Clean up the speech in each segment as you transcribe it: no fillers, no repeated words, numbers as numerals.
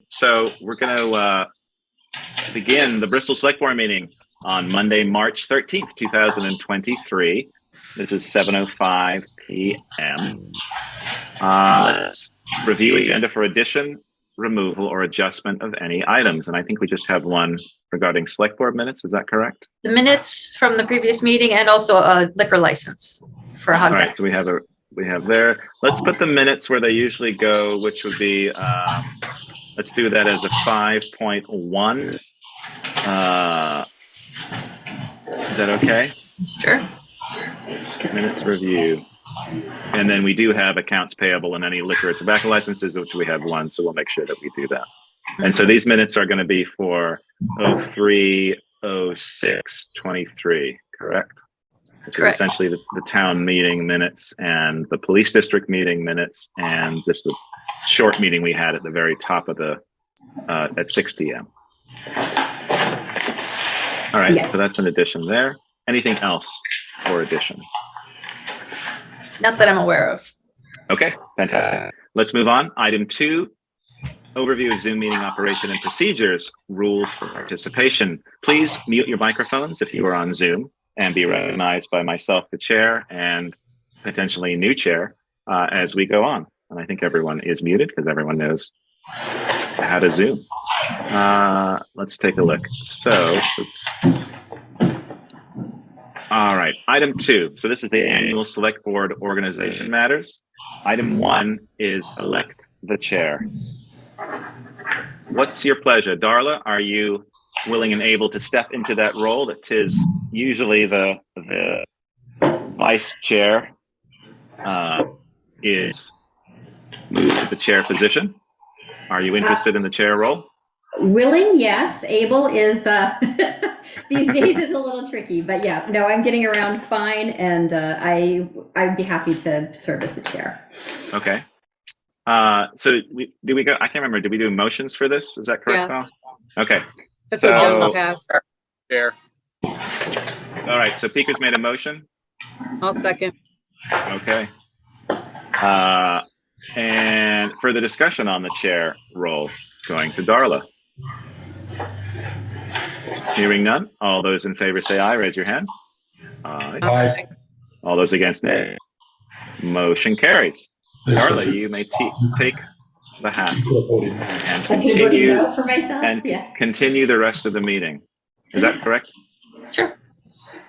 So we're going to begin the Bristol Selectboard meeting on Monday, March 13th, 2023. This is 7:05 p.m. Let's review agenda for addition, removal, or adjustment of any items. And I think we just have one regarding select board minutes. Is that correct? The minutes from the previous meeting and also a liquor license for a hot All right, so we have there. Let's put the minutes where they usually go, which would be, let's do that as a 5.1. Is that okay? Sure. Minutes review. And then we do have accounts payable and any liquor or tobacco licenses, which we have one, so we'll make sure that we do that. And so these minutes are going to be for 03/06/23, correct? Which is essentially the town meeting minutes and the police district meeting minutes and just the short meeting we had at the very top of the at 6 p.m. All right, So that's an addition there. Anything else for addition? Not that I'm aware of. Okay, fantastic. Let's move on. Item 2, overview of Zoom meeting operation and procedures, rules for participation. Please mute your microphones if you are on Zoom and be recognized by myself, the chair, and potentially new chair as we go on. And I think everyone is muted because everyone knows how to Zoom. Let's take a look. So, all right, item 2. So this is the annual select board organization matters. Item 1 is elect the chair. What's your pleasure? Darla, are you willing and able to step into that role? That is usually the vice chair is moved to the chair position. Are you interested in the chair role? Willing, yes. Able is these days is a little tricky, but yeah, no, I'm getting around fine, and I'd be happy to serve as the chair. Okay. So do we go? I can't remember. Did we do motions for this? Is that correct? Yes. Paul? Okay. That's so, what Bill passed. Chair. All right. So Pika's made a motion. I'll second. Okay. And further discussion on the chair role, going to Darla. Hearing none, all those in favor say aye. Raise your hand. Aye. Aye. All those against, nay. Motion carries. Darla, you may take the hat and continue for myself. Continue the rest of the meeting. Is that correct? Sure.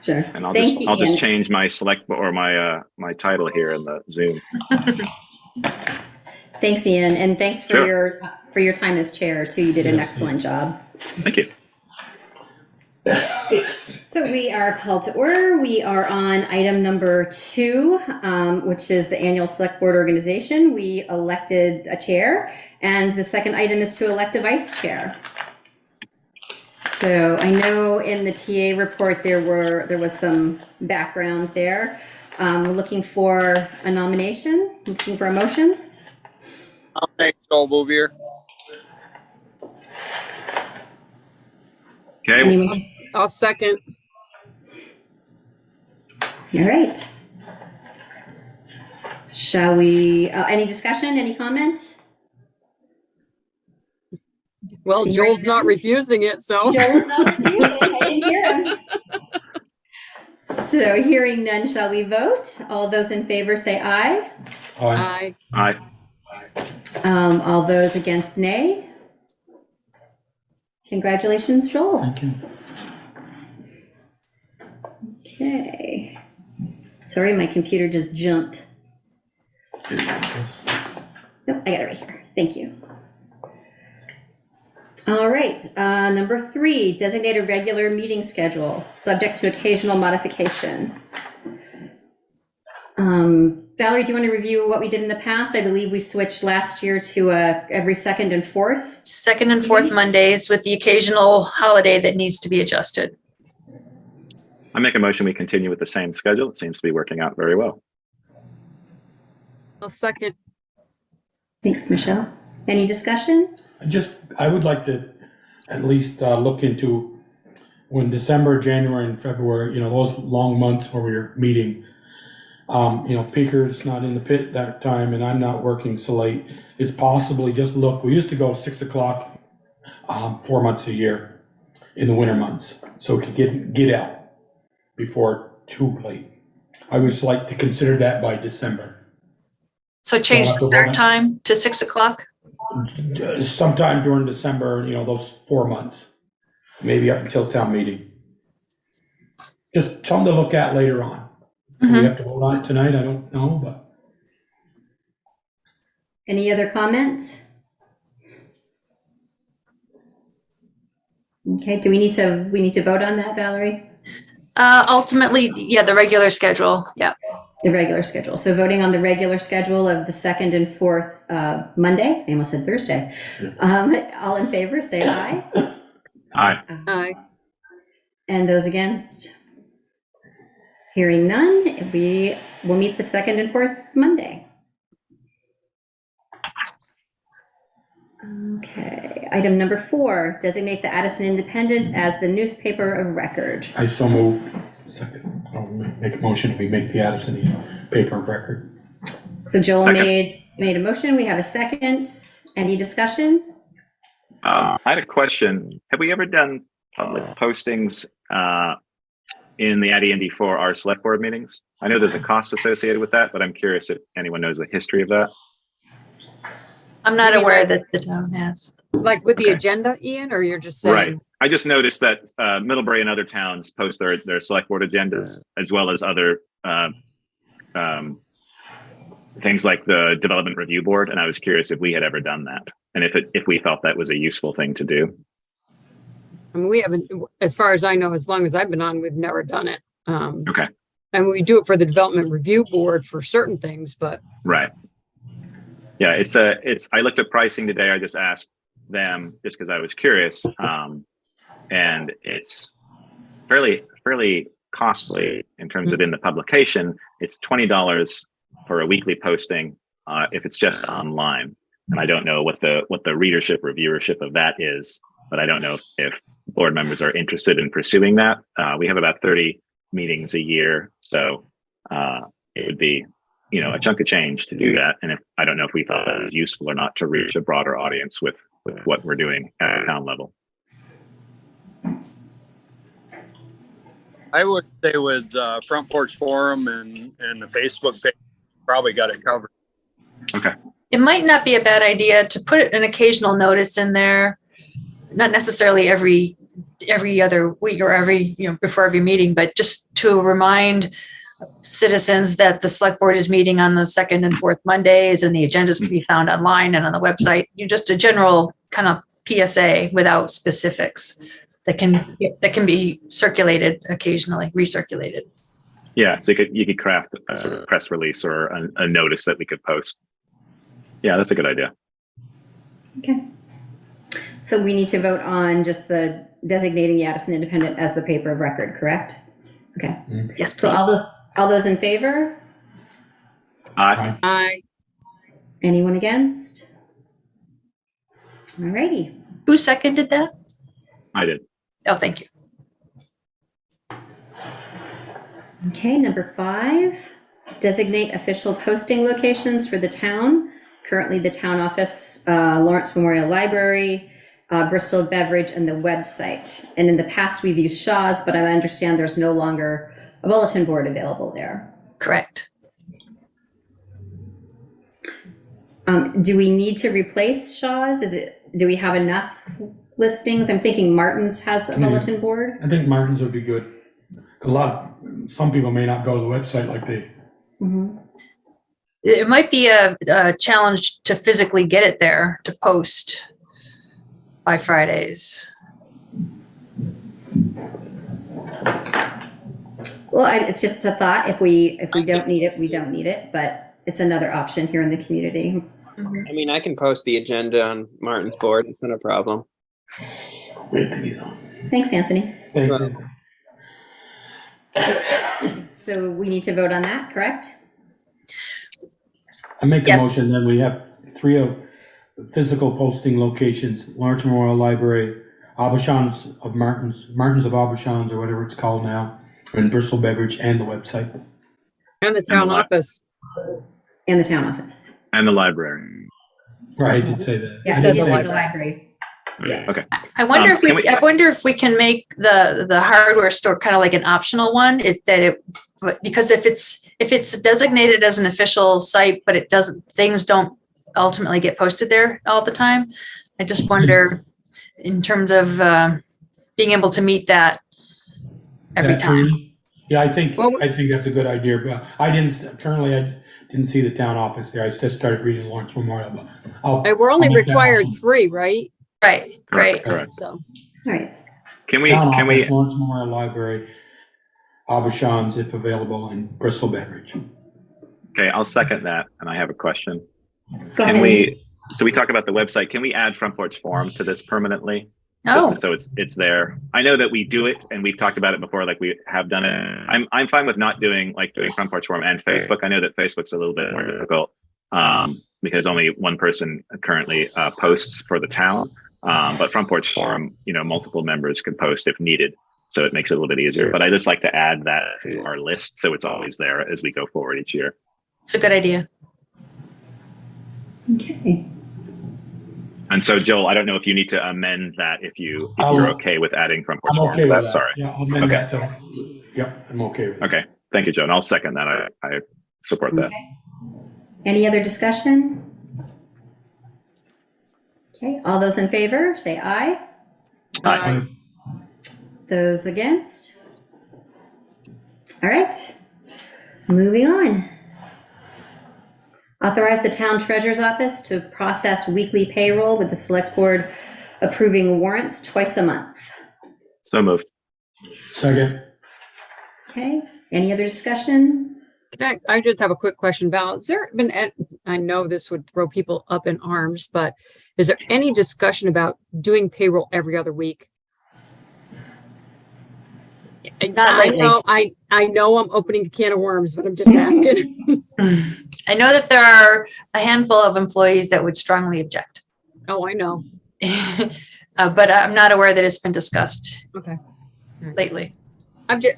And I'll just change my select or my my title here in the Zoom. Thanks, Ian, and thanks for your time as chair too. You did an excellent job. Thank you. So we are called to order. We are on item number 2, which is the annual select board organization. We elected a chair, and the second item is to elect a vice chair. So I know in the TA report there was some background there. Looking for a nomination, looking for a motion. I'll make Joel move here. Okay. I'll second. All right. Shall we, any discussion, any comment? Well, Joel's not refusing it, so. Joel's not refusing, I didn't hear him. So hearing none, shall we vote? All those in favor say aye. Aye. Aye. All those against, nay. Congratulations, Joel. Thank you. Okay. Sorry, my computer just jumped. Nope, I got it right here. Thank you. All right, number 3, designated regular meeting schedule, subject to occasional modification. Valerie, do you want to review what we did in the past? I believe we switched last year to every second and fourth. Second and fourth Mondays with the occasional holiday that needs to be adjusted. I make a motion we continue with the same schedule. It seems to be working out very well. I'll second. Thanks, Michelle. Any discussion? I would like to at least look into when December, January, and February, those long months where we're meeting, Peaker's not in the pit that time and I'm not working so late. It's possibly just look, we used to go 6 o'clock, 4 months a year in the winter months. So we could get out before too late. I would like to consider that by December. So change the Well, start time to 6 o'clock? Sometime during December, those 4 months, maybe up until town meeting. Just something to look at later on. Do we have to vote on it tonight? I don't know, but. Any other comments? Okay, do we need to vote on that, Valerie? Ultimately, yeah, the regular schedule. Yeah. The regular schedule. So voting on the regular schedule of the second and fourth Monday. I almost said Thursday. All in favor, say aye. Aye. Aye. And those against? Hearing none, we will meet the second and fourth Monday. Okay, item number 4, designate the Addison Independent as the newspaper of record. I so move. Second. I'll make a motion. We make the Addison paper of record. So Joel Second. made a motion. We have a second. Any discussion? I had a question. Have we ever done public postings in the ADND for our select board meetings? I know there's a cost associated with that, but I'm curious if anyone knows the history of that. I'm not Maybe aware like- that the town has. Like with the Okay. agenda, Ian, or you're just saying? Right. I just noticed that Middlebury and other towns post their select board agendas as well as other things like the development review board. And I was curious if we had ever done that and if we felt that was a useful thing to do. I mean, we haven't, as far as I know, as long as I've been on, we've never done it. Okay. And we do it for the development review board for certain things, but Right. Yeah, I looked at pricing today. I just asked them just because I was curious. And it's fairly costly in terms of in the publication. It's $20 for a weekly posting if it's just online. And I don't know what the readership or viewership of that is, but I don't know if board members are interested in pursuing that. We have about 30 meetings a year, so it would be a chunk of change to do that. And I don't know if we thought that was useful or not to reach a broader audience with what we're doing at the town level. I would say with Front Porch Forum and the Facebook page, probably got it covered. Okay. It might not be a bad idea to put an occasional notice in there, not necessarily every other week or before every meeting, but just to remind citizens that the select board is meeting on the second and fourth Mondays and the agendas can be found online and on the website. Just a general kind of PSA without specifics that can be circulated occasionally, recirculated. Yeah, so you could craft a sort of press release or a notice that we could post. Yeah, that's a good idea. Okay. So we need to vote on just the designating the Addison Independent as the paper of record, correct? Okay. Yes, So please. all those in favor? Aye. I, Anyone against? All righty. Who seconded that? I did. Oh, thank you. Okay, number 5, designate official posting locations for the town. Currently, the town office, Lawrence Memorial Library, Bristol Beverage, and the website. And in the past, we've used Shaw's, but I understand there's no longer a bulletin board available there. Correct. Do we need to replace Shaw's? Do we have enough listings? I'm thinking Martin's has a bulletin board. I think Martin's would be good. Some people may not go to the website like they. Mm-hmm. It might be a challenge to physically get it there to post by Fridays. Well, it's just a thought. If we don't need it, we don't need it. But it's another option here in the community. I mean, I can post the agenda on Martin's board. It's not a problem. Thanks, Anthony. Thanks. So we need to vote on that, correct? I make a Yes. motion that we have 3 of physical posting locations: Lawrence Memorial Library, Aubuchon's of Martin's of Aubuchon's, or whatever it's called now, and Bristol Beverage, and the website. And the town office. And the town office. And the library. Right, I did say that. Yeah, You said you the said the library. library. Yeah. Okay. I wonder Can we- I wonder if we can make the hardware store kind of like an optional one. Because if it's designated as an official site, but things don't ultimately get posted there all the time. I just wonder in terms of being able to meet that every That's time. really- Yeah, I think Well, that's a good idea, but I didn't see the town office there. I just started reading Lawrence Memorial, but We're only I'll make that required motion. 3, right? Right. Correct. So, All right. Can we, Town can we, office, Lawrence Memorial Library, Abishans if available, and Bristol Bedridge. okay, I'll second that, and I have a question. Go Can ahead. so we talk about the website, can we add Front Porch Forum to this permanently? Oh, Just so it's there. I know that we do it, and we've talked about it before, like we have done it. I'm fine with not doing Front Porch Forum and Facebook. I know that Facebook's a little bit more difficult because only one person currently posts for the town. But Front Porch Forum, multiple members can post if needed, so it makes it a little bit easier. But I just like to add that to our list so it's always there as we go forward each year. it's a good idea. Okay. And so, Joel, I don't know if you need to amend that if you're okay with adding Front Porch I'm Forum. okay with that. Sorry. Yeah, I'll amend Okay. that too. Yep, I'm okay with that. Okay. Thank you, Joe. And I'll second that. I support that. Okay. Any other discussion? Okay, all those in favor, say aye. Aye. Those against? All right, moving on. Authorize the town treasurer's office to process weekly payroll with the select board approving warrants twice a month. So moved. Second. Okay, any other discussion? I just have a quick question, Val. Has there been, I know this would throw people up in arms, but is there any discussion about doing payroll every other week? I know I'm opening a can of worms, but I'm just asking. I know that there are a handful of employees that would strongly object. Oh, I know. But I'm not aware that it's been discussed Okay. lately.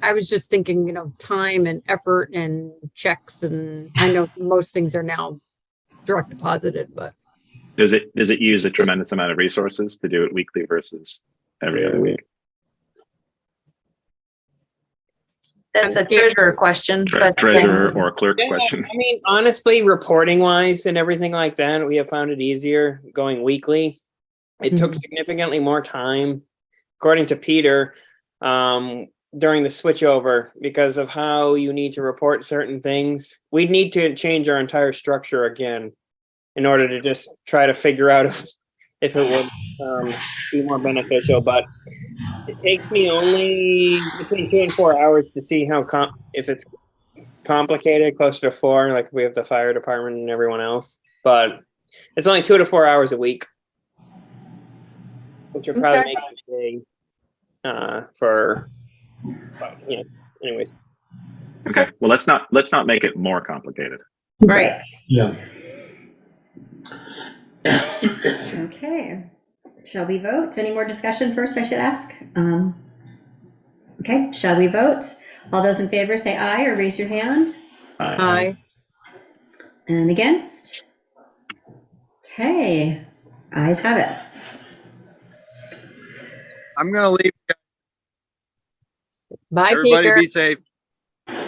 I was just thinking, time and effort and checks, and I know most things are now direct deposited, but Does it use a tremendous amount of resources to do it weekly versus every other week? That's a treasurer question, but Treasurer or clerk Yeah, question. I mean, honestly, reporting wise and everything like that, we have found it easier going weekly. It took significantly more time, according to Peter, during the switchover because of how you need to report certain things. We'd need to change our entire structure again in order to just try to figure out if it would be more beneficial. But it takes me only between 2 and 4 hours to see how if it's complicated, closer to 4, like we have the fire department and everyone else. But it's only 2 to 4 hours a week, which would probably make it a day for. But, anyways. Okay. Well, let's not make it more complicated. Right. Yeah. Okay. Shall we vote? Any more discussion first, I should ask? Okay, shall we vote? All those in favor say aye or raise your hand. Aye. And against? Okay, ayes have it. I'm gonna leave. Bye, Everybody Peter. be safe.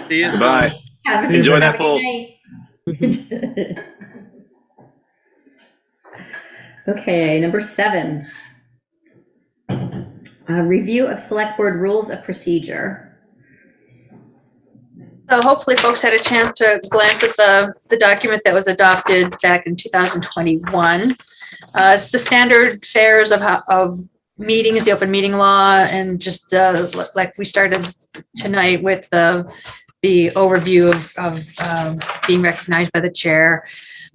See you. Goodbye. Have a- Enjoy that have a good poll. night. Okay, number 7. Review of select board rules of procedure. So hopefully folks had a chance to glance at the document that was adopted back in 2021. It's the standard fares of meetings, the open meeting law, and just like we started tonight with the overview of being recognized by the chair.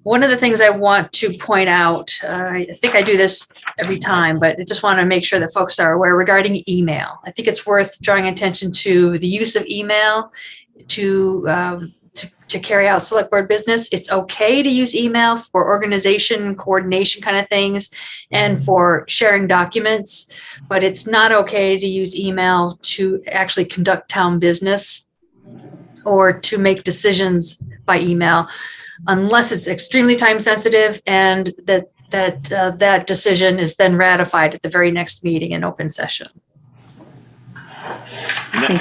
One of the things I want to point out, I think I do this every time, but I just want to make sure that folks are aware regarding email. I think it's worth drawing attention to the use of email to carry out select board business. It's okay to use email for organization, coordination kind of things, and for sharing documents, but it's not okay to use email to actually conduct town business. or to make decisions by email, unless it's extremely time sensitive and that decision is then ratified at the very next meeting in open session. And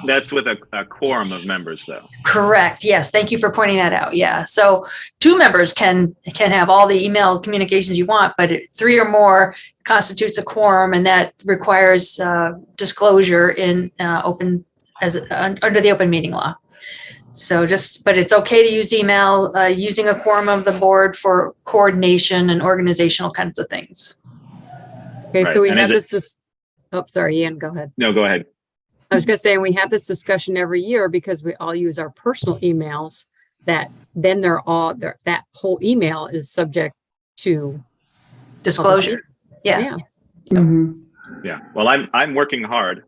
that's with a quorum of members, though. Correct. Yes. Thank you for pointing that out. Yeah. So 2 members can have all the email communications you want, but 3 or more constitutes a quorum, and that requires disclosure in under the open meeting law. So but it's okay to use email using a quorum of the board for coordination and organizational kinds of things. Okay, Right. so we And have is this. Oh, sorry, Ian, go ahead. No, go ahead. I was going to say, we have this discussion every year because we all use our personal emails. That then that whole email is subject to Disclosure. Yeah. Yeah. Well, I'm working hard.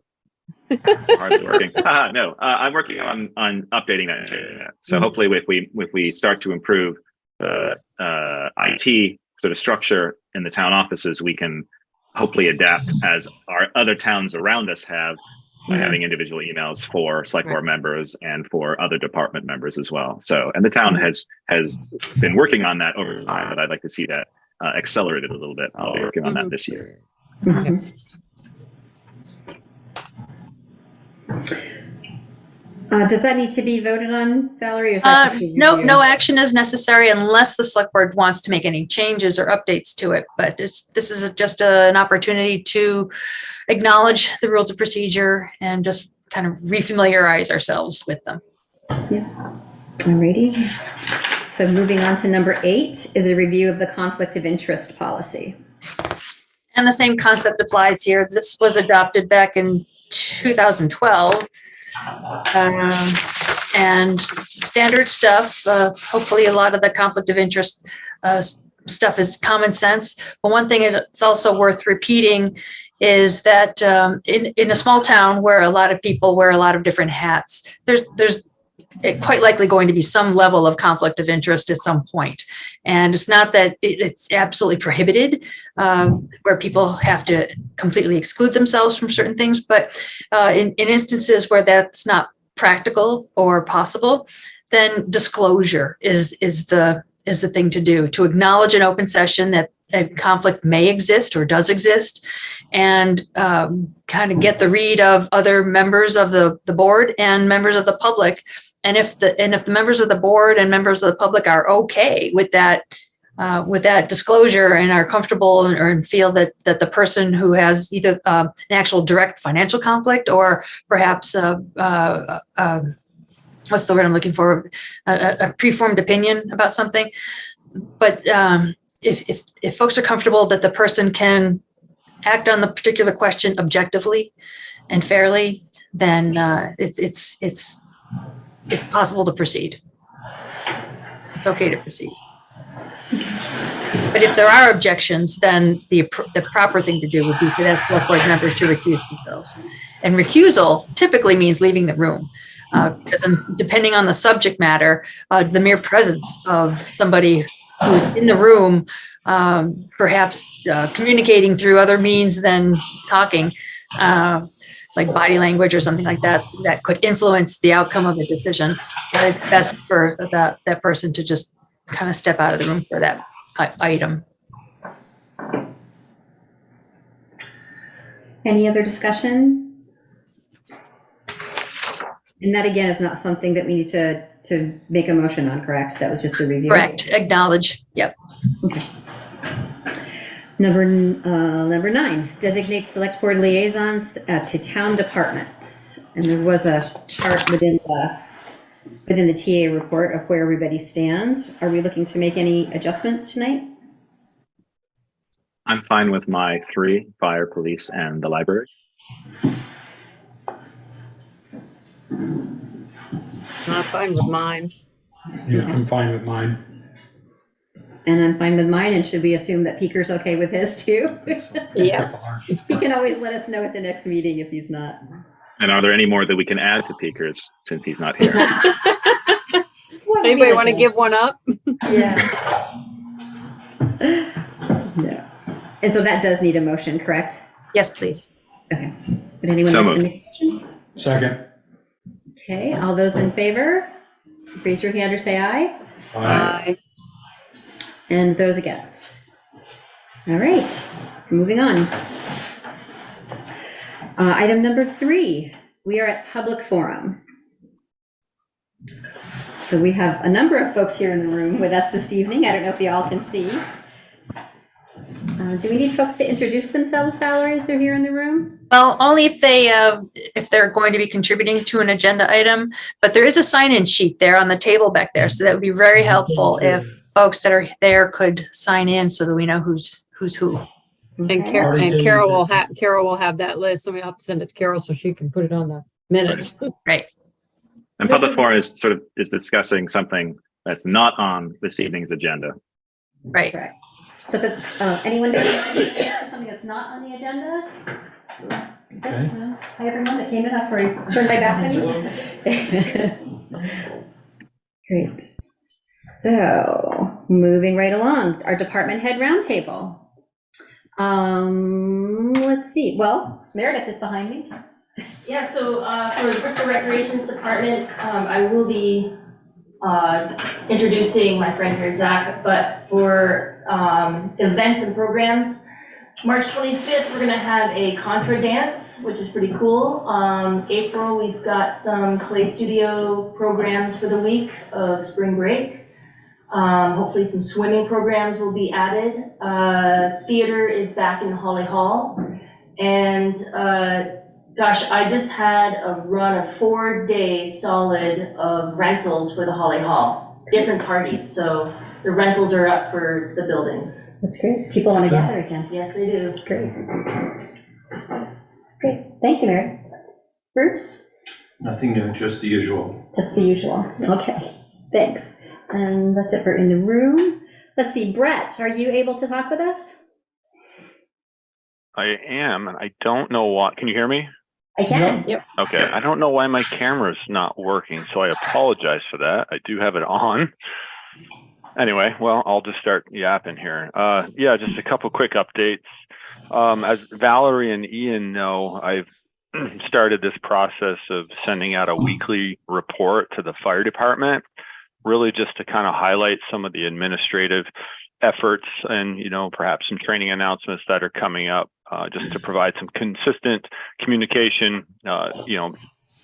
Hardly working. No, I'm working on updating that. So hopefully, if we start to improve IT sort of structure in the town offices, we can hopefully adapt as our other towns around us have, by having individual emails for select board members and for other department members as well. So, and the town has been working on that over time, but I'd like to see that accelerated a little bit. I'll be working on that this year. Does that need to be voted on, Valerie? Or is that just a review? No action is necessary unless the select board wants to make any changes or updates to it. But this is just an opportunity to acknowledge the rules of procedure and just kind of refamiliarize ourselves with them. Yeah. Alrighty. So moving on to number 8 is a review of the conflict of interest policy. And the same concept applies here. This was adopted back in 2012. And standard stuff, hopefully a lot of the conflict of interest stuff is common sense. But one thing it's also worth repeating is that in a small town where a lot of people wear a lot of different hats, there's quite likely going to be some level of conflict of interest at some point. And it's not that it's absolutely prohibited, where people have to completely exclude themselves from certain things, but in instances where that's not practical or possible, then disclosure is the thing to do, to acknowledge in open session that a conflict may exist or does exist, and kind of get the read of other members of the board and members of the public. And if the members of the board and members of the public are okay with that disclosure and are comfortable and feel that the person who has either an actual direct financial conflict or perhaps what's the word I'm looking for, a preformed opinion about something. But if folks are comfortable that the person can act on the particular question objectively and fairly, then it's possible to proceed. It's okay to proceed. But if there are objections, then the proper thing to do would be for that select board member to recuse themselves. And recusal typically means leaving the room. Because depending on the subject matter, the mere presence of somebody who's in the room, perhaps communicating through other means than talking, like body language or something like that, that could influence the outcome of the decision. It's best for that person to just kind of step out of the room for that item. Any other discussion? And that again is not something that we need to make a motion on, correct? That was just a review. Correct. Acknowledge. Yep. Okay. Number 9, designate select board liaisons to town departments. And there was a chart within the TA report of where everybody stands. Are we looking to make any adjustments tonight? I'm fine with my 3, fire, police, and the library. Not fine with mine. Yeah, I'm fine with mine. And I'm fine with mine. And should we assume that Peaker's okay with his too? Yeah. He can always let us know at the next meeting if he's not. And are there any more that we can add to Peaker's since he's not here? Anybody want to give one up? Yeah. No. And so that does need a motion, correct? Yes, please. Okay. Would anyone So like to moved. make a motion? Second. Okay, all those in favor, raise your hand or say aye. Aye. And those against. All right, moving on. Item number 3, we are at public forum. So we have a number of folks here in the room with us this evening. I don't know if you all can see. Do we need folks to introduce themselves, Valerie, as they're here in the room? Well, only if they're going to be contributing to an agenda item, but there is a sign-in sheet there on the table back there. So that would be very helpful if folks that are there could sign in so that we know who's who. And Okay. Carol will have that list, and we have to send it to Carol so she can put it on the minutes. Right. And This public is- forum is discussing something that's not on this evening's agenda. Right. Correct. So if it's anyone that's something that's not on the agenda? Okay. Hi, everyone that came in after I turned my back on you. Great. So, moving right along, our department head roundtable. Let's see. Well, Meredith is behind me. Yeah, so for the Bristol Recreations Department, I will be introducing my friend here, Zach, but for events and programs, March 25th, we're gonna have a contra dance, which is pretty cool. April, we've got some clay studio programs for the week of spring break. Hopefully some swimming programs will be added. Theater is back in Holly Hall. And gosh, I just had a run of 4 days solid of rentals for the Holly Hall, different parties. So the rentals are up for the buildings. That's great. People want to gather again. Yes, they do. Great. Great. Thank you, Mary. Bruce? Nothing new, just the usual. Just the usual. Okay. Thanks. And that's it for in the room. Let's see. Brett, are you able to talk with us? I am, and I don't know what. Can you hear me? I can. Yep. Okay. I don't know why my camera's not working, so I apologize for that. I do have it on. Anyway, well, I'll just start yapping here. Yeah, just a couple quick updates. As Valerie and Ian know, I've started this process of sending out a weekly report to the fire department, really just to kind of highlight some of the administrative efforts and, perhaps some training announcements that are coming up, just to provide some consistent communication,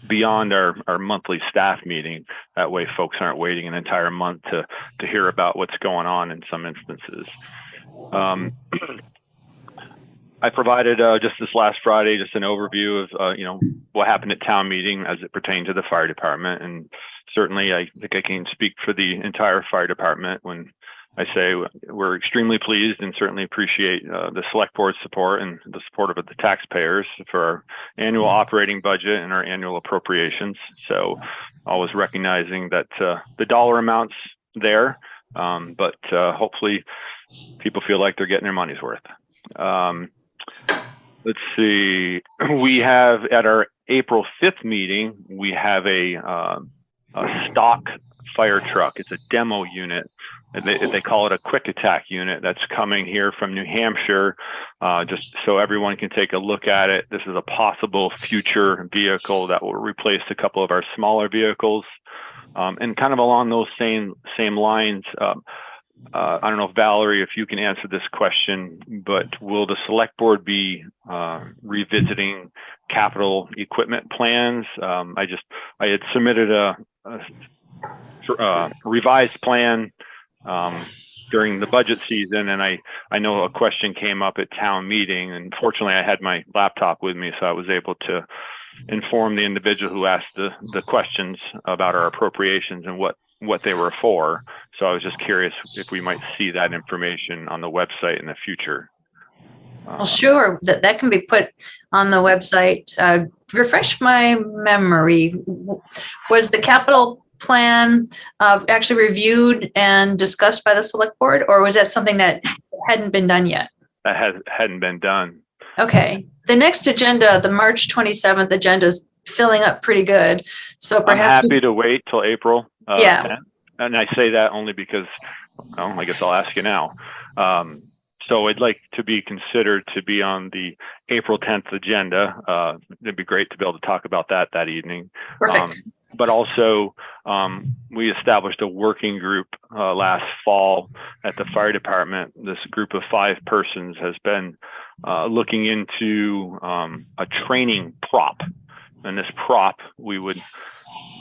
beyond our monthly staff meeting. That way folks aren't waiting an entire month to hear about what's going on in some instances. I provided just this last Friday just an overview of what happened at town meeting as it pertained to the fire department, and certainly I think I can speak for the entire fire department when I say we're extremely pleased and certainly appreciate the select board support and the support of the taxpayers for our annual operating budget and our annual appropriations. So always recognizing that the dollar amounts there, but hopefully people feel like they're getting their money's worth. Let's see, we have at our April 5th meeting, we have a stock fire truck. It's a demo unit. They call it a quick attack unit that's coming here from New Hampshire, just so everyone can take a look at it. This is a possible future vehicle that will replace a couple of our smaller vehicles. And kind of along those same lines, I don't know if Valerie, if you can answer this question, but will the select board be revisiting capital equipment plans? I had submitted a revised plan during the budget season, and I know a question came up at town meeting, and fortunately I had my laptop with me, so I was able to inform the individual who asked the questions about our appropriations and what they were for. So I was just curious if we might see that information on the website in the future. Well, sure, that can be put on the website. Refresh my memory. Was the capital plan actually reviewed and discussed by the select board, or was that something that hadn't been done yet? That hadn't been done. Okay. The next agenda, the March 27th agenda, is filling up pretty good. So perhaps I'm happy to wait till April. Yeah. 10th. And I say that only because, well, I guess I'll ask you now. So I'd like to be considered to be on the April 10th agenda. It'd be great to be able to talk about that evening. Perfect. but also we established a working group last fall at the fire department. This group of 5 persons has been looking into a training prop. And this prop, we would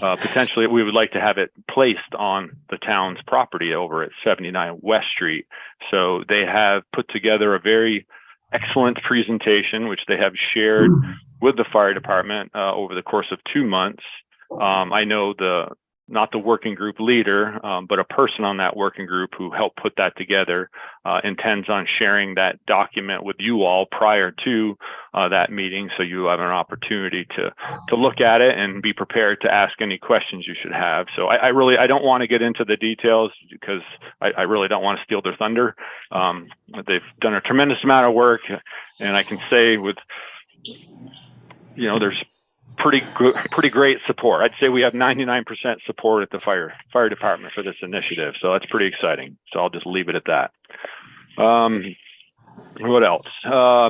potentially, we would like to have it placed on the town's property over at 79 West Street. So they have put together a very excellent presentation, which they have shared with the fire department over the course of 2 months. I know not the working group leader, but a person on that working group who helped put that together intends on sharing that document with you all prior to that meeting, so you have an opportunity to look at it and be prepared to ask any questions you should have. So I don't want to get into the details because I really don't want to steal their thunder. They've done a tremendous amount of work, and I can say with, there's pretty great support. I'd say we have 99% support at the fire department for this initiative. So that's pretty exciting. So I'll just leave it at that. What else?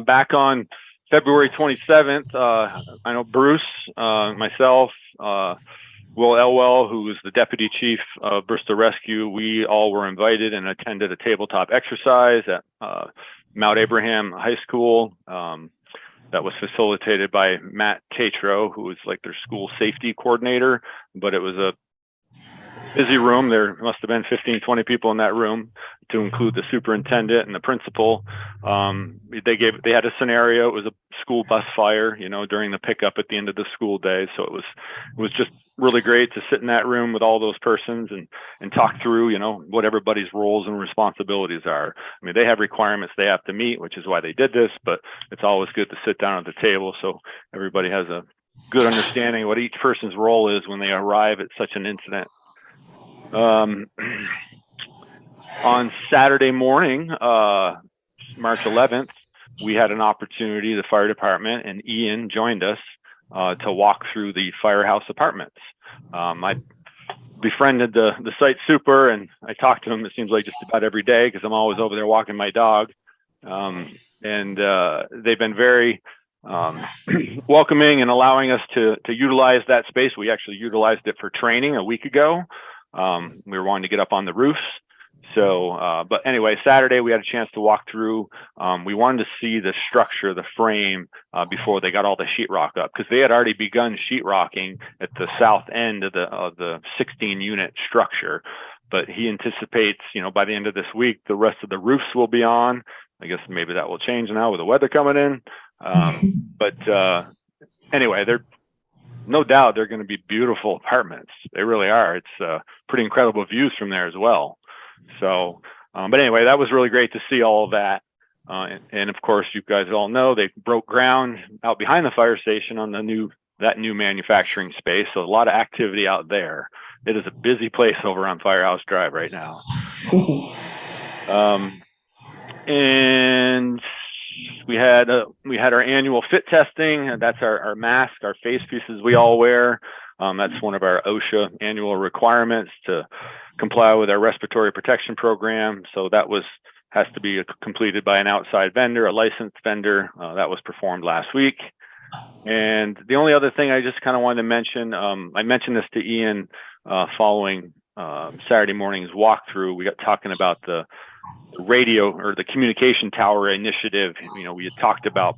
Back on February 27th, I know Bruce, myself, Will Elwell, who was the deputy chief of Bristol Rescue, we all were invited and attended a tabletop exercise at Mount Abraham High School. That was facilitated by Matt Tatro, who was like their school safety coordinator, but it was a busy room. There must have been 15, 20 people in that room, to include the superintendent and the principal. They had a scenario. It was a school bus fire, during the pickup at the end of the school day. So it was just really great to sit in that room with all those persons and talk through, what everybody's roles and responsibilities are. I mean, they have requirements they have to meet, which is why they did this, but it's always good to sit down at the table so everybody has a good understanding of what each person's role is when they arrive at such an incident. On Saturday morning, March 11th, we had an opportunity, the fire department and Ian joined us to walk through the firehouse apartments. I befriended the site super, and I talked to him, it seems like just about every day, because I'm always over there walking my dog. And they've been very welcoming and allowing us to utilize that space. We actually utilized it for training a week ago. We were wanting to get up on the roofs. So, but anyway, Saturday we had a chance to walk through. We wanted to see the structure, the frame, before they got all the sheetrock up, because they had already begun sheetrocking at the south end of the 16-unit structure. But he anticipates, by the end of this week, the rest of the roofs will be on. I guess maybe that will change now with the weather coming in. But anyway, no doubt they're going to be beautiful apartments. They really are. It's pretty incredible views from there as well. So, but anyway, that was really great to see all of that. And of course, you guys all know they broke ground out behind the fire station on that new manufacturing space. So a lot of activity out there. It is a busy place over on Firehouse Drive right now. And we had our annual fit testing, and that's our mask, our face pieces we all wear. That's one of our OSHA annual requirements to comply with our respiratory protection program. So that has to be completed by an outside vendor, a licensed vendor. That was performed last week. And the only other thing I just kind of wanted to mention, I mentioned this to Ian following Saturday morning's walkthrough. We got talking about the radio or the communication tower initiative. We had talked about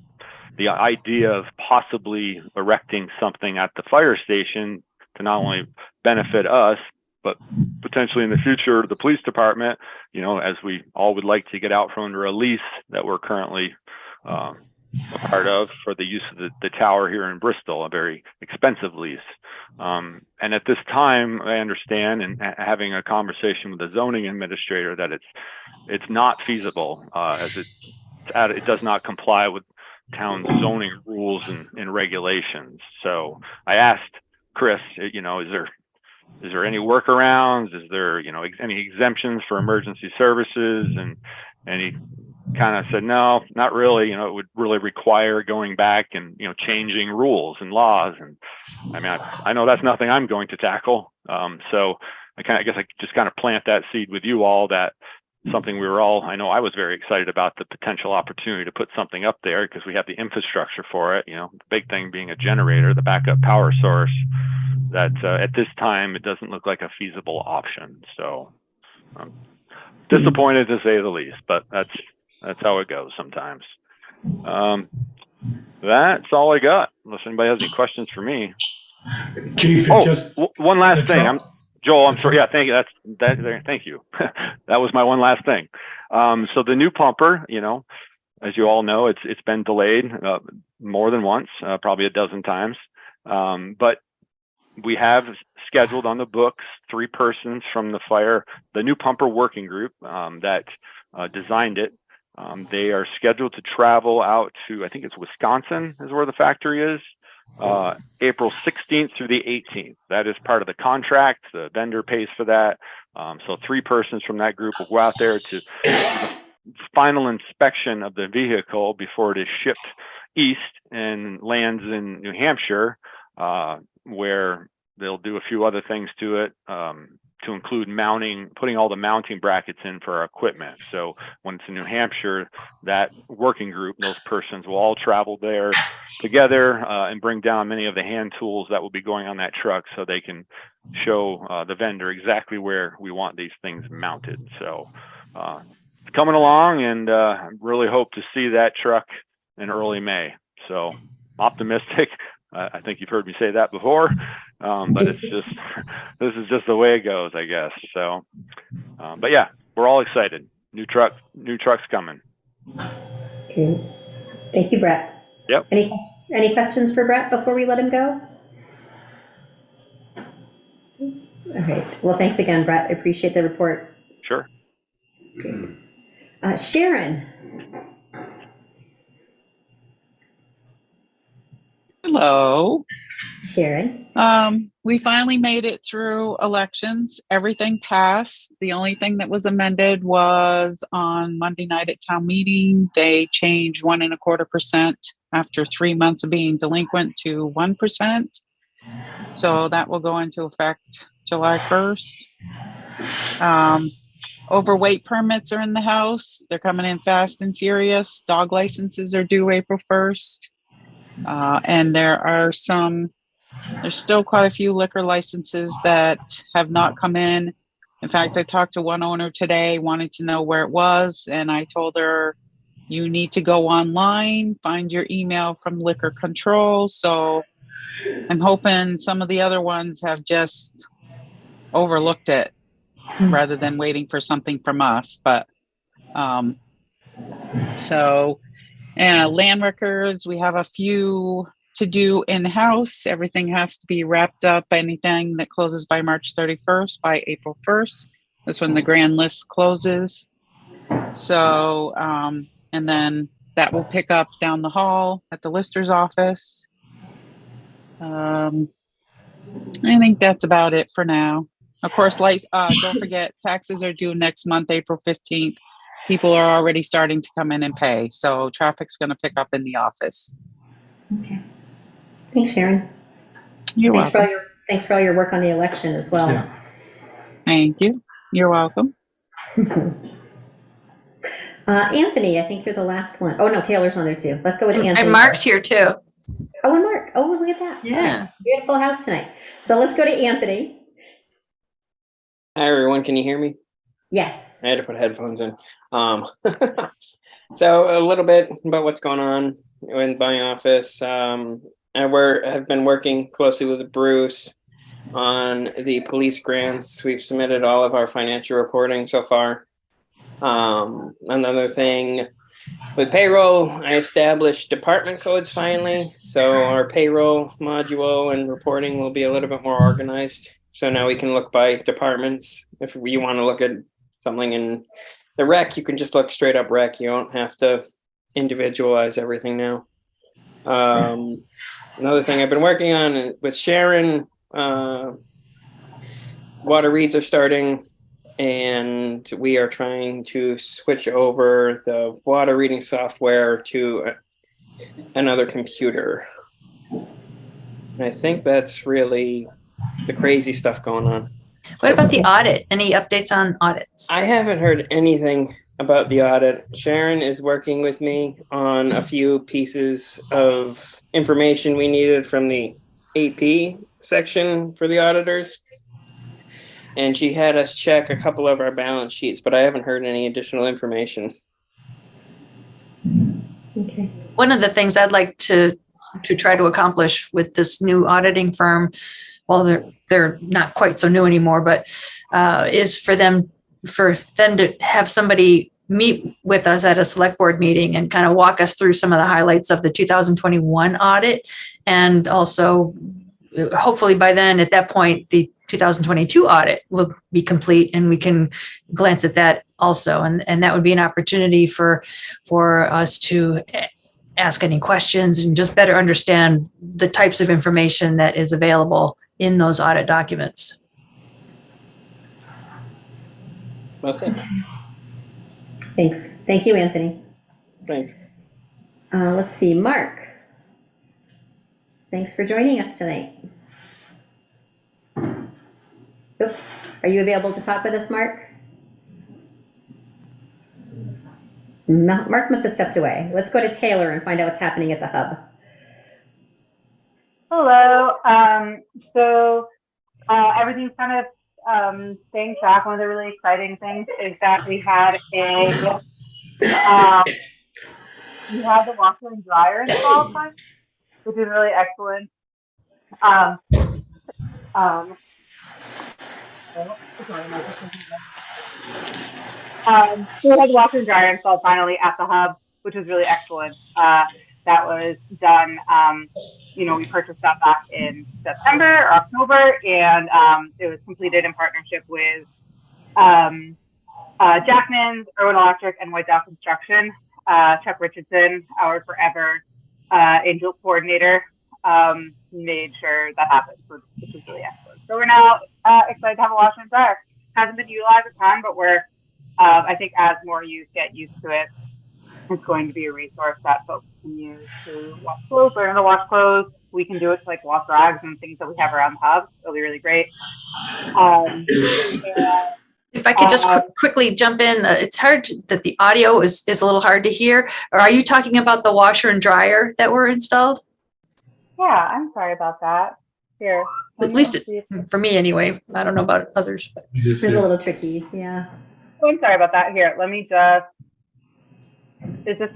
the idea of possibly erecting something at the fire station to not only benefit us, but potentially in the future, the police department, as we all would like to get out from under a lease that we're currently a part of for the use of the tower here in Bristol, a very expensive lease. And at this time, I understand, and having a conversation with the zoning administrator, that it's not feasible, as it does not comply with town zoning rules and regulations. So I asked Chris, is there any workarounds? Is there, any exemptions for emergency services? And he kind of said, no, not really. It would really require going back and, changing rules and laws. And I mean, I know that's nothing I'm going to tackle. So I guess I just kind of plant that seed with you all, that something I know I was very excited about the potential opportunity to put something up there because we have the infrastructure for it. The big thing being a generator, the backup power source. that at this time, it doesn't look like a feasible option. So I'm disappointed to say the least, but that's how it goes sometimes. That's all I got. Unless anybody has any questions for me. Chief, one last thing. Joel, I'm sorry. Yeah, thank you. Thank you. That was my one last thing. So the new pumper, as you all know, it's been delayed more than once, probably a dozen times. But we have scheduled on the books 3 persons from the new pumper working group that designed it. They are scheduled to travel out to, I think it's Wisconsin is where the factory is, April 16th through the 18th. That is part of the contract. The vendor pays for that. So 3 persons from that group will go out there to the final inspection of the vehicle before it is shipped east and lands in New Hampshire, where they'll do a few other things to it, to include putting all the mounting brackets in for our equipment. So when it's in New Hampshire, that working group, those persons will all travel there together and bring down many of the hand tools that will be going on that truck so they can show the vendor exactly where we want these things mounted. So it's coming along, and I really hope to see that truck in early May. So optimistic. I think you've heard me say that before, but this is just the way it goes, I guess. So, but yeah, we're all excited. New truck's coming. Okay. Thank you, Brett. Yep. Any questions for Brett before we let him go? All right. Well, thanks again, Brett. I appreciate the report. Sure. Sharon. Hello. Sharon. We finally made it through elections. Everything passed. The only thing that was amended was on Monday night at town meeting. They changed 1.25% after 3 months of being delinquent to 1%. So that will go into effect July 1st. Overweight permits are in the house. They're coming in fast and furious. Dog licenses are due April 1st. And there's still quite a few liquor licenses that have not come in. In fact, I talked to one owner today, wanted to know where it was. And I told her, you need to go online, find your email from liquor control. So I'm hoping some of the other ones have just overlooked it rather than waiting for something from us. But and land records, we have a few to do in-house. Everything has to be wrapped up. Anything that closes by March 31st, by April 1st. That's when the grand list closes. So, and then that will pick up down the hall at the lister's office. I think that's about it for now. Of course, don't forget, taxes are due next month, April 15th. People are already starting to come in and pay. So traffic's going to pick up in the office. Okay. Thanks, Sharon. You're welcome. Thanks for all your work on the election as well. Yeah. Thank you. You're welcome. Anthony, I think you're the last one. Oh, no, Taylor's on there too. Let's go with Anthony. And Mark's here too. Oh, and Mark. Oh, look at that. Yeah. Right. Beautiful house tonight. So let's go to Anthony. Hi, everyone. Can you hear me? Yes. I had to put headphones in. So a little bit about what's going on in my office. I've been working closely with Bruce on the police grants. We've submitted all of our financial reporting so far. Another thing with payroll, I established department codes finally. So our payroll module and reporting will be a little bit more organized. So now we can look by departments. If you want to look at something in the rec, you can just look straight up rec. You don't have to individualize everything now. Another thing I've been working on with Sharon, water reads are starting, and we are trying to switch over the water reading software to another computer. And I think that's really the crazy stuff going on. What about the audit? Any updates on audits? I haven't heard anything about the audit. Sharon is working with me on a few pieces of information we needed from the AP section for the auditors. And she had us check a couple of our balance sheets, but I haven't heard any additional information. Okay. One of the things I'd like to try to accomplish with this new auditing firm, well, they're not quite so new anymore, but is for them to have somebody meet with us at a select board meeting and kind of walk us through some of the highlights of the 2021 audit. And also, hopefully by then, at that point, the 2022 audit will be complete and we can glance at that also. And that would be an opportunity for us to ask any questions and just better understand the types of information that is available in those audit documents. Well said. Thanks. Thank you, Anthony. Thanks. Let's see, Mark. Thanks for joining us tonight. Oh, are you available to talk with us, Mark? No, Mark must have stepped away. Let's go to Taylor and find out what's happening at the hub. Hello. Everything's kind of staying track. One of the really exciting things is that we had the washer and dryer installed, which is really excellent. We had the washer and dryer installed finally at the hub, which was really excellent. That was done, we purchased that back in September or October, and it was completed in partnership with Jackman's, Irwin Electric, and White Dog Construction. Chuck Richardson, our forever Angel coordinator, made sure that happened, which is really excellent. So we're now excited to have a washer and dryer. Hasn't been utilized a ton, but we're, I think as more youth get used to it, it's going to be a resource that folks can use to wash clothes, learn to wash clothes. We can do it to like wash rags and things that we have around the hub. It'll be really great. If I could just quickly jump in, it's hard that the audio is a little hard to hear. Or are you talking about the washer and dryer that were installed? Yeah, I'm sorry about that. Here. At least it's for me anyway. I don't know about others. But. It's a little tricky, yeah. Oh, I'm sorry about that. Here, let me just. Is this?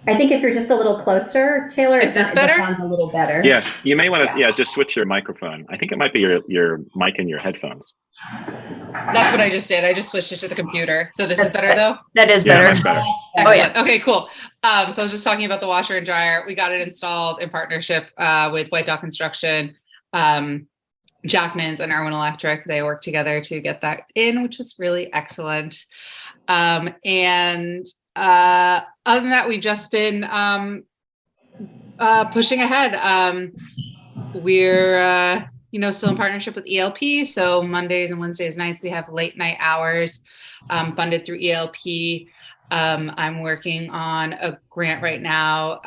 I think if you're just a little closer, Taylor, is this better? It sounds a little better. Yes, you may want to. Yeah, just switch your microphone. I think it might be your mic in your headphones. That's what I just did. I just switched it to the computer. So this is better though? That is better. Much better. Excellent. Oh, yeah. Okay, cool. So I was just talking about the washer and dryer. We got it installed in partnership with White Dog Construction, Jackman's, and Irwin Electric. They worked together to get that in, which was really excellent. Other than that, we've just been pushing ahead. We're still in partnership with ELP. So Mondays and Wednesdays nights, we have late night hours funded through ELP. I'm working on a grant right now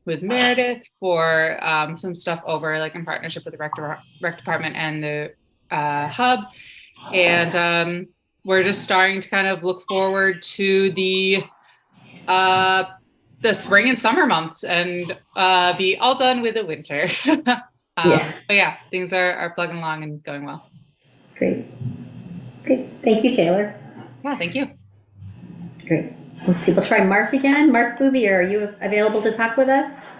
with Meredith for some stuff over like in partnership with the rec department and the hub. And we're just starting to kind of look forward to the spring and summer months and be all done with the winter. But yeah, things are plugging along and going well. Great. Thank you, Taylor. Yeah, thank you. Great. Let's see, we'll try Mark again. Mark Bouvier, are you available to talk with us?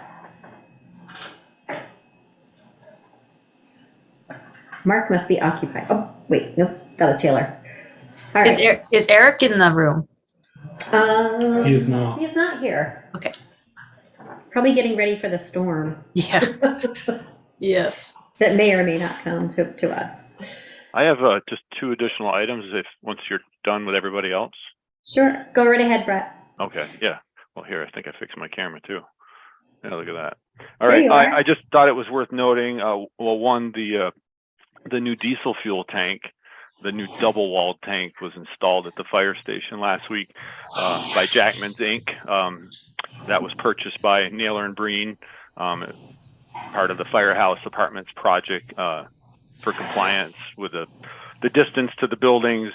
Mark must be occupied. Oh, wait, nope, that was Taylor. All right. Is Eric in the room? He is not. He is not here. Okay. Probably getting ready for the storm. Yeah. Yes. That may or may not come to us. I have just two additional items once you're done with everybody else. Sure. Go right ahead, Brett. Okay. Yeah. Well, here, I think I fixed my camera too. Yeah, look at that. All right. I just thought it was worth noting. One, the new diesel fuel tank, the new double-walled tank was installed at the fire station last week by Jackman's Inc. That was purchased by Naylor and Breen, part of the Firehouse Apartments project for compliance with the distance to the buildings.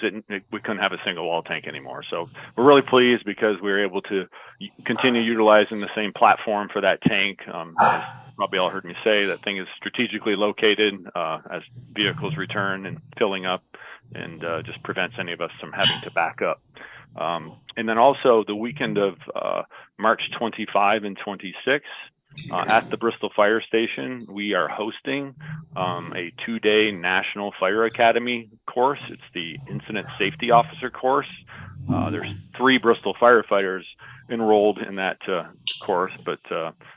We couldn't have a single wall tank anymore. So we're really pleased because we were able to continue utilizing the same platform for that tank. probably all heard me say, that thing is strategically located as vehicles return and filling up, and just prevents any of us from having to back up. And then also the weekend of March 25 and 26, at the Bristol Fire Station, we are hosting a 2-day National Fire Academy course. It's the Incident Safety Officer course. There's 3 Bristol firefighters enrolled in that course, but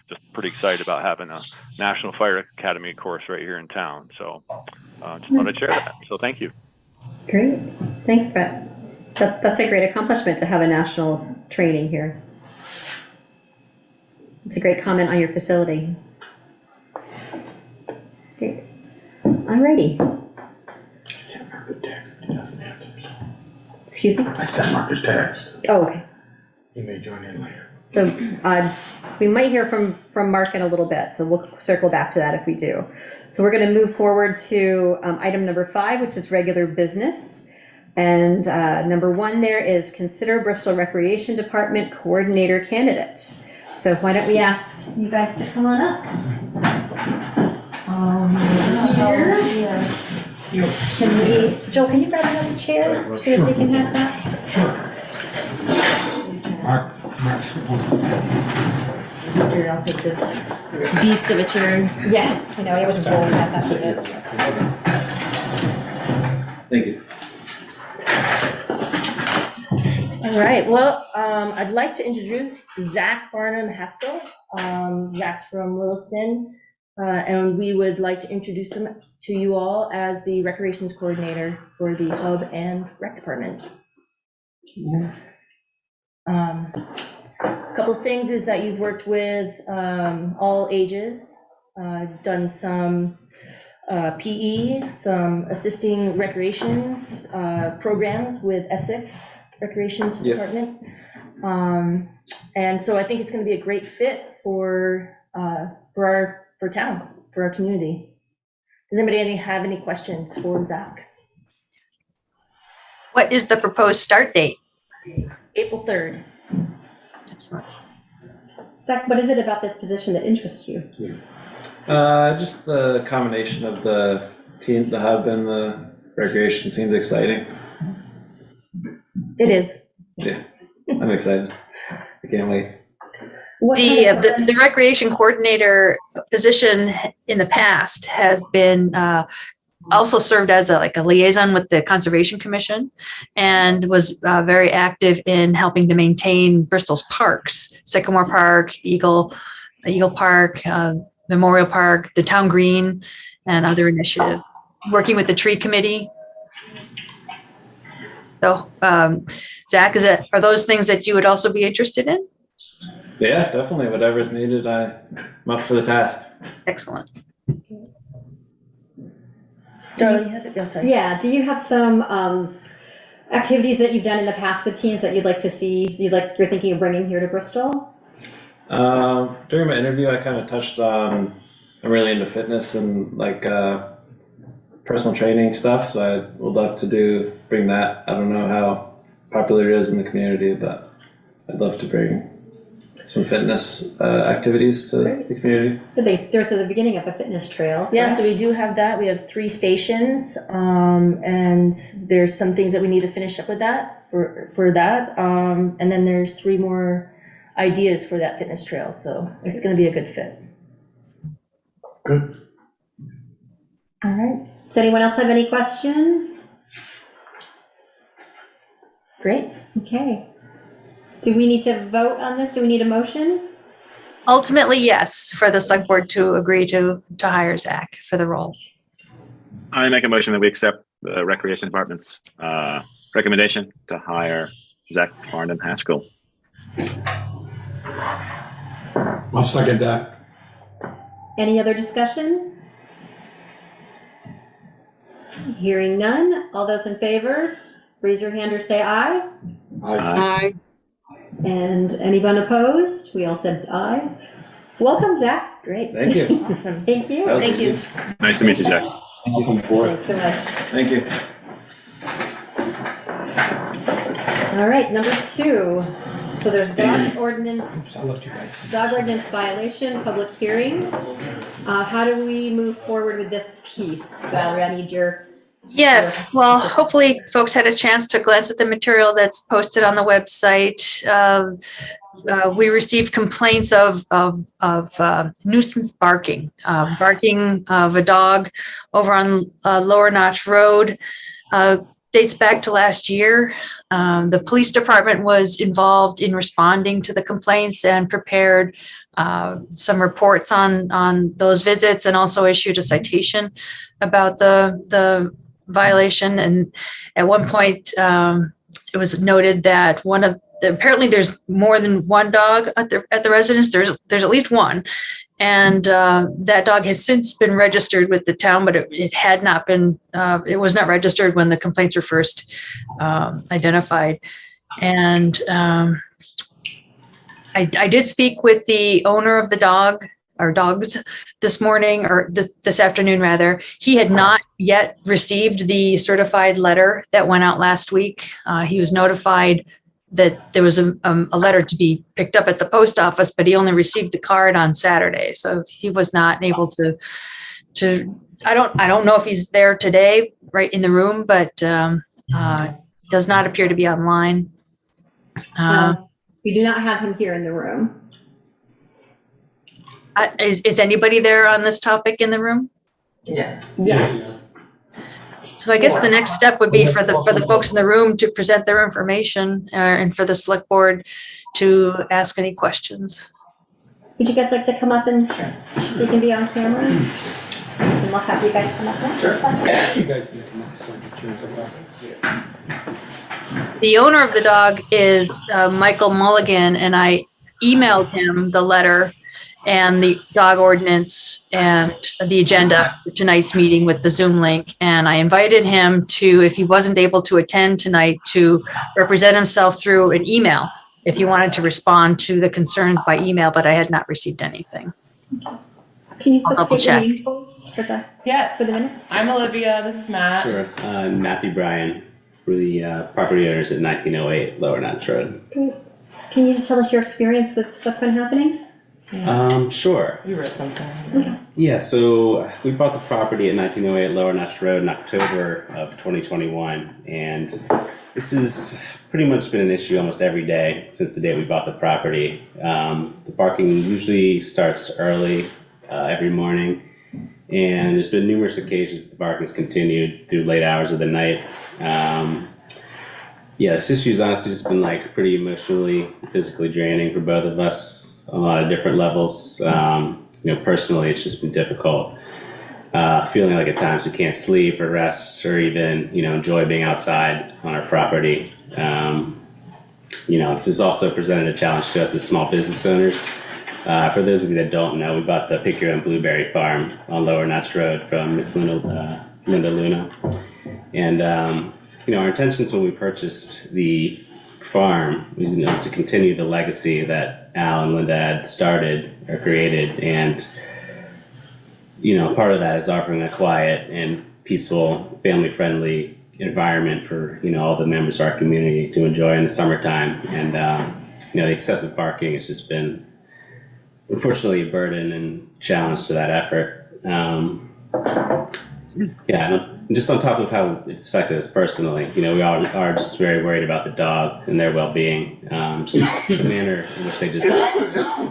just pretty excited about having a National Fire Academy course right here in town. So just want to share that. So thank you. Great. Thanks, Brett. That's a great accomplishment to have a national training here. It's a great comment on your facility. Great. Alrighty. I sent Mark a text. He doesn't answer. Excuse me? I sent Mark a text. Oh, okay. He may join in later. So we might hear from Mark in a little bit, so we'll circle back to that if we do. So we're going to move forward to item number 5, which is regular business. And number 1 there is consider Bristol Recreation Department Coordinator Candidate. So why don't we ask you guys to come on up? Here. Joel, can you grab another chair so that they can have that? Sure. Mark's Here, I'll take this beast of a chair. Yes, I know, I was rolling that. That's good. Thank you. All right, well, I'd like to introduce Zach Farnham Haskell. Zach's from Williston, and we would like to introduce him to you all as the recreations coordinator for the hub and rec department. A couple of things is that you've worked with all ages, done some PE, some assisting recreations programs with Essex Recreations Department. And so I think it's going to be a great fit for town, for our community. Does anybody have any questions for Zach? What is the proposed start date? April 3rd. Excellent. Zach, what is it about this position that interests you? Just the combination of the team, the hub, and the recreation seems exciting. It is. Yeah, I'm excited. I can't wait. The recreation coordinator position in the past has been also served as a liaison with the Conservation Commission, and was very active in helping to maintain Bristol's parks, Sycamore Park, Eagle Park, Memorial Park, the Town Green, and other initiatives, working with the tree committee. So, Zach, are those things that you would also be interested in? Yeah, definitely. Whatever's needed, I'm up for the task. Excellent. Yeah, do you have some activities that you've done in the past with teens that you'd like to see, you're thinking of bringing here to Bristol? During my interview, I kind of touched on, I'm really into fitness and personal training stuff, so I would love to bring that. I don't know how popular it is in the community, but I'd love to bring some fitness activities to the community. There's the beginning of a fitness trail. Yeah, correct? So we do have that. We have 3 stations, and there's some things that we need to finish up with that for that. And then there's 3 more ideas for that fitness trail. So it's going to be a good fit. Good. All right. Does anyone else have any questions? Great. Okay. Do we need to vote on this? Do we need a motion? Ultimately, yes, for the select board to agree to hire Zach for the role. I make a motion that we accept the Recreation Department's recommendation to hire Zach Farnham Haskell. I'll second that. Any other discussion? Hearing none. All those in favor, raise your hand or say aye. Aye. And anyone opposed? We all said aye. Welcome, Zach. Great. Thank you. Awesome. Thank you. Thank you. Nice to meet you, Zach. Welcome aboard. Thanks so much. Thank you. All right, number 2. So there's dog ordinance, I'll let you guys. dog ordinance violation, public hearing. How do we move forward with this piece? Valerie, I need your. Yes, well, hopefully folks had a chance to glance at the material that's posted on the website. We received complaints of nuisance barking, barking of a dog over on Lower Notch Road. Dates back to last year. The police department was involved in responding to the complaints and prepared some reports on those visits, and also issued a citation about the violation. And at one point, it was noted that apparently there's more than one dog at the residence. There's at least one. And that dog has since been registered with the town, but it had not been, it was not registered when the complaints were first identified. And I did speak with the owner of the dog, or dogs, this morning, or this afternoon rather. He had not yet received the certified letter that went out last week. He was notified that there was a letter to be picked up at the post office, but he only received the card on Saturday. So he was not able to, I don't know if he's there today, right in the room, but does not appear to be online. We do not have him here in the room. Is anybody there on this topic in the room? Yes. Yes. So I guess the next step would be for the folks in the room to present their information, and for the select board to ask any questions. Would you guys like to come up and so you can be on camera? And we'll have you guys come up next. You guys can come up, so the chairs are up. The owner of the dog is Michael Mulligan, and I emailed him the letter and the dog ordinance and the agenda for tonight's meeting with the Zoom link. And I invited him to, if he wasn't able to attend tonight, to represent himself through an email, if he wanted to respond to the concerns by email, but I had not received anything. Can you I'll put state your double check. name, please, for the Yes, minutes? I'm Olivia. This is Matt. Sure. Matthew Bryan, for the property owners at 1908 Lower Notch Road. Great. Can you just tell us your experience with what's been happening? Sure. You wrote something. Okay. Yeah, so we bought the property at 1908 Lower Notch Road in October of 2021, and this has pretty much been an issue almost every day since the day we bought the property. The barking usually starts early every morning, and there's been numerous occasions the barking has continued through late hours of the night. Yeah, this issue has honestly just been like pretty emotionally, physically draining for both of us on a lot of different levels. Personally, it's just been difficult. Feeling like at times we can't sleep or rest or even, enjoy being outside on our property. This has also presented a challenge to us as small business owners. For those of you that don't know, we bought the Pick Your Own Blueberry Farm on Lower Notch Road from Miss Linda Luna. And, our intentions when we purchased the farm was to continue the legacy that Al and Linda had started or created. And, part of that is offering a quiet and peaceful, family-friendly environment for, all the members of our community to enjoy in the summertime. And, the excessive barking has just been, unfortunately, a burden and challenge to that effort. Just on top of how it's affected us personally, we all are just very worried about the dog and their well-being. Just the manner in which they just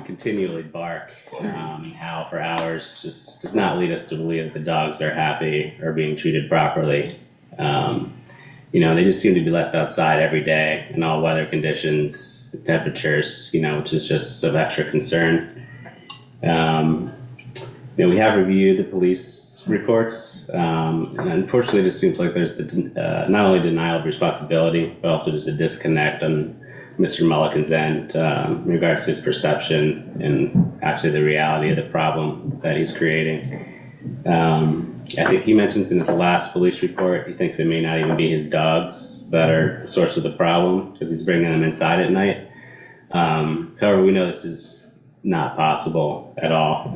continually bark and howl for hours just does not lead us to believe that the dogs are happy or being treated properly. They just seem to be left outside every day in all weather conditions, temperatures, which is just of extra concern. We have reviewed the police reports, and unfortunately, it just seems like there's not only denial of responsibility, but also just a disconnect on Mr. Mulligan's end in regards to his perception and actually the reality of the problem that he's creating. I think he mentions in his last police report, he thinks it may not even be his dogs that are the source of the problem because he's bringing them inside at night. However, we know this is not possible at all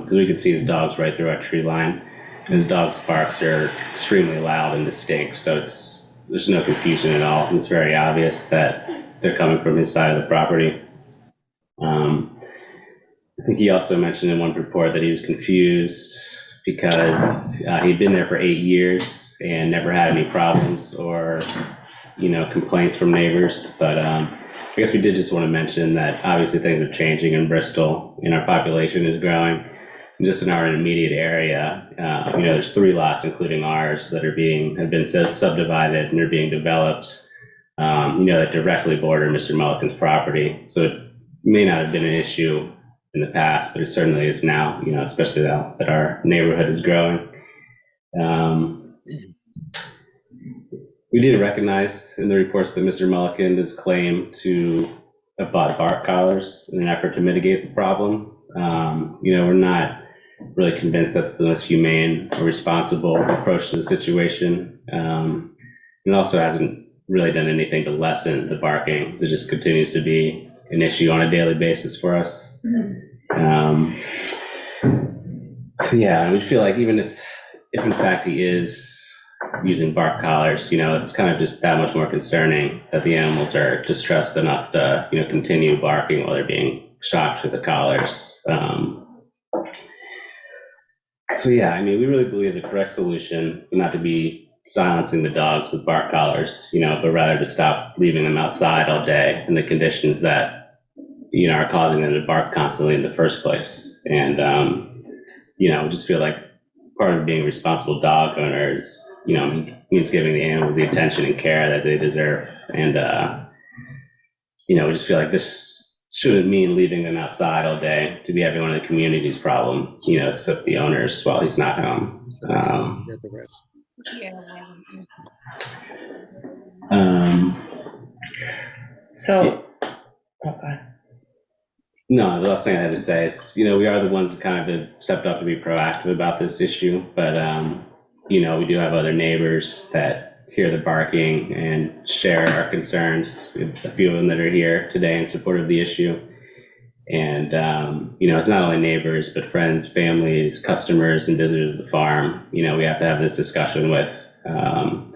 because we can see his dogs right through our tree line. His dog's barks are extremely loud and distinct, so there's no confusion at all. It's very obvious that they're coming from his side of the property. I think he also mentioned in one report that he was confused because he'd been there for 8 years and never had any problems or, complaints from neighbors. But I guess we did just want to mention that obviously things are changing in Bristol and our population is growing. And just in our immediate area, there's 3 lots, including ours, that have been subdivided and are being developed, that directly border Mr. Mulliken's property. So it may not have been an issue in the past, but it certainly is now, especially now that our neighborhood is growing. We did recognize in the reports that Mr. Mulliken does claim to have bought bark collars in an effort to mitigate the problem. We're not really convinced that's the most humane or responsible approach to the situation. It also hasn't really done anything to lessen the barking. It just continues to be an issue on a daily basis for us. We feel like even if in fact he is using bark collars, it's kind of just that much more concerning that the animals are distressed enough to, continue barking while they're being shocked with the collars. We really believe the correct solution would not to be silencing the dogs with bark collars, but rather to stop leaving them outside all day in the conditions that, are causing them to bark constantly in the first place. And, we just feel like part of being a responsible dog owner is, means giving the animals the attention and care that they deserve. And, we just feel like this shouldn't mean leaving them outside all day to be everyone in the community's problem, except the owners while he's not home. No, the last thing I had to say is, we are the ones that kind of stepped up to be proactive about this issue, but, we do have other neighbors that hear the barking and share our concerns. A few of them that are here today in support of the issue. And, it's not only neighbors, but friends, families, customers, and visitors of the farm. We have to have this discussion with, so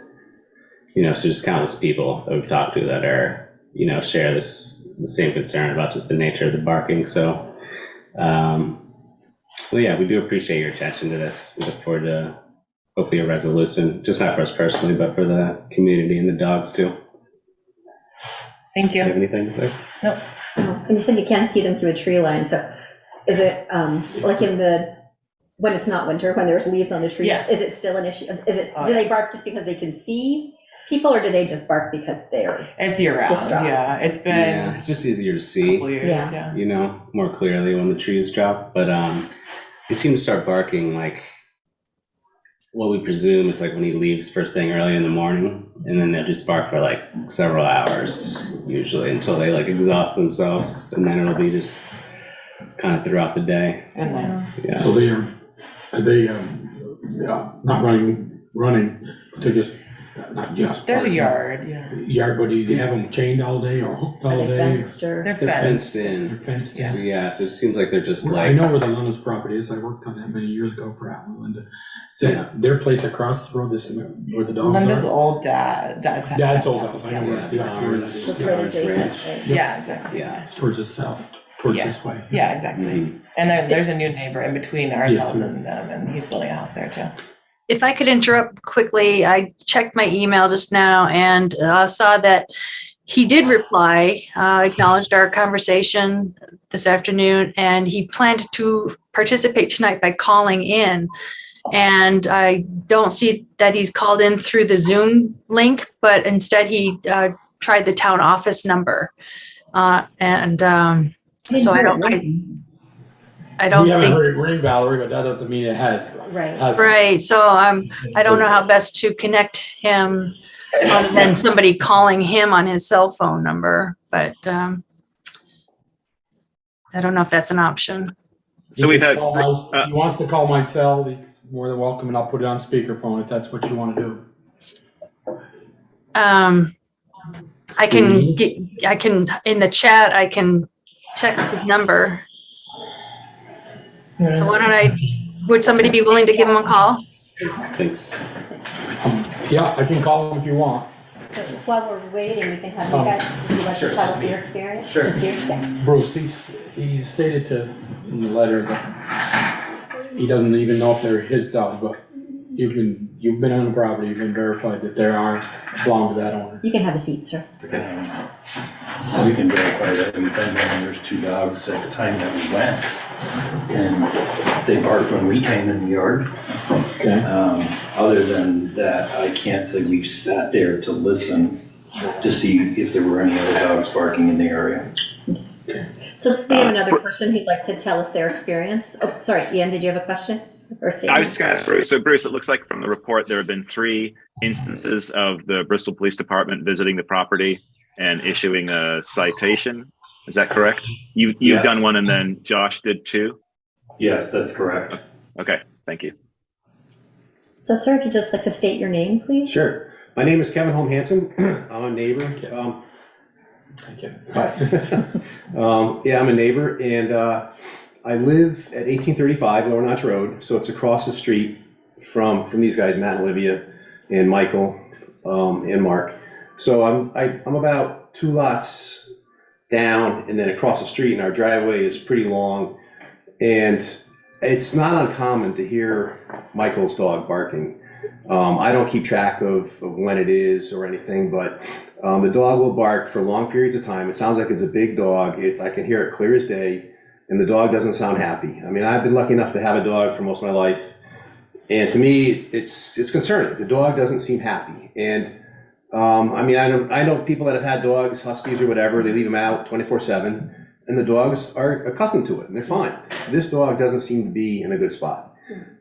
just countless people that we've talked to that are, share the same concern about just the nature of the barking. So, we do appreciate your attention to this. We look forward to hopefully a resolution, just not for us personally, but for the community and the dogs too. Thank you. Do you have anything there? Nope. And you said you can see them through a tree line. So is it like when it's not winter, when there's leaves on the trees, is it still an issue? Do they bark just because they can see people, or do they just bark because they're year round? distraught? Yeah, it's been it's just easier to see, years, more clearly when the trees drop. But they seem to start barking like what we presume is like when he leaves first thing early in the morning, and then they'll just bark for like several hours usually until they like exhaust themselves, and then it'll be just kind of throughout the day. And then So they not running, but they're just not just. there's a barking. yard, But do you have them chained all day or hooked all day? Fenced or They're They're fenced. fenced in. They're fenced in. So it seems like they're just I like, know where the Linda's property is. I worked on that many years ago for Alan Linda. So their place across the road, where the dogs Linda's are. old dad's house. Yeah, it's old house. I know where that is. That's right adjacent, right? Yeah, exactly. It's towards the south, towards this way. Yeah, exactly. Mhm. And there's a new neighbor in between ourselves and them, and he's building a house there too. If I could interrupt quickly, I checked my email just now and saw that he did reply, acknowledged our conversation this afternoon, and he planned to participate tonight by calling in. And I don't see that he's called in through the Zoom link, but instead he tried the town office number. So I don't We haven't think. heard it ring, Valerie, but that doesn't mean it has. Right. Right. So I don't know how best to connect him other than somebody calling him on his cell phone number, but I don't know if that's an option. So we've had, He wants to call my cell. He's more than welcome, and I'll put it on speakerphone if that's what you want to do. I can in the chat, I can text his number. So would somebody be willing to give him a call? thanks. Yeah, I can call him if you want. So while we're waiting, we can have you guys, if you'd like to tell us your experience. Sure. Just here today. Bruce, he stated in the letter that he doesn't even know if they're his dog, but you've been on the property, you've been verified that they belong to that owner. You can have a seat, sir. Okay. We can verify that we've been there, and there's 2 dogs at the time that we went. And they barked when we came in the yard. Okay. Other than that, I can't say we've sat there to listen to see if there were any other dogs barking in the area. So we have another person who'd like to tell us their experience. Oh, sorry, Ian, did you have a question? Or I was just going to ask Bruce. So Bruce, it looks like from the report there have been 3 instances of the Bristol Police Department visiting the property and issuing a citation. Is that correct? You've Yes. done one, and then Josh did 2? Yes, that's correct. Okay, thank you. So sir, if you'd just like to state your name, please. Sure. My name is Kevin Holm Hansen. I'm a neighbor. Hi. Yeah, I'm a neighbor, and I live at 1835 Lower Notch Road, so it's across the street from these guys, Matt and Olivia, and Michael, and Mark. So I'm about 2 lots down, and then across the street, and our driveway is pretty long, and it's not uncommon to hear Michael's dog barking. I don't keep track of when it is or anything, but the dog will bark for long periods of time. It sounds like it's a big dog. I can hear it clear as day, and the dog doesn't sound happy. I mean, I've been lucky enough to have a dog for most of my life, and to me, it's concerning. The dog doesn't seem happy, and I mean, I know people that have had dogs, huskies or whatever. They leave them out 24/7, and the dogs are accustomed to it, and they're fine. This dog doesn't seem to be in a good spot.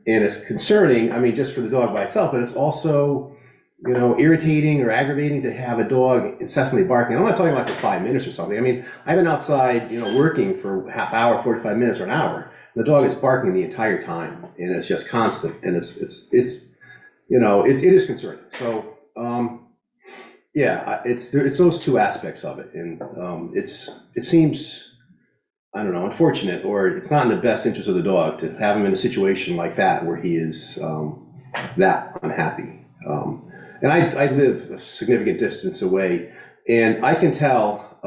And it's concerning, I mean, just for the dog by itself, but it's also, irritating or aggravating to have a dog incessantly barking. I'm not talking about for 5 minutes or something. I mean, I've been outside, working for half hour, 45 minutes or an hour. And the dog is barking the entire time, and it's just constant, and it is concerning. So, yeah, it's those 2 aspects of it, and it seems, I don't know, unfortunate, or it's not in the best interest of the dog to have him in a situation like that where he is that unhappy. And I live a significant distance away, and I can tell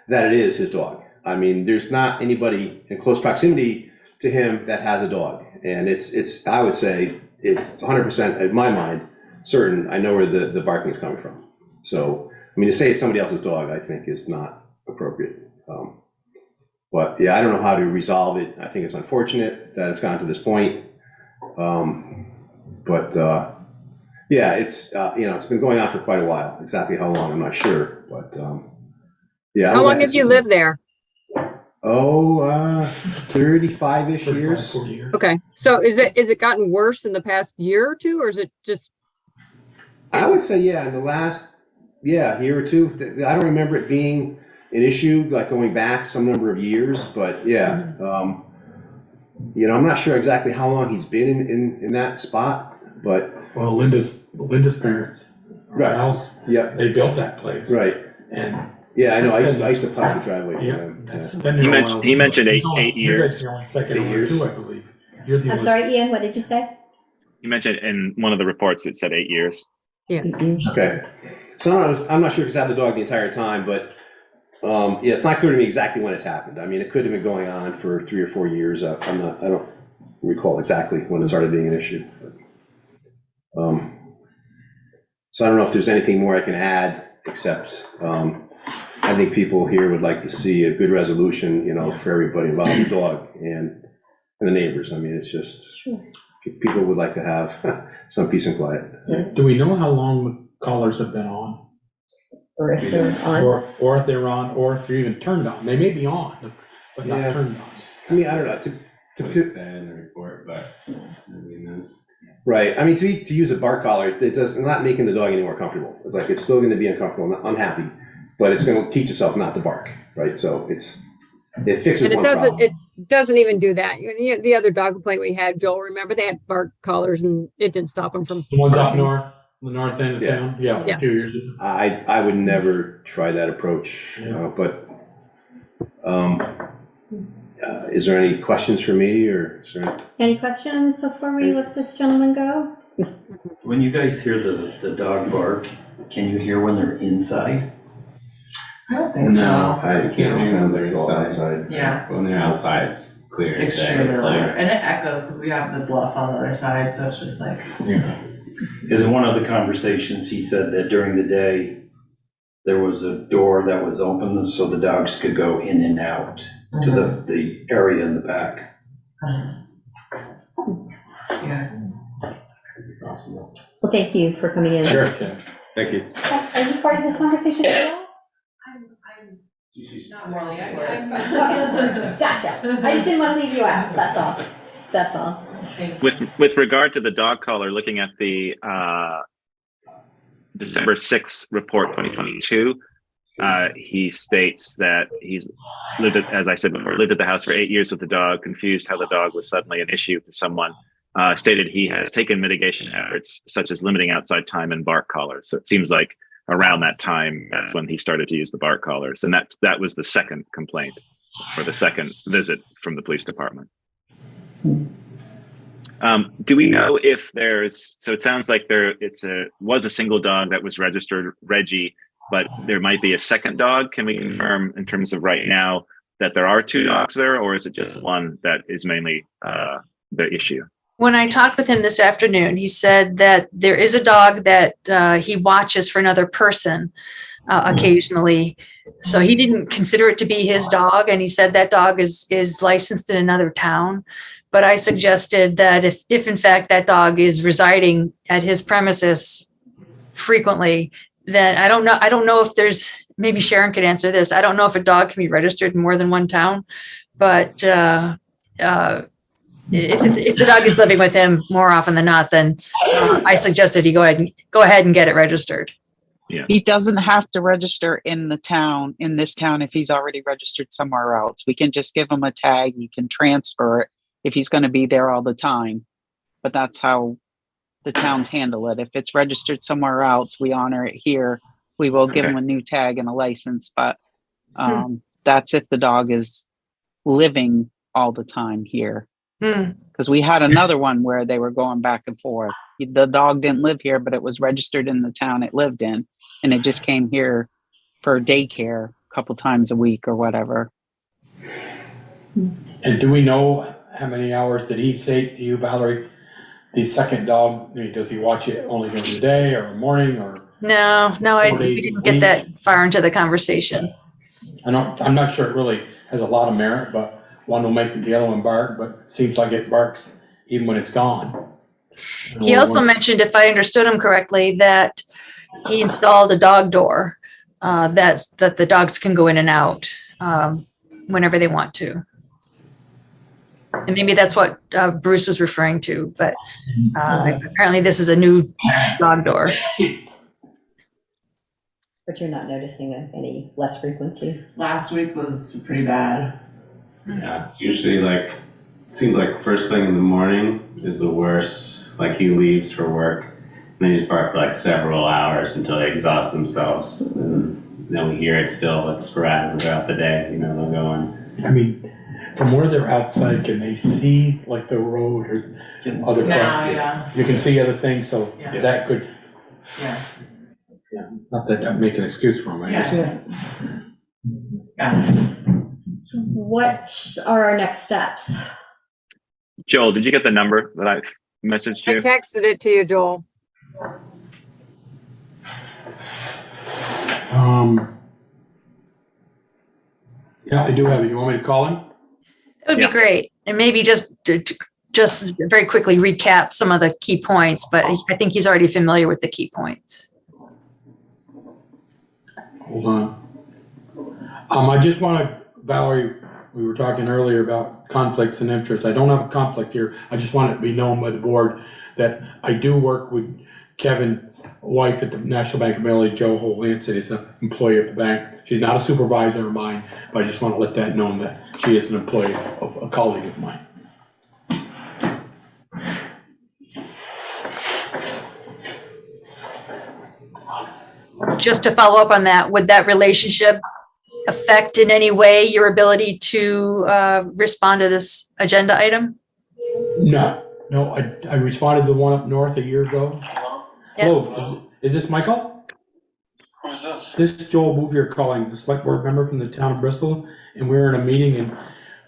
that it is his dog. I mean, there's not anybody in close proximity to him that has a dog, and it's I would say it's 100% in my mind certain I know where the barking is coming from. So, I mean, to say it's somebody else's dog, I think is not appropriate. But yeah, I don't know how to resolve it. I think it's unfortunate that it's gotten to this point. Yeah, it's it's been going on for quite a while. Exactly how long, I'm not sure. But yeah. How long have you lived there? 35-ish years. Okay, so is it gotten worse in the past year or 2, or is it just? I would say, yeah, in the last year or 2. I don't remember it being an issue like going back some number of years, but yeah, I'm not sure exactly how long he's been in that spot, but well, Linda's parents, right? House, yeah, they built that place, right? And yeah, I know. I used to plow the driveway. He mentioned 8 years. 8 years, I believe. I'm sorry, Ian. What did you say? You mentioned in one of the reports it said 8 years. Yeah. Okay. So I'm not sure if he's had the dog the entire time, but yeah, it's not clear to me exactly when it's happened. I mean, it could have been going on for 3 or 4 years. I don't recall exactly when it started being an issue. So I don't know if there's anything more I can add, except I think people here would like to see a good resolution, for everybody involved, the dog and the neighbors. I mean, it's just people would like to have some peace and quiet. Do we know how long the collars have been on? Or if they're on? Or if they're on, or if they're even turned on. They may be on, but not turned on. To me, I don't know. To say in the report, but nobody knows. Right. I mean, to use a bark collar, it's not making the dog any more comfortable. It's like it's still going to be uncomfortable, unhappy, but it's going to teach itself not to bark. Right. So it fixes And one problem. it doesn't even do that. The other dog complaint we had, Joel, remember they had bark collars and it didn't stop them from. The ones up north, the north end of town. Yeah. A few years ago. I would never try that approach. But is there any questions for me, or is there Any questions before we let this gentleman go? When you guys hear the dog bark, Can you hear when they're inside? I don't think No, so. I can't hear when they're Go inside. Yeah. When they're outside, it's clear as day. Extremely It's loud. like, And it echoes because we have the bluff on the other side, so it's just like. Is one of the conversations, he said that during the day, there was a door that was open so the dogs could go in and out to the area in the back. Yeah. possible. Well, thank you for coming in. Sure. Thank you. Are you part of this conversation as well? Not morally support. Gotcha. I just didn't want to leave you out. That's all. That's all. With regard to the dog collar, looking at the December 6th report 2022, he states that he's lived at, as I said before, lived at the house for 8 years with the dog, confused how the dog was suddenly an issue to someone, stated he has taken mitigation efforts such as limiting outside time and bark collars. So it seems like around that time, that's when he started to use the bark collars. And that was the second complaint or the second visit from the police department. Do we know if there's, so it sounds like was a single dog that was registered Reggie, but there might be a second dog. Can we confirm in terms of right now that there are two dogs there, or is it just one that is mainly the issue? When I talked with him this afternoon, he said that there is a dog that he watches for another person occasionally. So he didn't consider it to be his dog. And he said that dog is licensed in another town. But I suggested that if in fact that dog is residing at his premises frequently, then I don't know if there's, maybe Sharon could answer this. I don't know if a dog can be registered in more than one town, but if the dog is living with him more often than not, then I suggested he go ahead and get it registered. Yeah. He doesn't have to register in this town, if he's already registered somewhere else. We can just give him a tag. He can transfer it if he's going to be there all the time. But that's how the towns handle it. If it's registered somewhere else, we honor it here. We will give him a new tag and a license, but that's if the dog is living all the time here. Because we had another one where they were going back and forth. The dog didn't live here, but it was registered in the town it lived in, and it just came here for daycare a couple times a week or whatever. And do we know how many hours did he say to you, Valerie? The second dog, does he watch it only during the day or morning or? No, we didn't get that far into the conversation. I'm not sure it really has a lot of merit, but one will make the other one bark, but seems like it barks even when it's gone. He also mentioned, if I understood him correctly, that he installed a dog door that the dogs can go in and out whenever they want to. And maybe that's what Bruce was referring to, but apparently this is a new dog door. But you're not noticing any less frequency? Last week was pretty bad. Yeah, it's usually like, it seems like first thing in the morning is the worst. Like he leaves for work and they just bark for like several hours until they exhaust themselves. And then we hear it still like sporadic throughout the day, they'll go on. I mean, from where they're outside, can they see like the road or other cars? Yeah. You can see other things, so that could, Yeah. not that I'd make an excuse for them, I guess. Yeah. What are our next steps? Joel, did you get the number that I messaged I you? texted it to you, Joel. Yeah, I do have it. You want me to call him? It would be great. And maybe just very quickly recap some of the key points, but I think he's already familiar with the key points. Hold on. I just want to, Valerie, we were talking earlier about conflicts and interests. I don't have a conflict here. I just want it to be known by the board that I do work with Kevin, wife at the National Bank of Maryland, Joe Holanson is an employee of the bank. She's not a supervisor of mine, but I just want to let that known that she is an employee of a colleague of mine. Just to follow up on that, would that relationship affect in any way your ability to respond to this agenda item? No, I responded to the one up north a year ago. Yeah. Hello, is this Michael? Who's this? This is Joel Bouvier calling, the select board member from the town of Bristol, and we were in a meeting and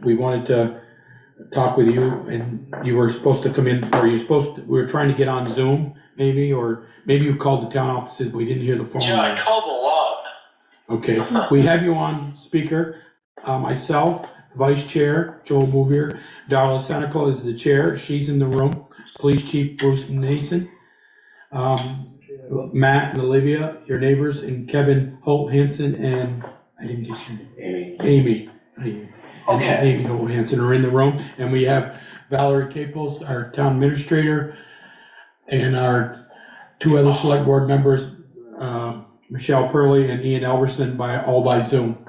we wanted to talk with you, and you were supposed to come in, or we were trying to get on Zoom, maybe, or maybe you called the town offices, but we didn't hear the phone. Yeah, I called a lot. Okay, we have you on speaker. Myself, Vice Chair, Joel Bouvier, Darla Senecal is the chair, she's in the room. Police Chief Bruce Nason, Matt and Olivia, your neighbors, and Kevin Holt Hansen, and I didn't get you. Amy. Okay. Amy Holt Hansen are in the room, and we have Valerie Caples, our town administrator, and our two other select board members, Michelle Purley and Ian Elverson, all by Zoom.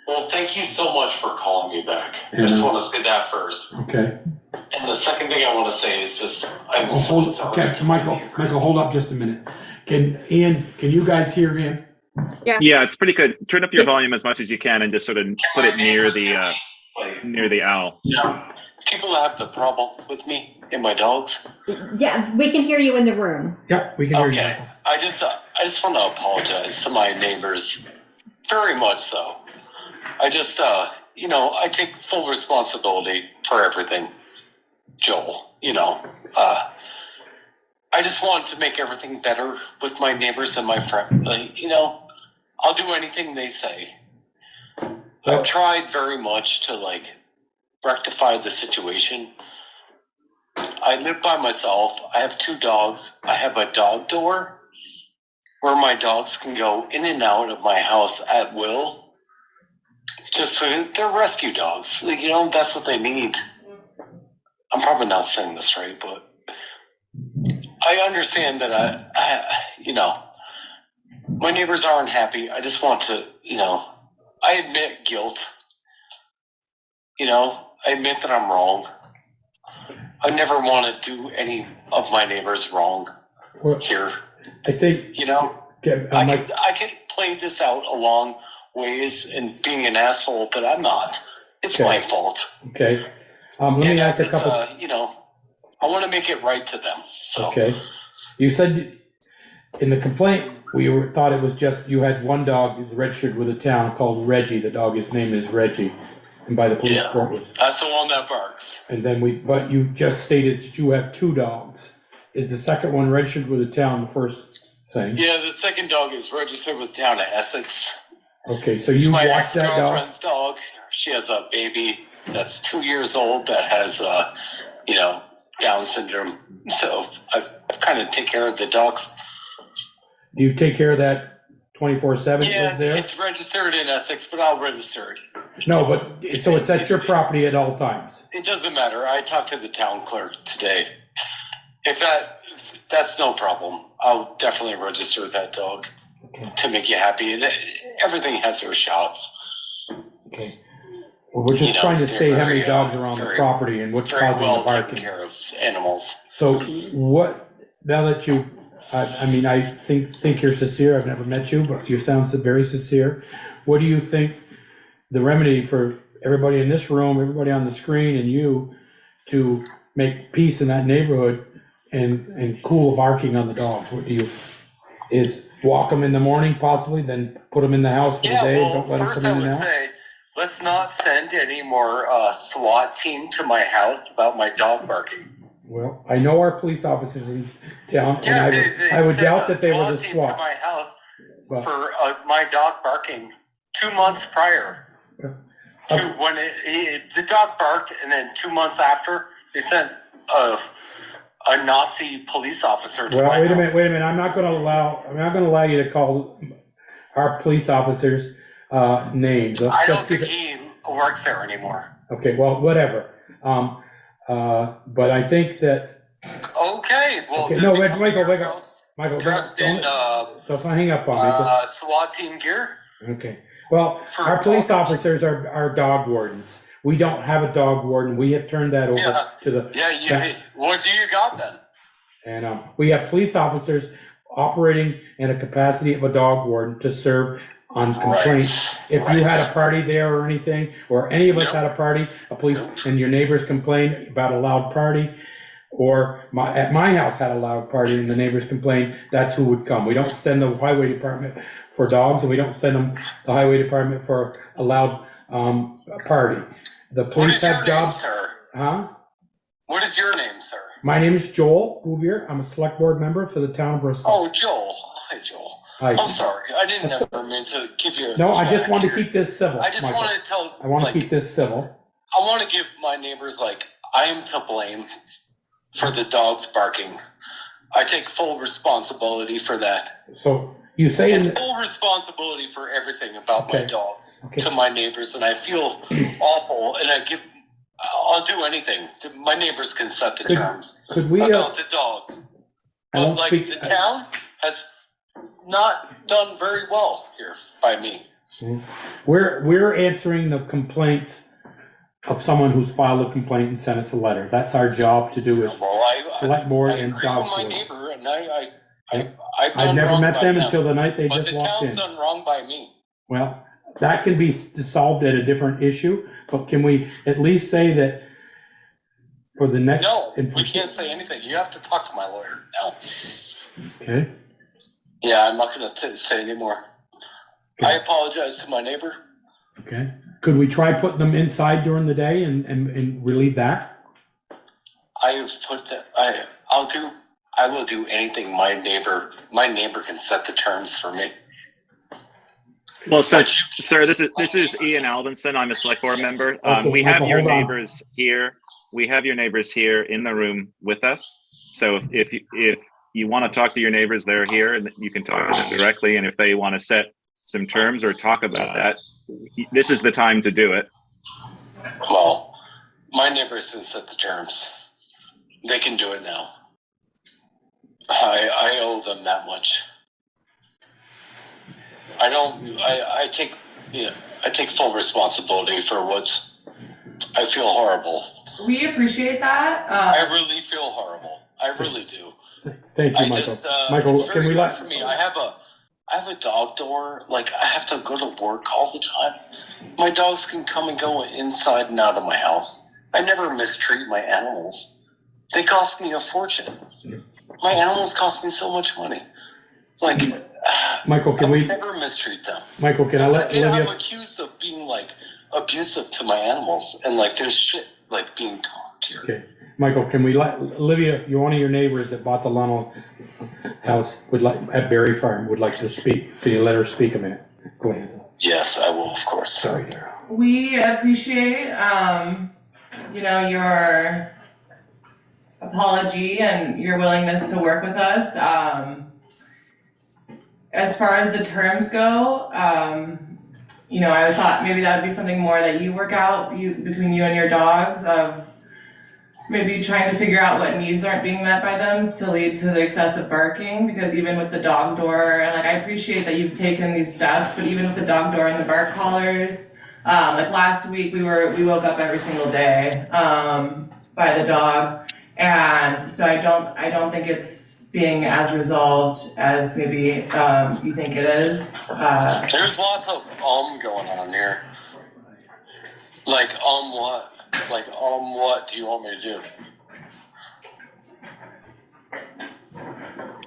Well, thank you so much for calling me back. I just want to say that first. Okay. And the second thing I want to say is just, I'm so Hold, sorry. okay, Michael, hold up just a minute. Can you guys hear him? Yeah, it's pretty good. Turn up your volume as much as you can and just sort of put it near the owl. Yeah. People have the problem with me and my dogs. Yeah, we can hear you in the room. Yeah, we can hear you. Okay. I just want to apologize to my neighbors, very much so. I just, I take full responsibility for everything, Joel, I just want to make everything better with my neighbors and my friends. I'll do anything they say. I've tried very much to rectify the situation. I live by myself. I have 2 dogs. I have a dog door where my dogs can go in and out of my house at will. Just so they're rescue dogs. That's what they need. I'm probably not saying this right, but I understand that my neighbors aren't happy. I just want to, I admit guilt. I admit that I'm wrong. I never want to do any of my neighbors wrong here. I think, I could play this out a long ways and being an asshole, but I'm not. It's my fault. Okay. Let me ask a couple. I want to make it right to them. So. Okay. You said in the complaint, thought it was just you had one dog who's registered with a town called Reggie. The dog, his name is Reggie, and by the police court. That's the one that barks. And then but you just stated that you have 2 dogs. Is the second one registered with the town? The first thing. Yeah, the second dog is registered with the town of Essex. Okay, so It's you my watch that dog? ex-girlfriend's dog. She has a baby that's 2 years old that has, Down syndrome. So I kind of take care of the dog. Do you take care of that 24/7? Yeah, there? it's registered in Essex, but I'll register it. No, but so it's at your property at all times. It doesn't matter. I talked to the town clerk today. If that's no problem, I'll definitely register that dog to make you happy. Everything has their shots. Okay. Well, we're just trying to state how many dogs are on the property and what's very causing well the barking. taken care of animals. So now that you, I think you're sincere. I've never met you, but you sound very sincere. What do you think the remedy for everybody in this room, everybody on the screen, and you to make peace in that neighborhood and cool the barking on the dogs? What do you, is walk them in the morning possibly, then put them in the house for the day and don't let them first come I in would and out? say, let's not send any more SWAT team to my house about my dog barking. Well, I know our police officers in town, and Yeah, I would sent doubt a that they were the team SWAT. to my house But- for my dog barking 2 months prior to when the dog barked, and then 2 months after they sent a Nazi police officer to Well, my wait a house. minute. I'm not gonna allow you to call our police officers names. I don't think he works there anymore. Okay, well, whatever. But I think that. Okay, well, Okay, does no, he wait, come to Michael, your Michael, house Michael, dressed in don't hang up on me. SWAT team gear? Okay. Well, our police officers are dog wardens. We don't have a dog warden. We have turned that over to the. What do you got then? And we have police officers operating in a capacity of a dog warden to serve on complaints. If you had a party there or anything, or any of us had a party, and your neighbors complained about a loud party, or at my house had a loud party and the neighbors complained, that's who would come. We don't send the highway department for dogs, and we don't send them to the highway department for a loud party. The police have jobs. Sir? Huh? What is your name, sir? My name is Joel Bouvier. I'm a select board member for the town of Bristol. Oh, Joel. Hi, Joel. Hi. I'm sorry. I didn't ever mean to give you a No, I just wanted to here. keep this civil. I just Michael. wanted to tell. I want to keep this civil. I want to give my neighbors, like, I am to blame for the dogs barking. I take full responsibility for that. So you say And full responsibility for everything about my dogs to my neighbors, and I feel awful, and I'll do anything. My neighbors can set the terms could we, about the dogs. But like the town has not done very well here by me. We're answering the complaints of someone who's filed a complaint and sent us a letter. That's our job to do as select board and agree dog with my board. neighbor, and I've done I've never wrong met by them until the night they but just the walked town's in. done wrong by me. Well, that can be solved at a different issue, but can we at least say that for the next? No, we can't say anything. You have to talk to my lawyer now. Okay. Yeah, I'm not going to say anymore. I apologize to my neighbor. Okay. Could we try putting them inside during the day and relieve that? I have put that. I will do anything my neighbor can set the terms for me. Well, sir, this is Ian Albinson. I'm a select board member. We have your neighbors here. We have your neighbors here in the room with us. So if you want to talk to your neighbors, they're here, and you can talk to them directly. And if they want to set some terms or talk about that, this is the time to do it. Well, my neighbors can set the terms. They can do it now. I owe them that much. I take full responsibility for I feel horrible. We appreciate that. I really feel horrible. I really do. Thank you, Michael. Michael, it's very hard for me. I have a dog door. Like, I have to go to work all the time. My dogs can come and go inside and out of my house. I never mistreat my animals. They cost me a fortune. My animals cost me so much money. Like, Michael, can we never mistreat them? Michael, can I let Olivia? I'm accused of being like abusive to my animals, and like there's shit like being talked here. Okay, Michael, can we let Olivia? You're one of your neighbors that bought the Lunnell house. At Berry Farm would like to speak. Can you let her speak a minute? Go ahead. Yes, I will, of course. Sorry, Daryl. We appreciate, your apology and your willingness to work with us. As far as the terms go, I thought maybe that would be something more that you work out between you and your dogs of maybe trying to figure out what needs aren't being met by them to lead to the excessive barking, because even with the dog door, and I appreciate that you've taken these steps, but even with the dog door and the bark collars, last week we woke up every single day by the dog, and so I don't think it's being as resolved as maybe you think it is. There's lots of going on here. Like what? Like what do you want me to do?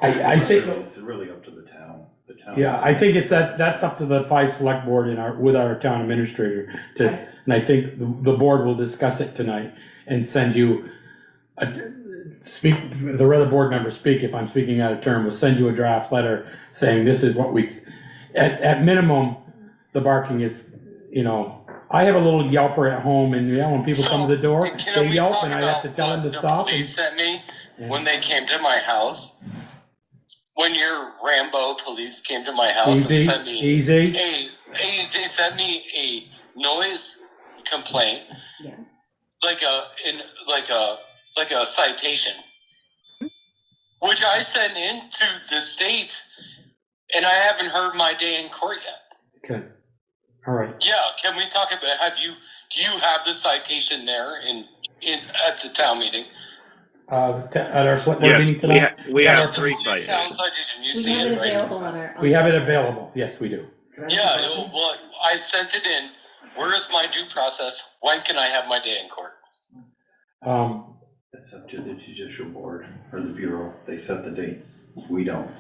I think it's really up to the town. Yeah, I think that's up to the 5 select board with our town administrator and I think the board will discuss it tonight and send you the other board members speak, if I'm speaking out of turn, will send you a draft letter saying this is what at minimum, the barking is, I have a little yelper at home, and when people come to the door, they yelp, and I have to tell them to stop. The police sent me when they came to my house. When your Rambo police came to my house and sent me they sent me a noise complaint, like a citation, which I sent in to the state, and I haven't heard my day in court yet. Okay. All right. Yeah, can we talk about? Do you have the citation there at the town meeting? At our select board meeting tonight. We have 3 citations. Town citation. You We see have it, it right? available on our. We have it available. Yes, we do. Yeah. Well, I sent it in. Where is my due process? When can I have my day in court? up to the judicial board or the bureau. They set the dates. We don't.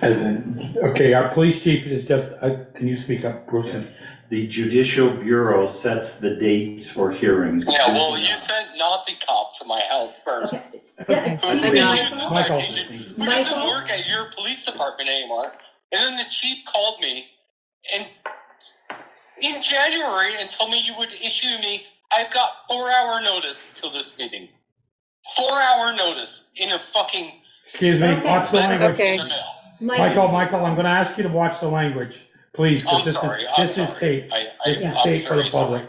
As in, okay, our police chief is just, can you speak up, Bruce? The judicial bureau sets the dates for hearings. Yeah, well, you sent Nazi cop to my house first. Yeah, Who okay, issued the Michael. citation, who doesn't work at your police department anymore. And then the chief called me in January and told me you would issue me, I've got 4-hour notice till this meeting. 4-hour notice in a fucking... Excuse me, watch the language. Okay. Michael, I'm gonna ask you to watch the language, please, because this is tape. This is tape for the public.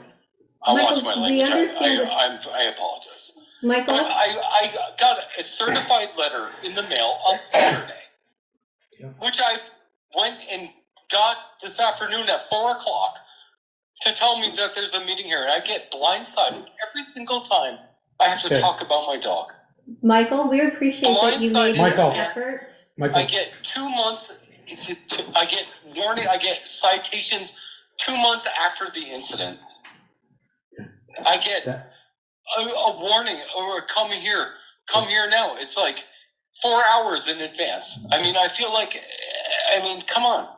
I'll Michael, watch my we language. understand I apologize. Michael? But I got a certified letter in the mail on Saturday, which I went and got this afternoon at 4 o'clock to tell me that there's a meeting here. And I get blindsided every single time I have to talk about my dog. Michael, we appreciate that you made Michael. the effort. I get 2 months, I get warning, I get citations 2 months after the incident. I get a warning or come here now. It's like 4 hours in advance. I mean, I feel like, come on.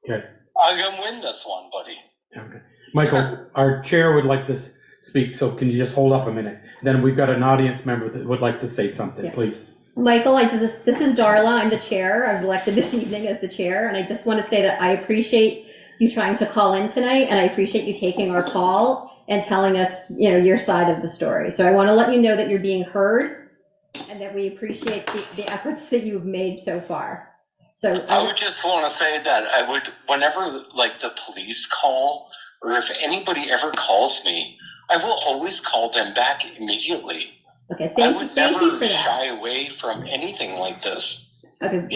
Okay. I can win this one, buddy. Okay. Michael, our chair would like to speak, so can you just hold up a minute? Then we've got an audience member that would like to say something, please. Michael, this is Darla. I'm the chair. I was elected this evening as the chair, and I just want to say that I appreciate you trying to call in tonight, and I appreciate you taking our call and telling us, your side of the story. So I want to let you know that you're being heard, and that we appreciate the efforts that you've made so far. So I would just want to say that I would, whenever the police call, or if anybody ever calls me, I will always call them back immediately. Okay, I would never shy away from anything like this. Okay.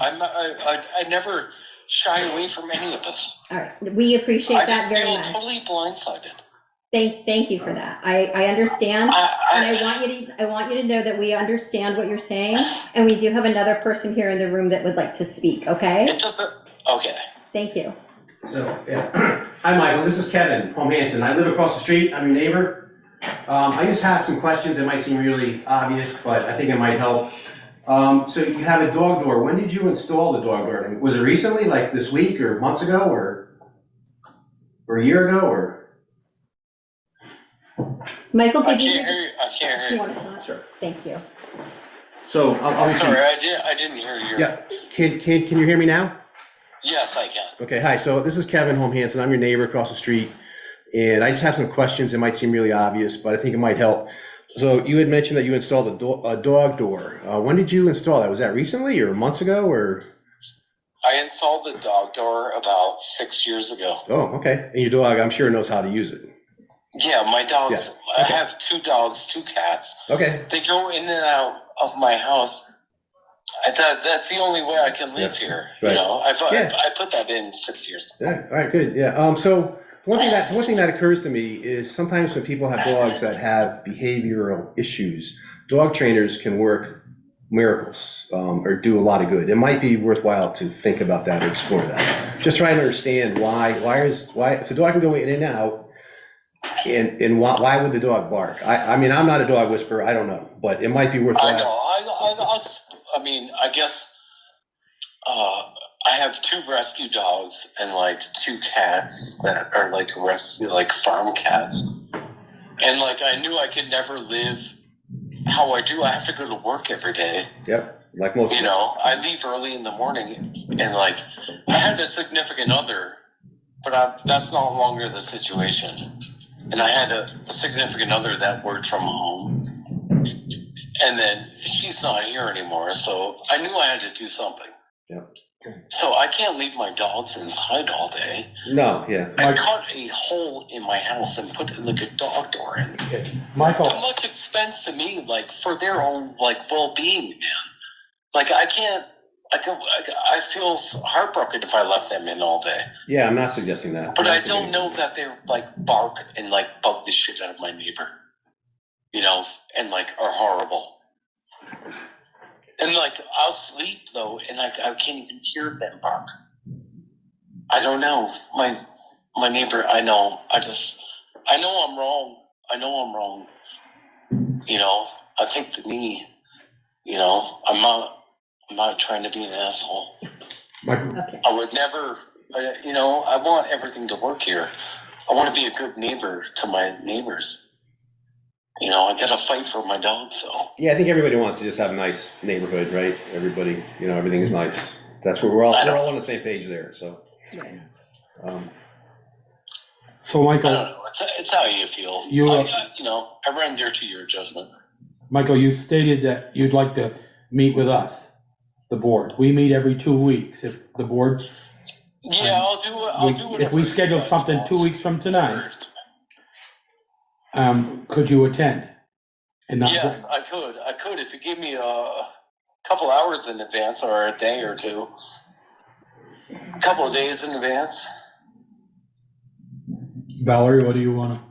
I never shy away from any of this. All right, we appreciate that very much. I just feel totally blindsided. Thank you for that. I understand, and I want you to know that we understand what you're saying, and we do have another person here in the room that would like to speak. Okay. Okay. Thank you. So, yeah. Hi, Michael. This is Kevin Home Hanson. I live across the street. I'm your neighbor. I just have some questions that might seem really obvious, but I think it might help. So you have a dog door. When did you install the dog door? Was it recently, like this week or months ago or a year ago or? Michael, I can't hear you. You want to come up? Sure. Thank you. So I'm sorry, I didn't hear you. Yeah. Can you hear me now? Yes, I can. Okay. Hi. So this is Kevin Home Hanson. I'm your neighbor across the street, and I just have some questions that might seem really obvious, but I think it might help. So you had mentioned that you installed a dog door. When did you install that? Was that recently or months ago or? I installed the dog door about 6 years ago. Oh, okay. And your dog, I'm sure, knows how to use it. Yeah, my dogs. Yeah. Okay. I have 2 dogs, 2 cats. Okay. They go in and out of my house. That's the only way I can live here. Right. I put that in 6 years. Yeah. All right. Good. Yeah. So one thing that occurs to me is sometimes when people have dogs that have behavioral issues, dog trainers can work miracles or do a lot of good. It might be worthwhile to think about that or explore that. Just trying to understand why if the dog can go in and out, and why would the dog bark? I mean, I'm not a dog whisperer. I don't know, but it might be worthwhile. I know. I guess I have 2 rescue dogs and 2 cats that are rescue, farm cats. And I knew I could never live how I do. I have to go to work every day. Yep. Like most. I leave early in the morning, and I had a significant other, but that's no longer the situation. And I had a significant other that worked from home. And then she's not here anymore, so I knew I had to do something. Yep. So I can't leave my dogs inside all day. No, yeah. I cut a hole in my house and put a dog door in. Okay. Michael. Too much expense to me, for their own well-being, man. I feel heartbroken if I left them in all day. Yeah, I'm not suggesting that. But I don't know that they're bark and bug the shit out of my neighbor. And are horrible. And I'll sleep though, and I can't even hear them bark. I don't know. My neighbor, I know. I know I'm wrong. I take the knee. You know, I'm not trying to be an asshole. Michael. I would never, you know, I want everything to work here. I want to be a good neighbor to my neighbors. You know, I gotta fight for my dog, so. Yeah, I think everybody wants to just have a nice neighborhood, right? Everybody, you know, everything is nice. That's where we're all on the same page there, so. So Michael. I don't know, it's how you feel. You know, I render to your judgment. Michael, you stated that you'd like to meet with us, the board. We meet every 2 weeks. If the board. Yeah, I'll do whatever. If we schedule something 2 weeks from tonight, could you attend? And not yes, I could. If you give me a couple hours in advance or a day or two. A couple of days in advance. Valerie, what do you want to?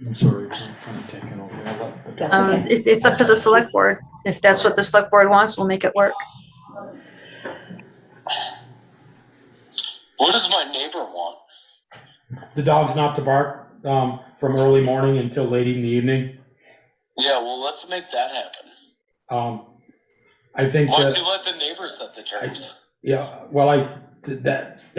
I'm sorry, I'm kind of taking over. It's up to the select board. If that's what the select board wants, we'll make it work. What does my neighbor want? The dog's not to bark from early morning until late in the evening. Yeah, well, let's make that happen. I think. Why don't you let the neighbors set the terms? They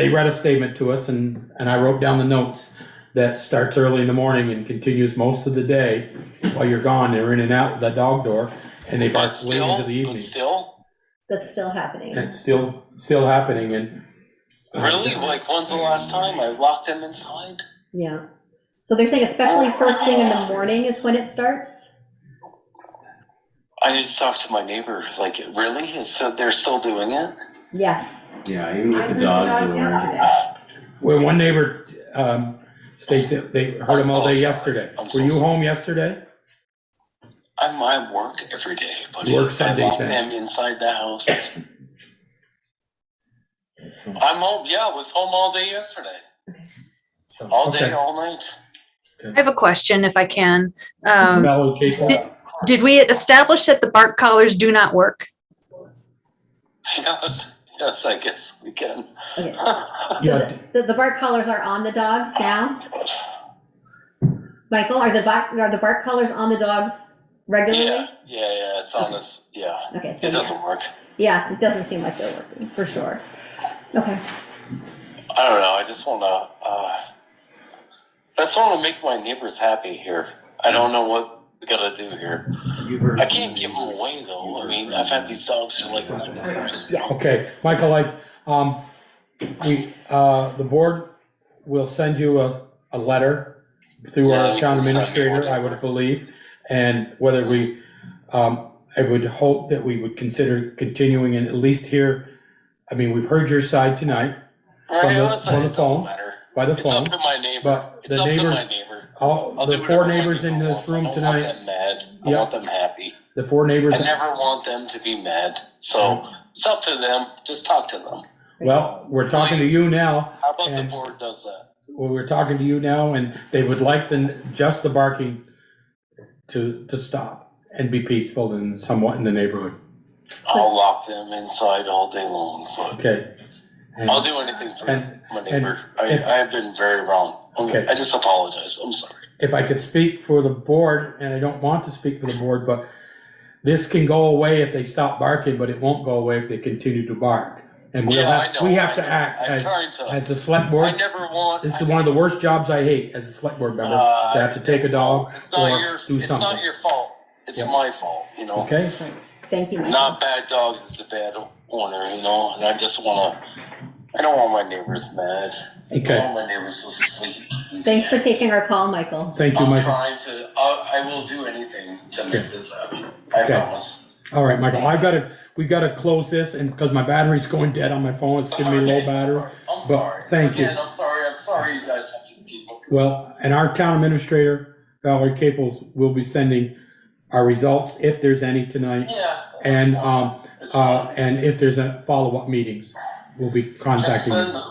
read a statement to us, and I wrote down the notes that starts early in the morning and continues most of the day while you're gone. They're in and out the dog door, and they bark late into the evening. That's still happening. It's still happening, and. Really? Like, when's the last time I locked them inside? Yeah. So they're saying especially first thing in the morning is when it starts? I need to talk to my neighbor. Like, really? They're still doing it? Yes. Yeah, even with the dog door. Well, one neighbor states that they heard him all day yesterday. Were you home yesterday? I work every day, but you work Sunday, I'm inside the house. I'm home. Yeah, I was home all day yesterday. All day, all night. I have a question, if I can. Did we establish that the bark collars do not work? Yes, I guess we can. Okay. So the bark collars are on the dogs now? Michael, are the bark collars on the dogs regularly? Yeah, it's on this. Yeah. Okay, so it doesn't work. Yeah, it doesn't seem like they're working, for sure. Okay. I don't know. I just want to make my neighbors happy here. I don't know what we gotta do here. I can't give them away though. I mean, I've had these dogs for like 9 years. Yeah. Okay, Michael, the board will send you a letter through our town administrator, I would believe, and whether I would hope that we would consider continuing and at least hear. I mean, we've heard your side tonight by the phone. It's up to my neighbor. But it's up to my neighbor. The four neighbors in this room tonight. I don't want them mad. I want them happy. The four neighbors. I never want them to be mad. So it's up to them. Just talk to them. Well, we're talking to you now. How about the board does that? Well, we're talking to you now, and they would like just the barking to stop and be peaceful and somewhat in the neighborhood. I'll lock them inside all day long. Okay. I'll do anything for my neighbor. I have been very wrong. Okay. I just apologize. I'm sorry. If I could speak for the board, and I don't want to speak for the board, but this can go away if they stop barking, but it won't go away if they continue to bark. And we have to act as the select board. I never want. This is one of the worst jobs I hate as a select board member, to have to take a dog or do something. It's not your fault. It's my fault, you know. Okay. Thank you. Not bad dogs, it's a bad owner, you know, and I don't want my neighbors mad. Okay. I want my neighbors to sleep. Thanks for taking our call, Michael. Thank you, Michael. I will do anything to make this happen. I promise. All right, Michael, we gotta close this, and because my battery's going dead on my phone, it's giving me low battery. I'm sorry. Thank you. I'm sorry you guys have to keep looking. Well, and our town administrator, Valerie Caples, will be sending our results, if there's any tonight. Yeah. And if there's a follow-up meetings, we'll be contacting you.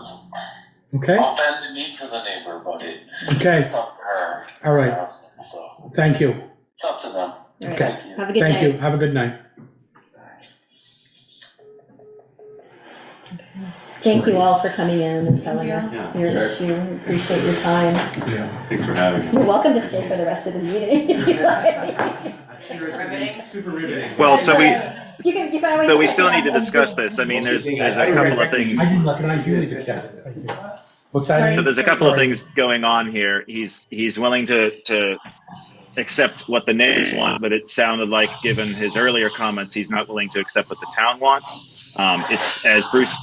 Okay? I'll bend the knee to the neighbor, buddy. Okay. It's up to her. All right. So Thank you. it's up to them. Okay. Thank you. Have a good Thank night. you. Have a good night. Thank you all for coming in and telling Yeah. us your issue. Appreciate your time. Yeah. Thanks for having us. You're welcome to stay for the rest of the meeting. if you like. Super riveting. Well, so we You can always. so we check still it need to out on discuss Zoom. this. I mean, there's a I couple of things. I didn't recognize you either, Ken. Thank you. What's that? So there's a couple of Sorry. things going on here. He's willing to accept what the neighbors want, but it sounded like, given his earlier comments, he's not willing to accept what the town wants. It's, as Bruce,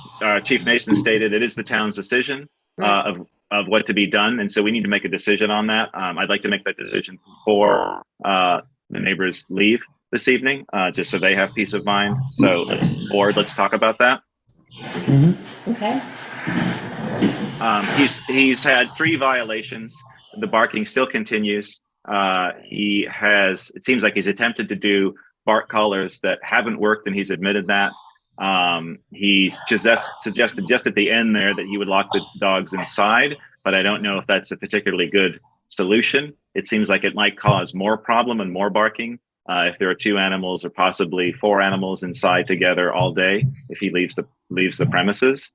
Chief Mason stated, it is the town's decision of what to be done, and so we need to make a decision on that. I'd like to make that decision before the neighbors leave this evening, just so they have peace of mind. So, let's talk about that. Mm-hmm. Okay. He's had 3 violations. The barking still continues. It seems like he's attempted to do bark collars that haven't worked, and he's admitted that. He's suggested just at the end there that he would lock the dogs inside, but I don't know if that's a particularly good solution. It seems like it might cause more problem and more barking if there are 2 animals or possibly 4 animals inside together all day if he leaves the premises.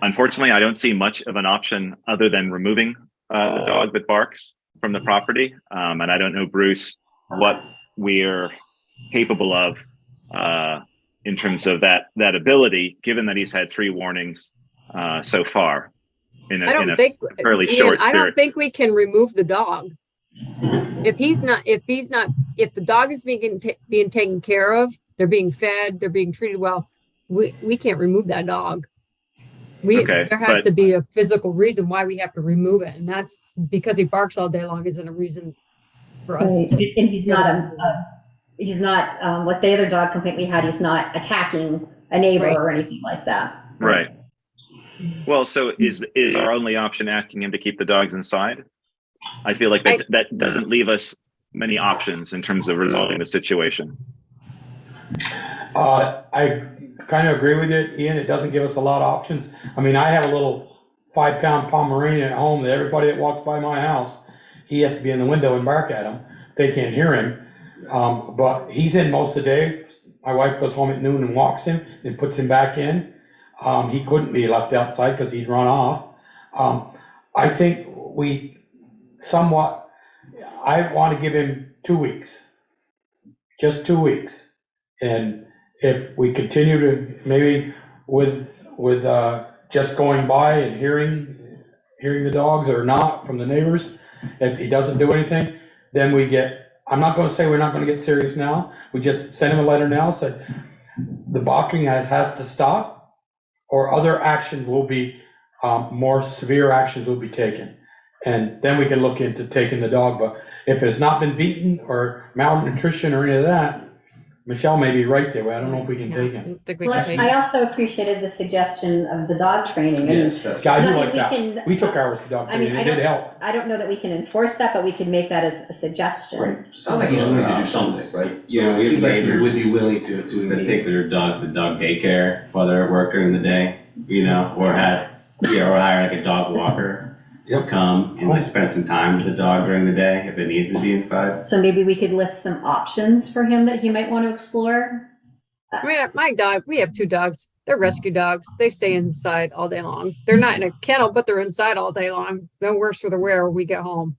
Unfortunately, I don't see much of an option other than removing the dog that barks from the property. And I don't know, Bruce, what we're capable of in terms of that ability, given that he's had 3 warnings so far in a fairly short I don't period. think we can remove the dog. If the dog is being taken care of, they're being fed, they're being treated well, we can't remove that dog. There has to be a physical reason why we have to remove it, and that's because he barks all day long isn't a reason for us to. And he's not like the other dog complaint we had. He's not attacking a neighbor or anything like that. Right. Well, so is our only option asking him to keep the dogs inside? I feel like that doesn't leave us many options in terms of resolving the situation. I kind of agree with it, Ian. It doesn't give us a lot of options. I mean, I have a little 5-pound Pomeranian at home that everybody that walks by my house, he has to be in the window and bark at him. They can't hear him. But he's in most of the day. My wife goes home at noon and walks him and puts him back in. He couldn't be left outside because he'd run off. I think I want to give him 2 weeks, just 2 weeks. And if we continue to maybe with just going by and hearing the dogs or not from the neighbors, if he doesn't do anything, then I'm not going to say we're not going to get serious now. We just sent him a letter now, said the barking has to stop, or other actions will be, more severe actions will be taken. And then we can look into taking the dog. But if it's not been beaten or malnutrition or any of that, Michelle may be right there. I don't know if we can take him. I also appreciated the suggestion of the dog training. Yes, I do like that. We took ours to dog training. It did help. I don't know that we can enforce that, but we can make that as a suggestion. Right. Sounds like he's willing to do something, right? Yeah, we have neighbors would be willing to take their dogs to dog daycare while they're at work during the day, or hire like a dog walker. Come and spend some time with the dog during the day if it needs to be inside. So maybe we could list some options for him that he might want to explore. I mean, my dog, we have 2 dogs. They're rescue dogs. They stay inside all day long. They're not in a kennel, but they're inside all day long. No worse for the wear when we get home.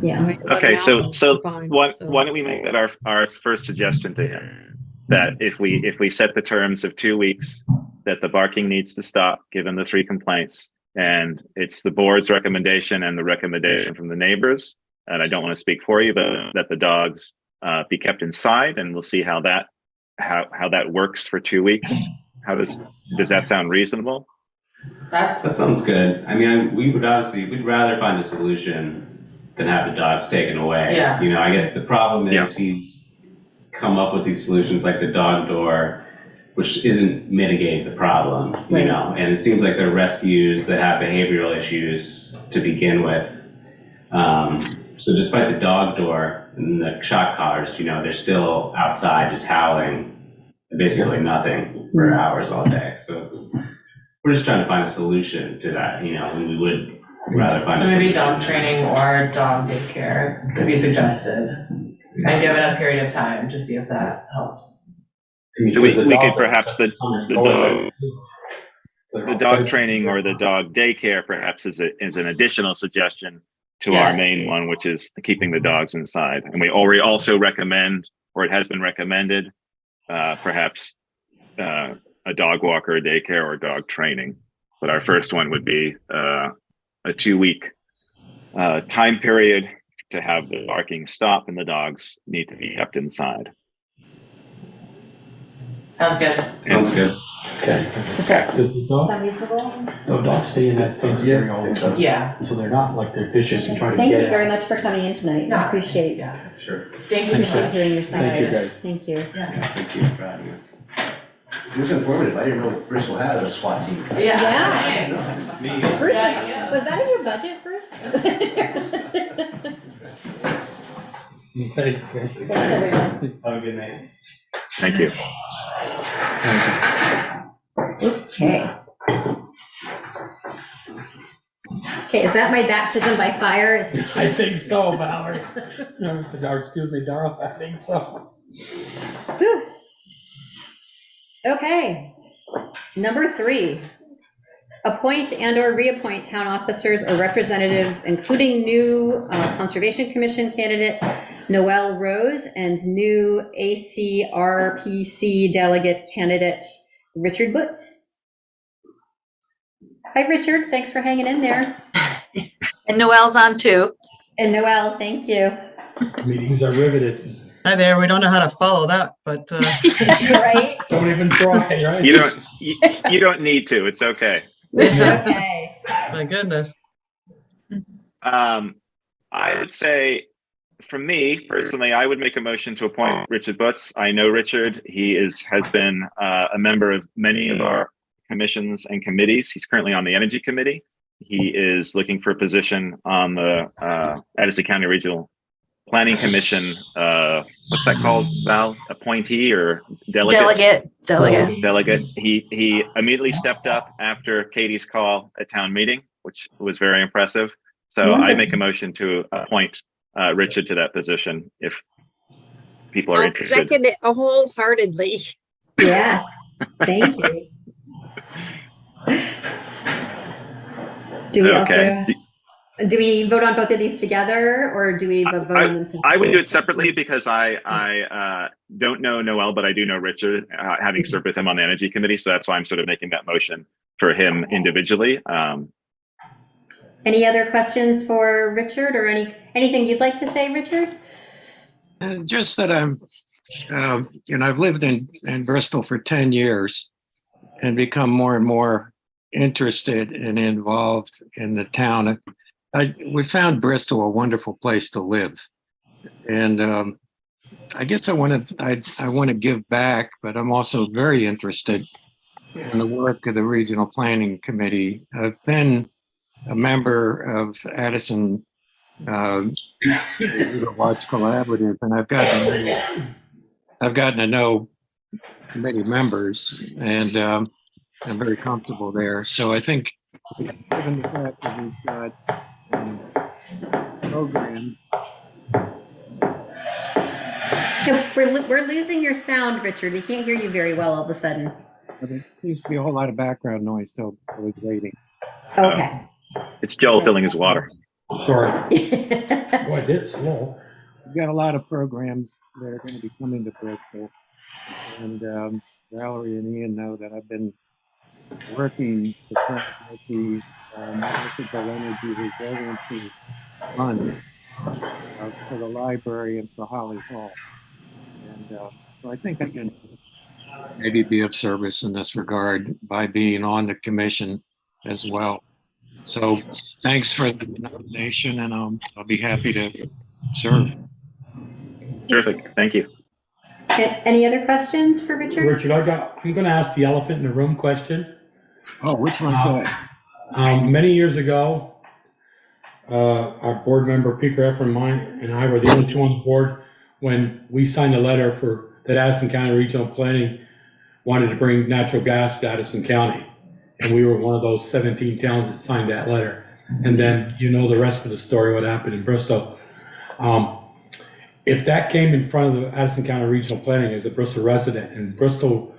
Yeah. Okay, so why don't we make that our first suggestion to him, that if we set the terms of 2 weeks, that the barking needs to stop given the 3 complaints. And it's the board's recommendation and the recommendation from the neighbors. And I don't want to speak for you, but that the dogs be kept inside, and we'll see how that works for 2 weeks. Does that sound reasonable? That sounds good. I mean, we'd rather find a solution than have the dogs taken away. Yeah. I guess the problem is he's come up with these solutions like the dog door, which isn't mitigating the problem, and it seems like they're rescues that have behavioral issues to begin with. So despite the dog door and the shock collars, they're still outside just howling, basically nothing for hours all day. So we're just trying to find a solution to that, and we would rather find So a maybe solution. dog training or dog daycare could be suggested, and given a period of time to see if that helps. So we could perhaps the dog. the dog training or the dog daycare perhaps is an additional suggestion to our main one, which is keeping the dogs inside. And we already also recommend, or it has been recommended, perhaps a dog walker, a daycare, or dog training. But our first one would be a 2-week time period to have the barking stop, and the dogs need to be kept inside. Sounds good. Sounds good. Okay. Does the dog? Sound reasonable? No, dogs stay in that fence area all the time. Yeah. So they're not like they're vicious and trying to Thank get you out. very much for coming in tonight. I appreciate. Yeah, sure. Thank you. Appreciate hearing your side. Thank you, guys. Thank you. Yeah, thank you for having us. It was informative. I didn't know Bristol had a SWAT team. Yeah. Me. Bruce, was that in your budget, Bruce? Thanks, guys. Have a good night. Thank you. Okay. Okay, is that my baptism by fire? I think so, Valerie. No, excuse me, Darrell, I think so. Whew. Okay. Number 3. Appoint and/or reappoint town officers or representatives, including new Conservation Commission candidate Noelle Rose and new ACRPC delegate candidate Richard Butts. Hi, Richard. Thanks for hanging in there. And Noelle's on too. And Noelle, thank you. Meetings are riveted. Hi there. We don't know how to follow that, but right? Don't even try, right? You don't need to. It's okay. It's okay. My goodness. I would say, for me personally, I would make a motion to appoint Richard Butts. I know Richard. He has been a member of many of our commissions and committees. He's currently on the Energy Committee. He is looking for a position on the Addison County Regional Planning Commission. What's that called, Val? Appointee or delegate? Delegate. He immediately stepped up after Katie's call at town meeting, which was very impressive. So I make a motion to appoint Richard to that position if people are interested. I'll second it wholeheartedly. Yes, thank you. Do we vote on both of these together, or do we vote on them separately? I would do it separately because I don't know Noelle, but I do know Richard, having served with him on the Energy Committee. So that's why I'm sort of making that motion for him individually. Any other questions for Richard, or anything you'd like to say, Richard? Just that I've lived in Bristol for 10 years and become more and more interested and involved in the town. We found Bristol a wonderful place to live, and I guess I want to give back, but I'm also very interested in the work of the Regional Planning Committee. I've been a member of Addison Watch Collaborative, and I've gotten to know many members, and I'm very comfortable there. So I think, given the fact that we've got program. We're losing your sound, Richard. We can't hear you very well all of a sudden. There seems to be a whole lot of background noise, so I was waiting. Okay. It's Joel filling his water. Sorry. Boy, it's slow. We've got a lot of programs that are going to be coming to Bristol. And Valerie and Ian know that I've been working to try to get the municipal energy resiliency fund for the library and for Holly Hall. And so I think I can maybe be of service in this regard by being on the commission as well. So thanks for the nomination, and I'll be happy to serve. Terrific. Thank you. Any other questions for Richard? Richard, I'm going to ask the elephant in the room question. Oh, which one's that? Many years ago, our board member, Peter Efron, mine, and I were the only two on the board when we signed a letter that Addison County Regional Planning wanted to bring natural gas to Addison County. And we were one of those 17 towns that signed that letter. And then you know the rest of the story, what happened in Bristol. If that came in front of the Addison County Regional Planning as a Bristol resident, and Bristol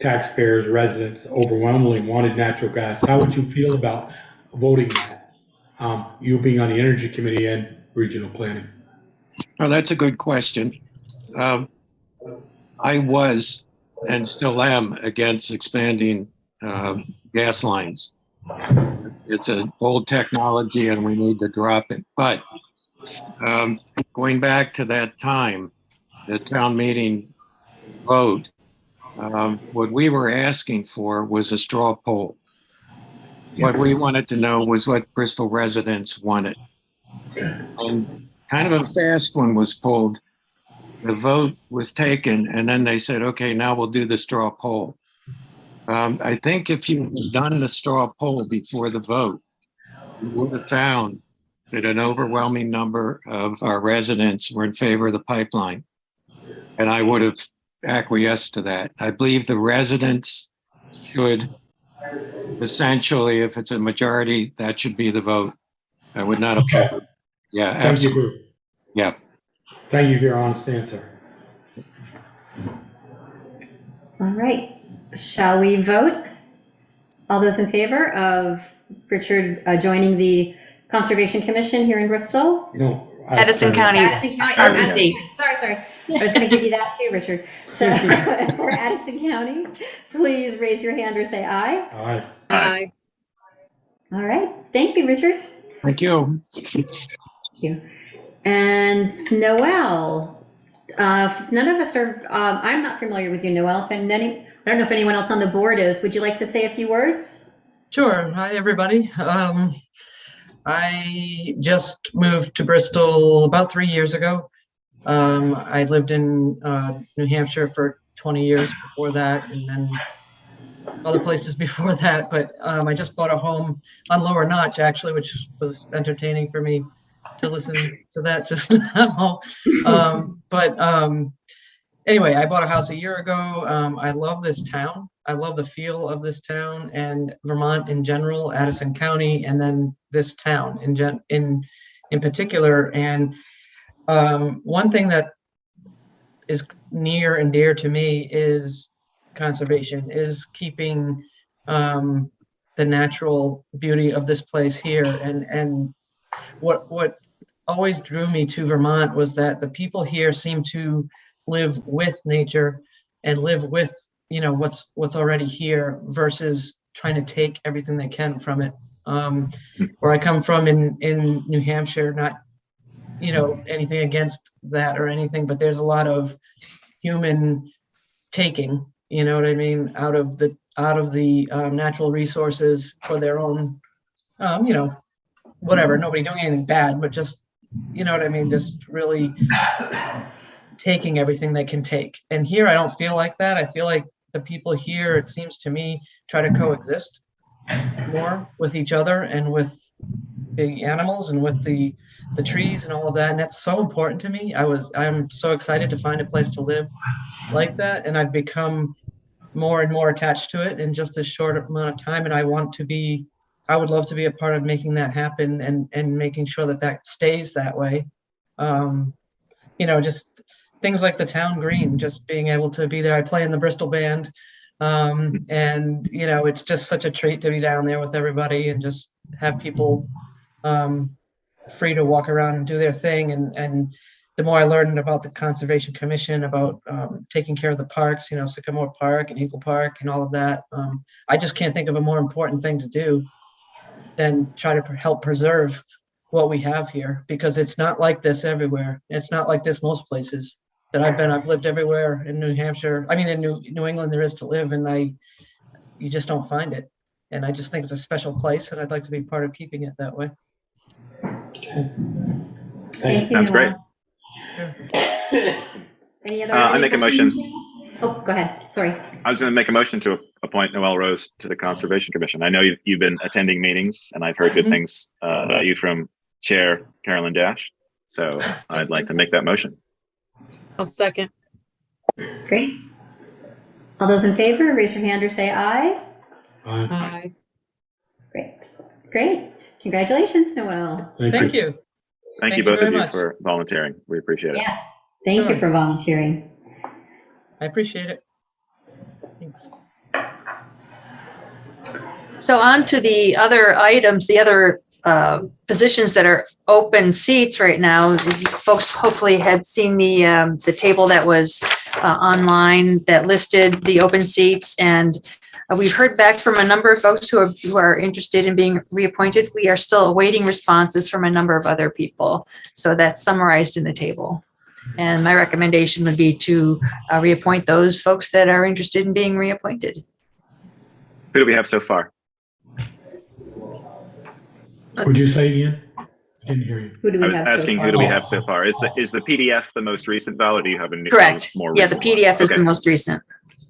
taxpayers, residents overwhelmingly wanted natural gas. How would you feel about voting that? You being on the Energy Committee and Regional Planning. Oh, that's a good question. I was and still am against expanding gas lines. It's an old technology and we need to drop it. But going back to that time, the town meeting vote, what we were asking for was a straw poll. What we wanted to know was what Bristol residents wanted. And kind of a fast one was pulled. The vote was taken, and then they said, okay, now we'll do the straw poll. I think if you had done the straw poll before the vote, you would have found that an overwhelming number of our residents were in favor of the pipeline. And I would have acquiesced to that. I believe the residents should essentially, if it's a majority, that should be the vote. I would not oppose it. Yeah, Thank absolutely. Yeah. Thank you for your honest answer. All right. Shall we vote? All those in favor of Richard joining the Conservation Commission here in Bristol? No. Edison County. Addison County. Oh, Addison County. Sorry. I was going to give you that too, Richard. So for Addison County, please raise your hand or say aye. Aye. Aye. All right. Thank you, Richard. Thank you. Thank you. And Noel, none of us are, I'm not familiar with you, Noel. I don't know if anyone else on the board is. Would you like to say a few words? Sure. Hi, everybody. I just moved to Bristol about 3 years ago. I lived in New Hampshire for 20 years before that, and then other places before that. But I just bought a home on Lower Notch, actually, which was entertaining for me to listen to that just now. Anyway, I bought a house a year ago. I love this town. I love the feel of this town and Vermont in general, Addison County, and then this town in particular. And one thing that is near and dear to me is conservation, is keeping the natural beauty of this place here. And what always drew me to Vermont was that the people here seem to live with nature and live with, what's already here versus trying to take everything they can from it. Where I come from in New Hampshire, not, anything against that or anything, but there's a lot of human taking, you know what I mean, out of the natural resources for their own, whatever, nobody doing anything bad, but just, you know what I mean, just really taking everything they can take. And here I don't feel like that. I feel like the people here, it seems to me, try to coexist more with each other and with the animals and with the trees and all of that. And that's so important to me. I'm so excited to find a place to live like that. And I've become more and more attached to it in just this short amount of time. And I would love to be a part of making that happen and making sure that stays that way. Just things like the town green, just being able to be there. I play in the Bristol band. And, it's just such a treat to be down there with everybody and just have people free to walk around and do their thing. And the more I learned about the Conservation Commission, about taking care of the parks, Sycamore Park and Eagle Park and all of that, I just can't think of a more important thing to do than try to help preserve what we have here, because it's not like this everywhere. It's not like this most places that I've been. I've lived everywhere in New Hampshire. I mean, in New England there is to live, and you just don't find it. And I just think it's a special place, and I'd like to be part of keeping it that way. Thank you. Sounds great. Any other? I make a motion. Oh, go ahead. Sorry. I was going to make a motion to appoint Noel Rose to the Conservation Commission. I know you've been attending meetings, and I've heard good things about you from Chair Carolyn Dash. So I'd like to make that motion. I'll second. Great. All those in favor, raise your hand or say aye. Aye. Great. Congratulations, Noel. Thank you. Thank you both of you for volunteering. We appreciate it. Yes. Thank you for volunteering. I appreciate it. Thanks. So on to the other items, the other positions that are open seats right now. Folks hopefully had seen the table that was online that listed the open seats, and we've heard back from a number of folks who are interested in being reappointed. We are still awaiting responses from a number of other people. So that's summarized in the table. And my recommendation would be to reappoint those folks that are interested in being reappointed. Who do we have so far? Would you say again? Didn't hear you. Who do we I was have so asking far? who do we have so far? Is the PDF the most recent, Val, or do you have a new? Correct. More Yeah, the recent PDF one? is Okay. the most recent.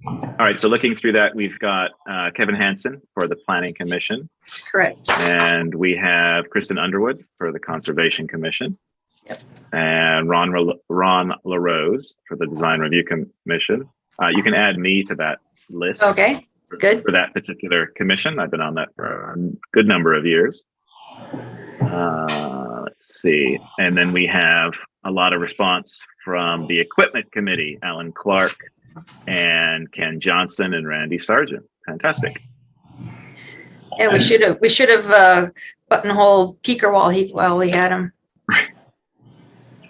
All right, so looking through that, we've got Kevin Hansen for the Planning Commission. Correct. And we have Kristen Underwood for the Conservation Commission. Yep. And Ron LaRose for the Design Review Commission. You can add me to that list. Okay, good. For that particular commission. I've been on that for a good number of years. Let's see. And then we have a lot of response from the Equipment Committee, Alan Clark and Ken Johnson and Randy Sargent. Fantastic. Yeah, we should have buttonholed Peeker while we had him.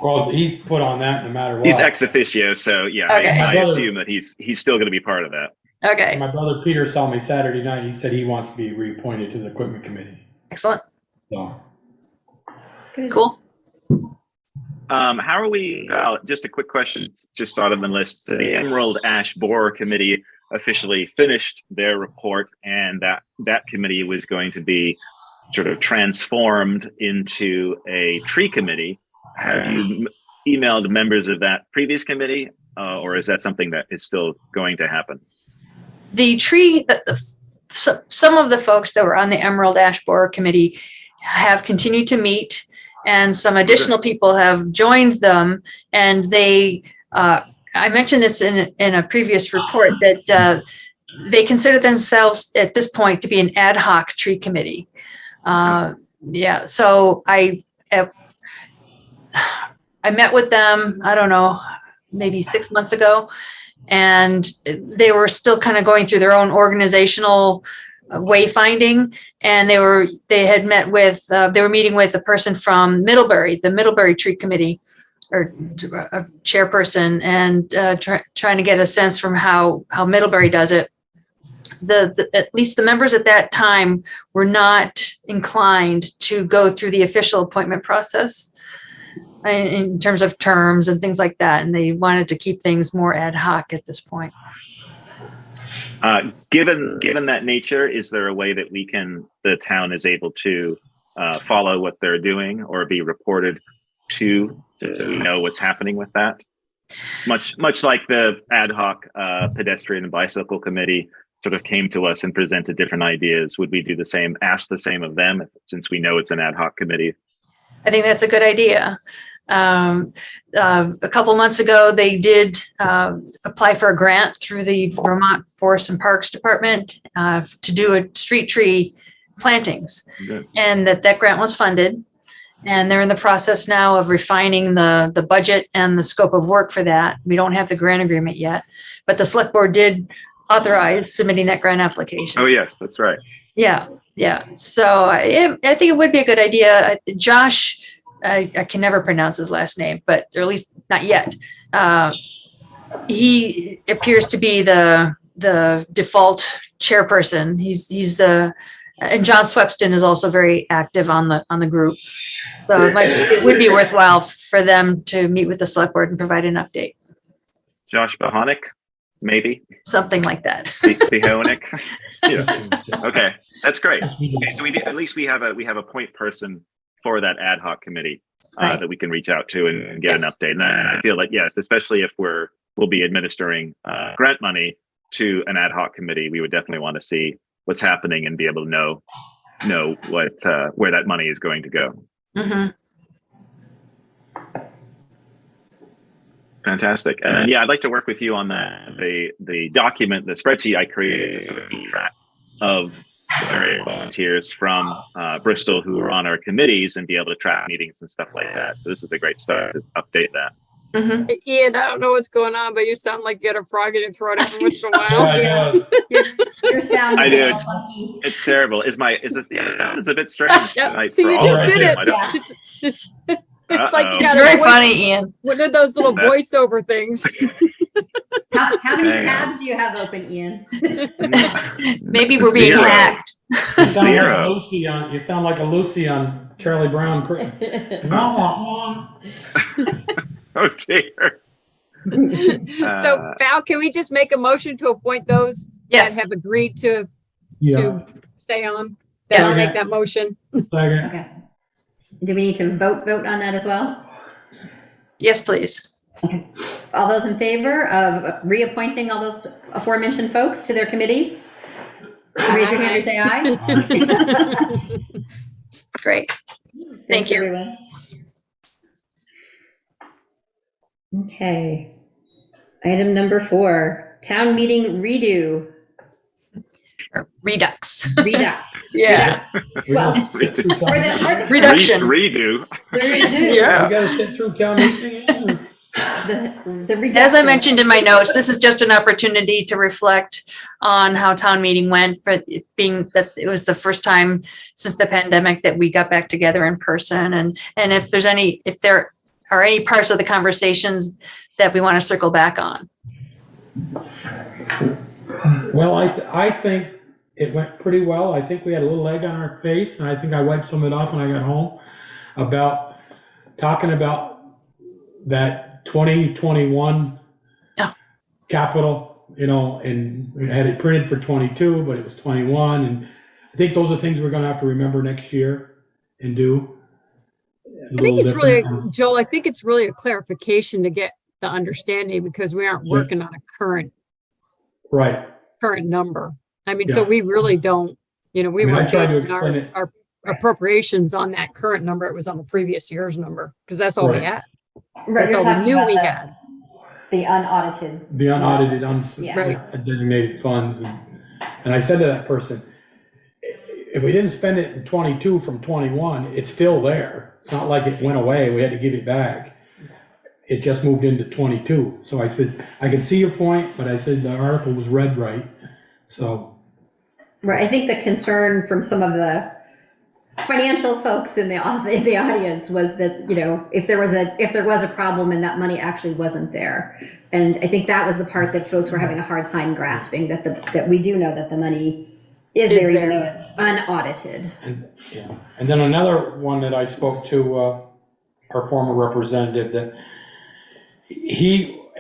Well, he's put on that no matter what. He's ex officio, so yeah, Okay. I assume that he's still going to be part of that. Okay. My brother Peter saw me Saturday night. He said he wants to be reappointed to the Equipment Committee. Excellent. So. Cool. How are we? Just a quick question, just out of the list. The Emerald Ash Borer Committee officially finished their report, and that committee was going to be sort of transformed into a tree committee. Have you emailed members of that previous committee, or is that something that is still going to happen? The tree, some of the folks that were on the Emerald Ash Borer Committee have continued to meet, and some additional people have joined them. And they, I mentioned this in a previous report, that they consider themselves at this point to be an ad hoc tree committee. Yeah, so I met with them, I don't know, maybe 6 months ago, and they were still kind of going through their own organizational wayfinding. And they were meeting with a person from Middlebury, the Middlebury Tree Committee, or a chairperson, and trying to get a sense from how Middlebury does it. At least the members at that time were not inclined to go through the official appointment process in terms of terms and things like that. And they wanted to keep things more ad hoc at this point. Given that nature, is there a way that the town is able to follow what they're doing or be reported to know what's happening with that? Much like the ad hoc pedestrian and bicycle committee sort of came to us and presented different ideas. Would we do the same, ask the same of them, since we know it's an ad hoc committee? I think that's a good idea. A couple months ago, they did apply for a grant through the Vermont Forest and Parks Department to do a street tree plantings. Good. And that grant was funded. And they're in the process now of refining the budget and the scope of work for that. We don't have the grant agreement yet, but the select board did authorize submitting that grant application. Oh, yes, that's right. Yeah. So I think it would be a good idea. Josh, I can never pronounce his last name, or at least not yet. He appears to be the default chairperson. He's and John Swepston is also very active on the group. So it would be worthwhile for them to meet with the select board and provide an update. Josh Bohonic, maybe Something like that. Bohonic. Yeah. Okay, that's great. Okay, so at least we have a point person for that ad hoc committee Right. that we can reach out to and get an update. And I feel like, yes, especially if we'll be administering grant money to an ad hoc committee, we would definitely want to see what's happening and be able to know what where that money is going to go. Mm-hmm. Fantastic. And yeah, I'd like to work with you on that. The document, the spreadsheet I created to keep track of volunteers from Bristol who are on our committees and be able to track meetings and stuff like that. So this is a great start to update that. Ian, I don't know what's going on, but you sound like you got a frog in your throat every once in a while. Your sound I is do. a little funky. It's terrible. Is this? Yeah, it's a bit strange. Yep. See, you just did it. It's like you got It's a very voice- funny, Ian. One of those little That's- voiceover things. How many Hang on. tabs do you have open, Ian? Maybe we're being Zero. hacked. You sound like Zero. Lucy on. You sound like a Lucy on Charlie Brown. Oh dear. So Val, can we just make a motion to appoint those Yes. that have agreed to stay on? Yes. I'll make that motion. Second. Okay. Do we need to vote on that as well? Yes, please. All those in favor of reappointing all those aforementioned folks to their committees? Raise your hand or say aye. Great. Thanks, you. everyone. Okay. Item number 4, town meeting redo. Or redux. Redux. Yeah. Well, Redo. Reduction. Redo. the redo. Yeah. We got to sit through town meeting. The reduction. As I mentioned in my notes, this is just an opportunity to reflect on how town meeting went, for it being that it was the first time since the pandemic that we got back together in person. And if there are any parts of the conversations that we want to circle back on. Well, I think it went pretty well. I think we had a little egg on our face, and I think I wiped some of it off when I got home about talking about that 2021 capital, and we had it printed for 22, but it was 21. And I think those are things we're going to have to remember next year and do. I think it's really, Joel, I think it's really a clarification to get the understanding, because we aren't working on a current number. I mean, so we really don't, we weren't basing our appropriations on that current number. It was on the previous year's number, because that's all we had. Right, That's you're all talking we knew about we had. The unaudited. The unaudited, Yeah. designated funds. And I said to that person, if we didn't spend it in 22 from 21, it's still there. It's not like it went away. We had to give it back. It just moved into 22. So I said, I can see your point, but I said the article was read right. So. Right, I think the concern from some of the financial folks in the audience was that, if there was a problem and that money actually wasn't there. And I think that was the part that folks were having a hard time grasping, that we do know that the money is there, even though it's unaudited. And then another one that I spoke to, our former representative, that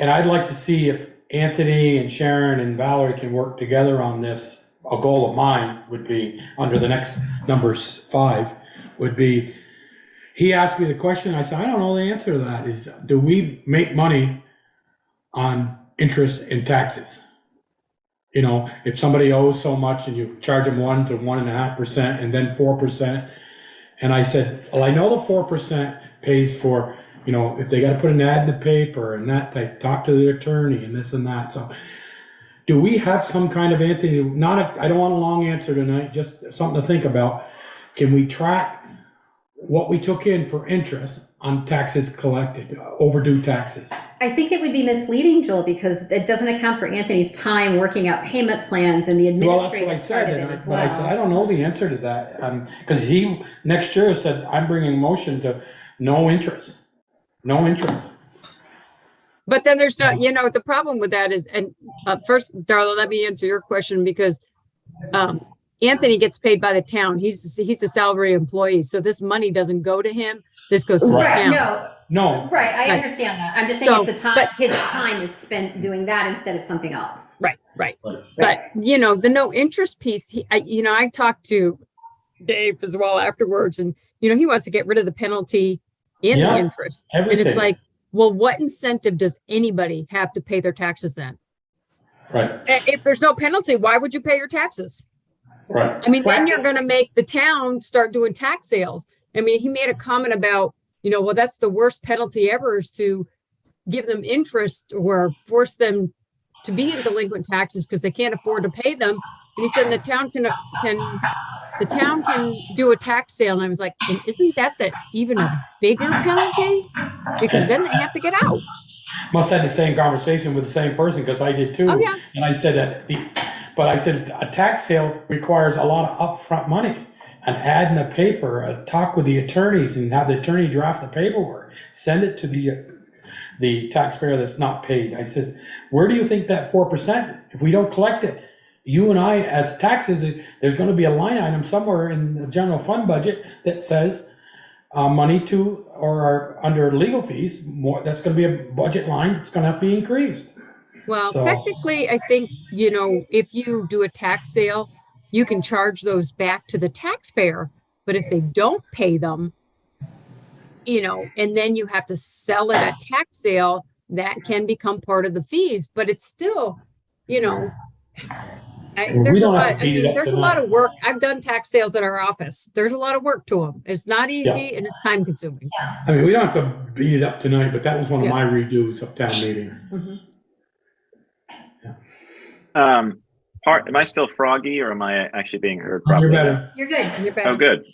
and I'd like to see if Anthony and Sharon and Valerie can work together on this. A goal of mine would be, under the next numbers 5, would be, he asked me the question, I said, I don't know the answer to that, is do we make money on interest and taxes? If somebody owes so much and you charge them 1 to 1.5% and then 4%. And I said, well, I know the 4% pays for, if they got to put an ad in the paper and that, they talk to the attorney and this and that. So do we have some kind of, Anthony, I don't want a long answer tonight, just something to think about. Can we track what we took in for interest on taxes collected, overdue taxes? I think it would be misleading, Joel, because it doesn't account for Anthony's time working out payment plans and the administrative part of it as well. But I said, I don't know the answer to that. Because he, next year, said, I'm bringing a motion to no interest. No interest. But then there's not, the problem with that is, and first, Darla, let me answer your question, because Anthony gets paid by the town. He's a salary employee, so this money doesn't go to him. This goes to the town. No. Right, I understand that. I'm just saying his time is spent doing that instead of something else. Right. But the no interest piece, I talked to Dave as well afterwards, and he wants to get rid of the penalty and the interest. Everything. And it's like, well, what incentive does anybody have to pay their taxes then? Right. If there's no penalty, why would you pay your taxes? Right. I mean, then you're going to make the town start doing tax sales. I mean, he made a comment about, well, that's the worst penalty ever, is to give them interest or force them to be in delinquent taxes because they can't afford to pay them. And he said the town can do a tax sale. And I was like, and isn't that even a bigger penalty? Because then they have to get out. Must have had the same conversation with the same person, because I did too. Oh, yeah. And I said that but I said a tax sale requires a lot of upfront money. An ad in the paper, a talk with the attorneys, and have the attorney draft the paperwork, send it to the taxpayer that's not paid. I says, where do you think that 4%, if we don't collect it, you and I as taxes, there's gonna be a line item somewhere in the general fund budget that says money to, or under legal fees, more, that's gonna be a budget line, it's gonna have to be increased. Well, So- technically, I think, if you do a tax sale, you can charge those back to the taxpayer. But if they don't pay them, and then you have to sell it at tax sale, that can become part of the fees. But it's still, there's a lot. I mean, there's a lot of work. I've done tax sales at our office. There's a lot of work to them. It's not easy and it's time consuming. I mean, we don't have to beat it up tonight, but that was one of my redos of town meeting. Am I still froggy, or am I actually being heard properly? You're better. You're good. You're better. Oh, good.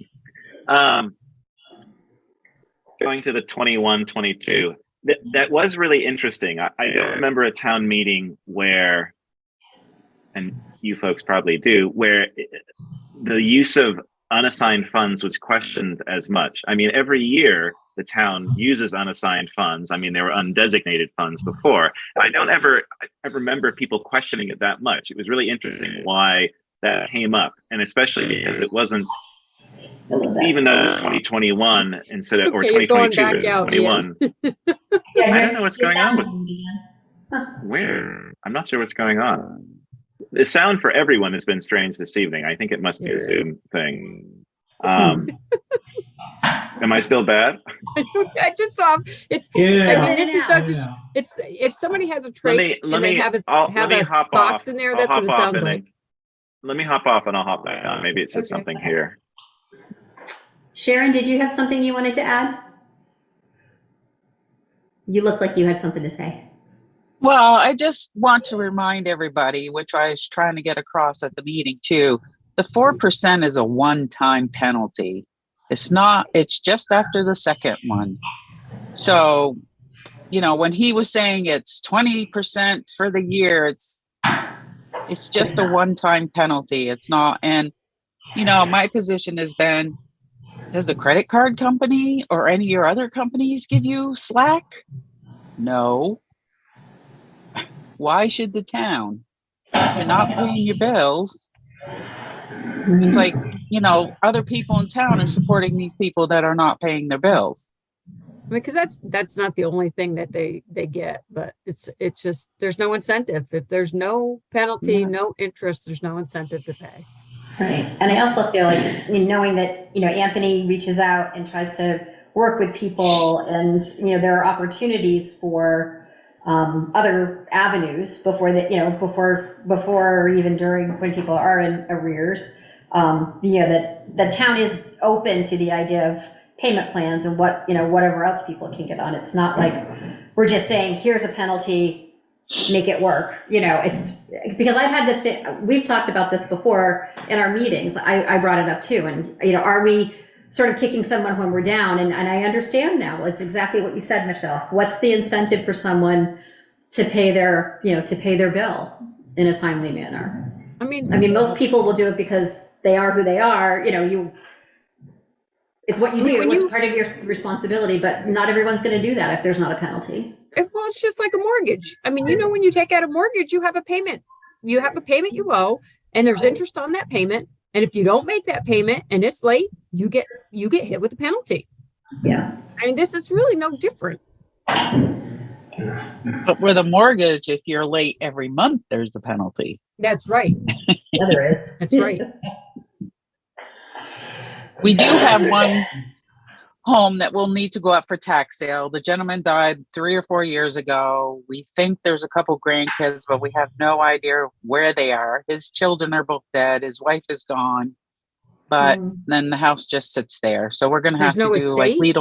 Going to the 21-22, that was really interesting. I don't remember a town meeting where, and you folks probably do, where the use of unassigned funds was questioned as much. I mean, every year the town uses unassigned funds. I mean, there were undesignated funds before. I remember people questioning it that much. It was really interesting why that came up, and especially because it wasn't, even though it was 2021 instead of, or 2022 or 2021. I don't know what's going on with where. I'm not sure what's going on. The sound for everyone has been strange this evening. I think it must be a Zoom thing. Am I still bad? I just it's. I mean, this is not just. It's if somebody has a trait and they have a box in there. That's what it sounds like. Let me hop off and I'll hop back on. Maybe it says something here. Sharon, did you have something you wanted to add? You look like you had something to say. Well, I just want to remind everybody, which I was trying to get across at the meeting too, the 4% is a one-time penalty. It's not, it's just after the second one. So, when he was saying it's 20% for the year, it's just a one-time penalty. It's not, and my position has been, does the credit card company or any of your other companies give you slack? No. Why should the town? You're not paying your bills. It's like, other people in town are supporting these people that are not paying their bills. Because that's not the only thing that they get, but it's just, there's no incentive. If there's no penalty, no interest, there's no incentive to pay. Right. And I also feel like, knowing that, Anthony reaches out and tries to work with people, and, there are opportunities for other avenues before before or even during, when people are in arrears, that the town is open to the idea of payment plans and whatever else people can get on. It's not like we're just saying, here's a penalty, make it work. It's because I've had this, we've talked about this before in our meetings. I brought it up too. And, are we sort of kicking someone when we're down? And I understand now, it's exactly what you said, Michelle. What's the incentive for someone to pay their bill in a timely manner? I mean, most people will do it because they are who they are. It's what you do. It's part of your responsibility, but not everyone's going to do that if there's not a penalty. Well, it's just like a mortgage. I mean, when you take out a mortgage, you have a payment. You have a payment you owe, and there's interest on that payment. And if you don't make that payment and it's late, you get hit with a penalty. Yeah. I mean, this is really no different. But with a mortgage, if you're late every month, there's the penalty. That's right. Yeah, there is. That's right. We do have one home that will need to go up for tax sale. The gentleman died 3 or 4 years ago. We think there's a couple grandkids, but we have no idea where they are. His children are both dead. His wife is gone. But then the house just sits there. So we're going to have to do estate? We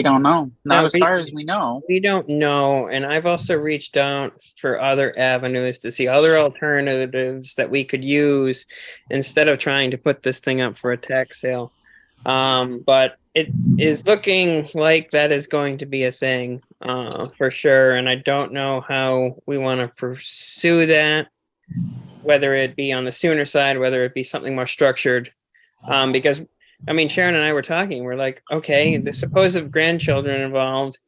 don't know. Not as far as we know. We don't know. And I've also reached out for other avenues to see other alternatives that we could use instead of trying to put this thing up for a tax sale. But it is looking like that is going to be a thing. for sure. And I don't know how we want to pursue that, whether it be on the sooner side, whether it be something more structured. Because, I mean, Sharon and I were talking, we're like, okay, the supposed grandchildren involved,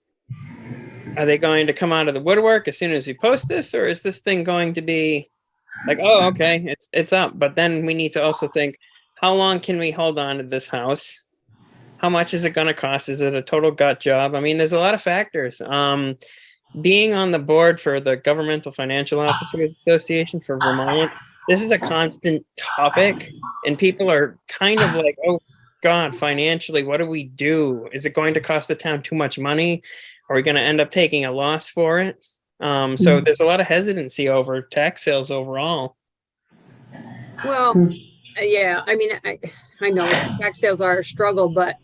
are they going to come out of the woodwork as soon as we post this? Or is this thing going to be like, oh, okay, it's up. But then we need to also think, how long can we hold on to this house? How much is it going to cost? Is it a total gut job? I mean, there's a lot of factors. Being on the board for the Governmental Financial Officers Association for Vermont, this is a constant topic, and people are kind of like, oh God, financially, what do we do? Is it going to cost the town too much money? Are we going to end up taking a loss for it? So there's a lot of hesitancy over tax sales overall. Well, yeah, I mean, I know tax sales are a struggle, but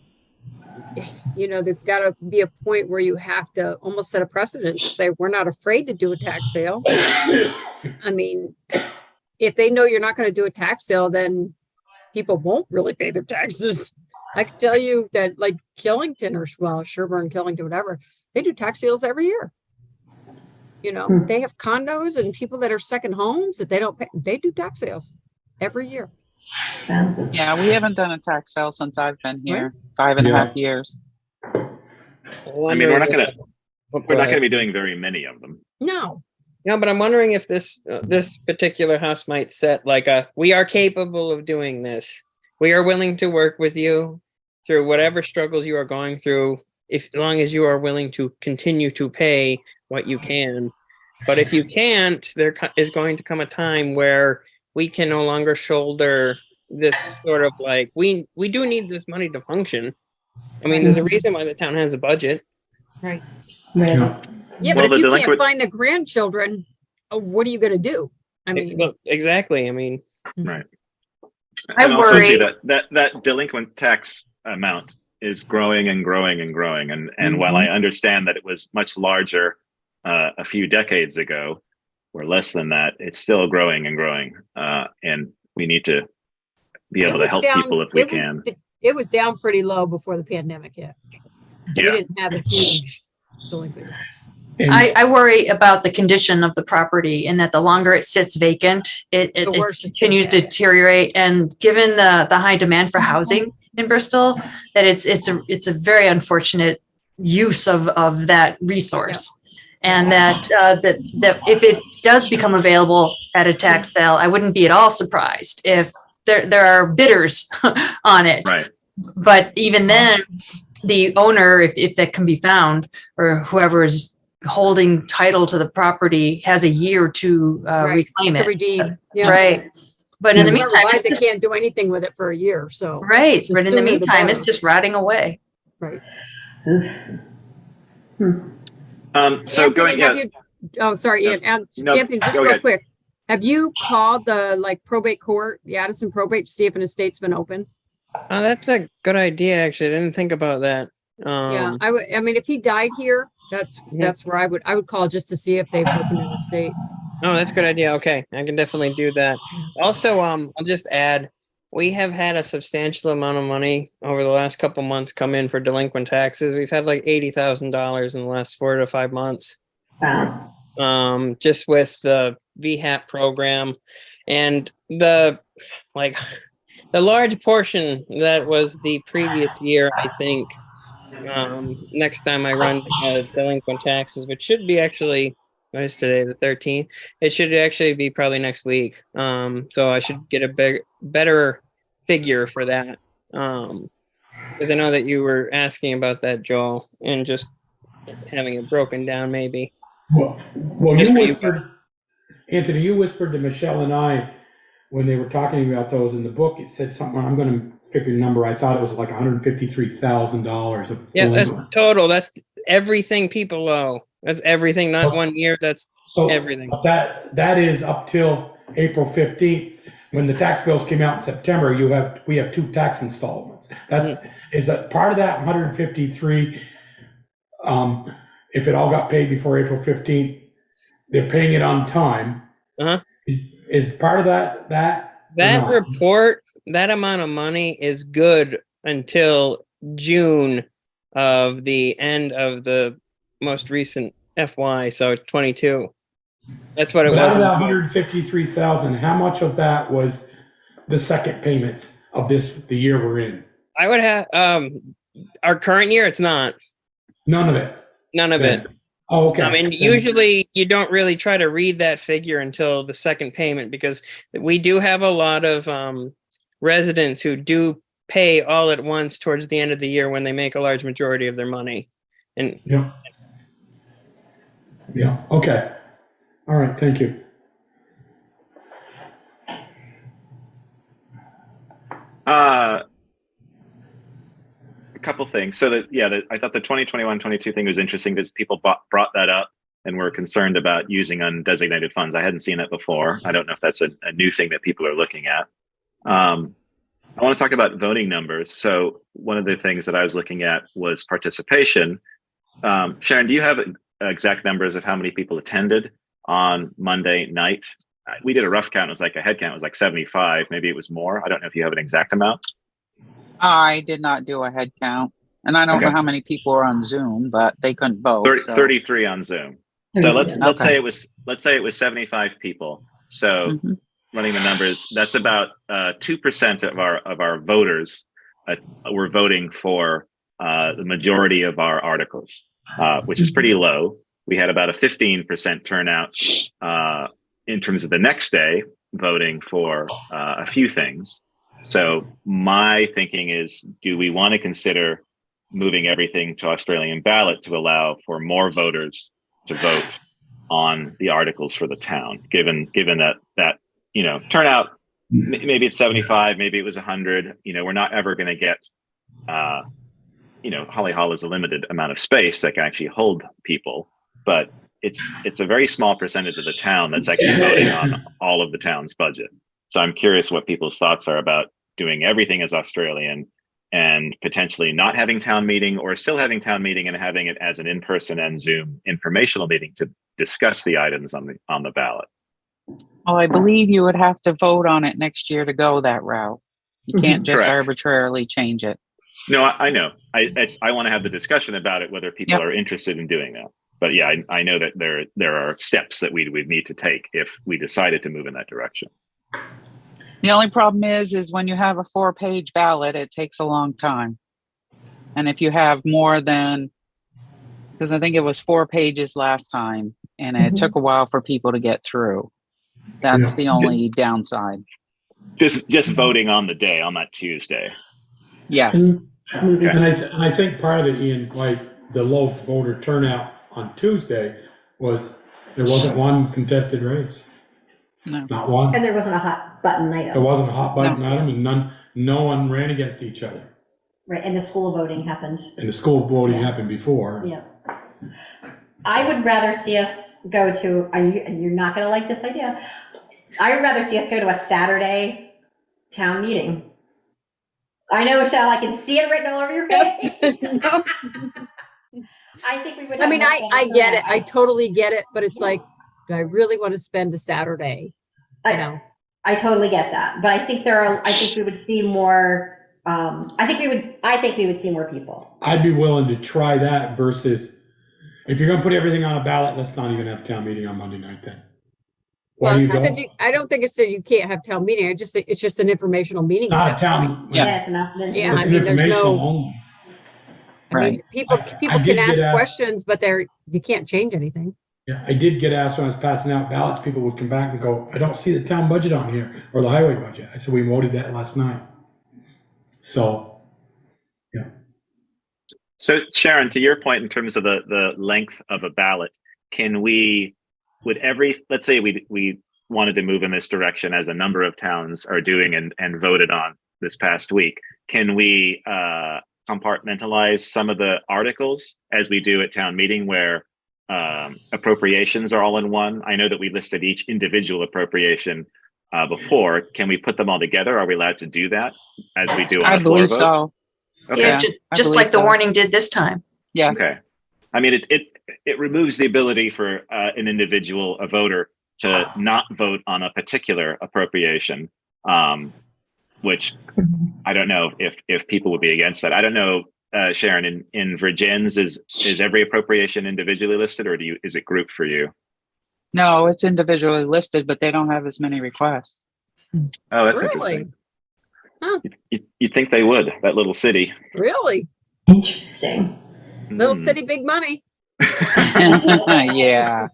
you know, there's got to be a point where you have to almost set a precedent to say, we're not afraid to do a tax sale. I mean, if they know you're not going to do a tax sale, then people won't really pay their taxes. I can tell you that, like Killington, or well, Sherburne, Killington, whatever, they do tax sales every year. You know, they have condos and people that are second homes that they don't pay. They do tax sales every year. Yeah, we haven't done a tax sale since I've been here, 5.5 years. I mean, we're not going to be doing very many of them. No. No, but I'm wondering if this particular house might set like we are capable of doing this. We are willing to work with you through whatever struggles you are going through, as long as you are willing to continue to pay what you can. But if you can't, there is going to come a time where we can no longer shoulder this sort of like, we do need this money to function. I mean, there's a reason why the town has a budget. Right. Yeah, but if you can't find the grandchildren, what are you going to do? I mean, well, exactly. I mean, right. I And also worry too, that delinquent tax amount is growing and growing and growing. And while I understand that it was much larger a few decades ago, or less than that, it's still growing and growing. And we need to be able to help people if we can. It was down pretty low before the pandemic hit. We didn't have a huge delinquent tax. I worry about the condition of the property, and that the longer it sits vacant, it continues to deteriorate. And given the high demand for housing in Bristol, that it's a very unfortunate use of that resource. And that if it does become available at a tax sale, I wouldn't be at all surprised if there are bidders on it. Right. But even then, the owner, if that can be found, or whoever is holding title to the property, has a year to reclaim to it. redeem. Yeah. Right. But in the meantime, they can't do anything with it for a year. So right. the But in the sooner the meantime, it's better. just rotting away. Right. So going, sorry, Yes. No, Anthony, just go real ahead. quick. Have you called the probate court, the Addison probate, to see if an estate's been open? oh, that's a good idea. Actually, I didn't think about that. Yeah, I mean, if he died here, that's where I would call just to see if they've opened an estate. Oh, that's a good idea. Okay, I can definitely do that. Also, I'll just add, we have had a substantial amount of money over the last couple months come in for delinquent taxes. We've had like $80,000 in the last 4 to 5 months. Wow. Just with the VHAP program and the large portion that was the previous year, I think. Next time I run delinquent taxes, which should be actually, what is today, the 13th? It should actually be probably next week. So I should get a better figure for that. Because I know that you were asking about that, Joel, and just having it broken down maybe. Well, you whispered, Anthony, you whispered to Michelle and I when they were talking about those in the book. It said something, I'm going to figure a number. I thought it was like $153,000. Yeah, that's total. That's everything people owe. That's everything, not 1 year. That's everything. But that is up till April 15th. When the tax bills came out in September, we have 2 tax installments. Is that part of that 153? If it all got paid before April 15th, they're paying it on time. Is part of that report, that amount of money is good until June of the end of the most recent FY, so 22. That's what it But was. out of that 153,000, how much of that was the second payments of the year we're in? I would have our current year. It's not. None of it. None of Then. it. Oh, okay. I mean, Then- usually you don't really try to read that figure until the second payment, because we do have a lot of residents who do pay all at once towards the end of the year when they make a large majority of their money. And Yeah. Yeah. Okay. All right. Thank you. A couple things. So I thought the 2021-22 thing was interesting because people brought that up and were concerned about using undesignated funds. I hadn't seen that before. I don't know if that's a new thing that people are looking at. I want to talk about voting numbers. So one of the things that I was looking at was participation. Sharon, do you have exact numbers of how many people attended on Monday night? We did a rough count. It was like a head count. It was like 75. Maybe it was more. I don't know if you have an exact amount. I did not do a head count, and I don't know how many people are on Zoom, but they couldn't vote. 33 on Zoom. So let's say it was 75 people. So running the numbers, that's about 2% of our voters were voting for the majority of our articles, which is pretty low. We had about a 15% turnout in terms of the next day voting for a few things. So my thinking is, do we want to consider moving everything to Australian ballot to allow for more voters to vote on the articles for the town, given that turnout, maybe it's 75, maybe it was 100, we're not ever going to get, Holly Hall is a limited amount of space that can actually hold people, but it's a very small percentage of the town that's actually voting on all of the town's budget. So I'm curious what people's thoughts are about doing everything as Australian and potentially not having town meeting, or still having town meeting and having it as an in-person and Zoom informational meeting to discuss the items on the ballot. Well, I believe you would have to vote on it next year to go that route. You can't just Correct. arbitrarily change it. No, I know. I want to have the discussion about it, whether people are interested in doing that. But yeah, I know that there are steps that we would need to take if we decided to move in that direction. The only problem is when you have a 4-page ballot, it takes a long time. And if you have more than, because I think it was 4 pages last time, and it took a while for people to get through. That's the only downside. Just voting on the day, on that Tuesday. Yes. And I think part of it, Ian, like the low voter turnout on Tuesday, was there wasn't one contested race. No. Not one. And there wasn't a hot button item. There wasn't a hot button item, and no one ran against each other. Right, and the school voting happened. And the school voting happened before. Yeah. I would rather see us go to, you're not gonna like this idea. I would rather see us go to a Saturday town meeting. I know, Michelle, I can see it written all over your face. I think we would. I mean, I get it. I totally get it, but it's like, do I really want to spend a Saturday? I totally get that, but I think we would see more. I think we would see more people. I'd be willing to try that versus if you're going to put everything on a ballot, let's not even have town meeting on Monday night then. Well, it's not that I don't think it's that you can't have town meeting. It's just an informational meeting. It's not a town. Yeah, it's enough. Yeah, I mean, there's no. Only. I mean, people can ask questions, but you can't change anything. Yeah, I did get asked when I was passing out ballots, people would come back and go, I don't see the town budget on here, or the highway budget. I said, we voted that last night. So, yeah. So Sharon, to your point in terms of the length of a ballot, let's say we wanted to move in this direction as a number of towns are doing and voted on this past week, can we compartmentalize some of the articles as we do at town meeting where appropriations are all in one? I know that we listed each individual appropriation before. Can we put them all together? Are we allowed to do that as we do on a floor vote? So. Okay. Yeah, just like the warning did this time. Yeah. Okay. I mean, it removes the ability for an individual, a voter, to not vote on a particular appropriation, which I don't know if people would be against that. I don't know Sharon, in Virgin's, is every appropriation individually listed, or is it grouped for you? No, it's individually listed, but they don't have as many requests. Oh, that's Really? interesting. Huh. You'd think they would, that little city. Really? Interesting. Little city, big money. Yeah.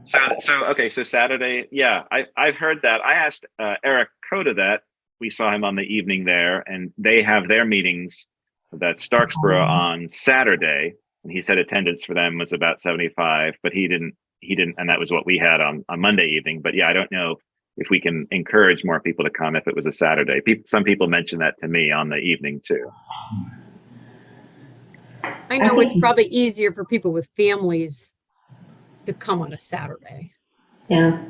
So Saturday, yeah, I've heard that. I asked Eric Coda that. We saw him on the evening there, and they have their meetings at Starksboro on Saturday, and he said attendance for them was about 75, but he didn't, and that was what we had on Monday evening. But yeah, I don't know if we can encourage more people to come if it was a Saturday. Some people mentioned that to me on the evening too. I know it's probably easier for people with families to come on a Saturday. Yeah.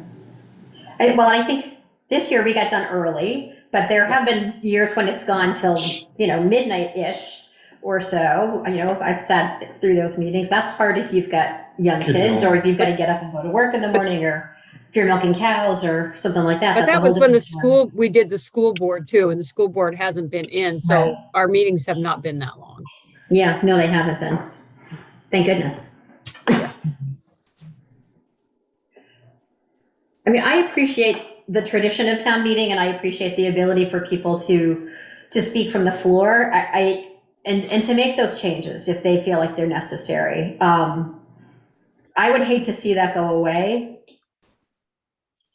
I think this year we got done early, but there have been years when it's gone till, midnight-ish or so. I've sat through those meetings. That's hard if you've got young kids or if you've got to get up and go to work in the morning, or if you're milking cows or something like that. But that was when we did the school board too, and the school board hasn't been in. So our meetings have not been that long. Yeah, no, they haven't been. Thank goodness. I appreciate the tradition of town meeting, and I appreciate the ability for people to speak from the floor. And to make those changes if they feel like they're necessary. I would hate to see that go away.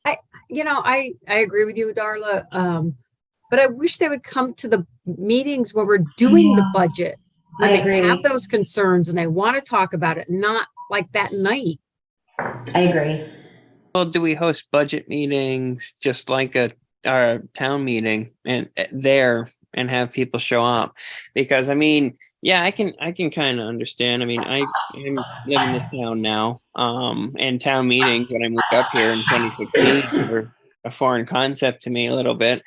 I agree with you, Darla. But I wish they would come to the meetings where we're doing the budget. When they have those concerns and they want to talk about it, not like that night. I agree. Well, do we host budget meetings just like our town meeting and have people show up? Because I can kind of understand. I'm living in this town now, and town meetings when I moved up here in 2016 were a foreign concept to me a little bit,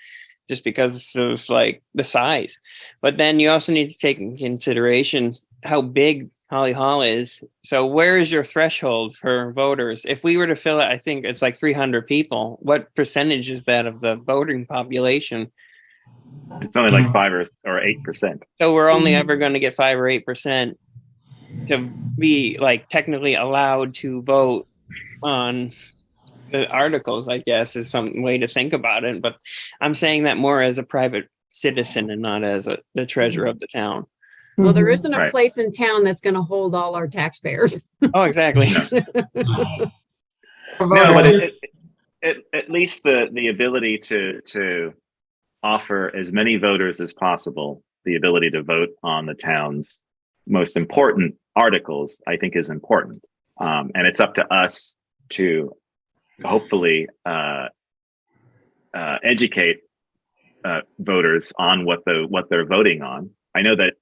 just because of like the size. But then you also need to take in consideration how big Holly Hall is. So where is your threshold for voters? If we were to fill it, I think it's like 300 people. What percentage is that of the voting population? It's only like 5 or 8%. So we're only ever going to get 5 or 8% to be like technically allowed to vote on the articles, I guess, is some way to think about it. But I'm saying that more as a private citizen and not as the treasurer of the town. Well, there isn't a place in town that's going to hold all our taxpayers. Oh, exactly. No, but at least the ability to offer as many voters as possible the ability to vote on the town's most important articles, I think, is important. And it's up to us to hopefully educate voters on what they're voting on. I know that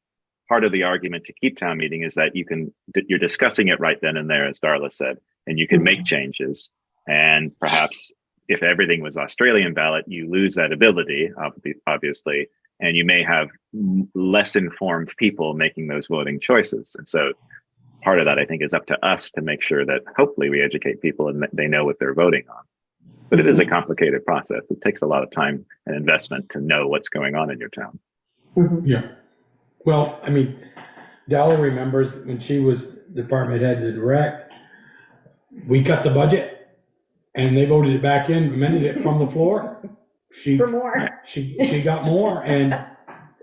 part of the argument to keep town meeting is that you're discussing it right then and there, as Darla said, and you can make changes. And perhaps if everything was Australian ballot, you lose that ability, obviously, and you may have less informed people making those voting choices. And so part of that, I think, is up to us to make sure that hopefully we educate people and they know what they're voting on. But it is a complicated process. It takes a lot of time and investment to know what's going on in your town. Yeah. Well, Della remembers when she was department head to direct, we cut the budget and they voted it back in, amended it from the floor. For more. She got more, and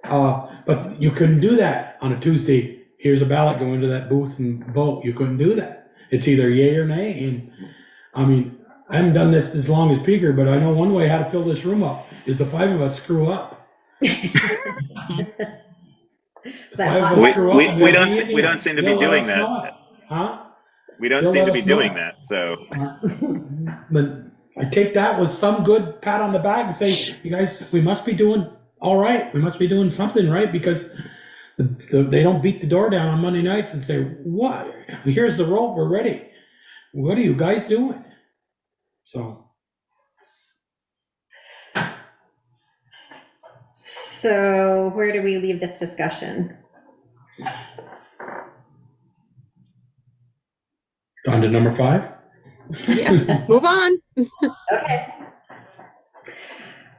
but you couldn't do that on a Tuesday. Here's a ballot, go into that booth and vote. You couldn't do that. It's either yay or nay. And I haven't done this as long as Peter, but I know one way how to fill this room up is the 5 of us screw up. We don't seem to be doing that. Huh? We don't seem to be doing that. So, but I take that with some good pat on the back and say, you guys, we must be doing all right. We must be doing something right, because they don't beat the door down on Monday nights and say, what? Here's the rope. We're ready. What are you guys doing? So where do we leave this discussion? On to number 5? Yeah, move on. Okay.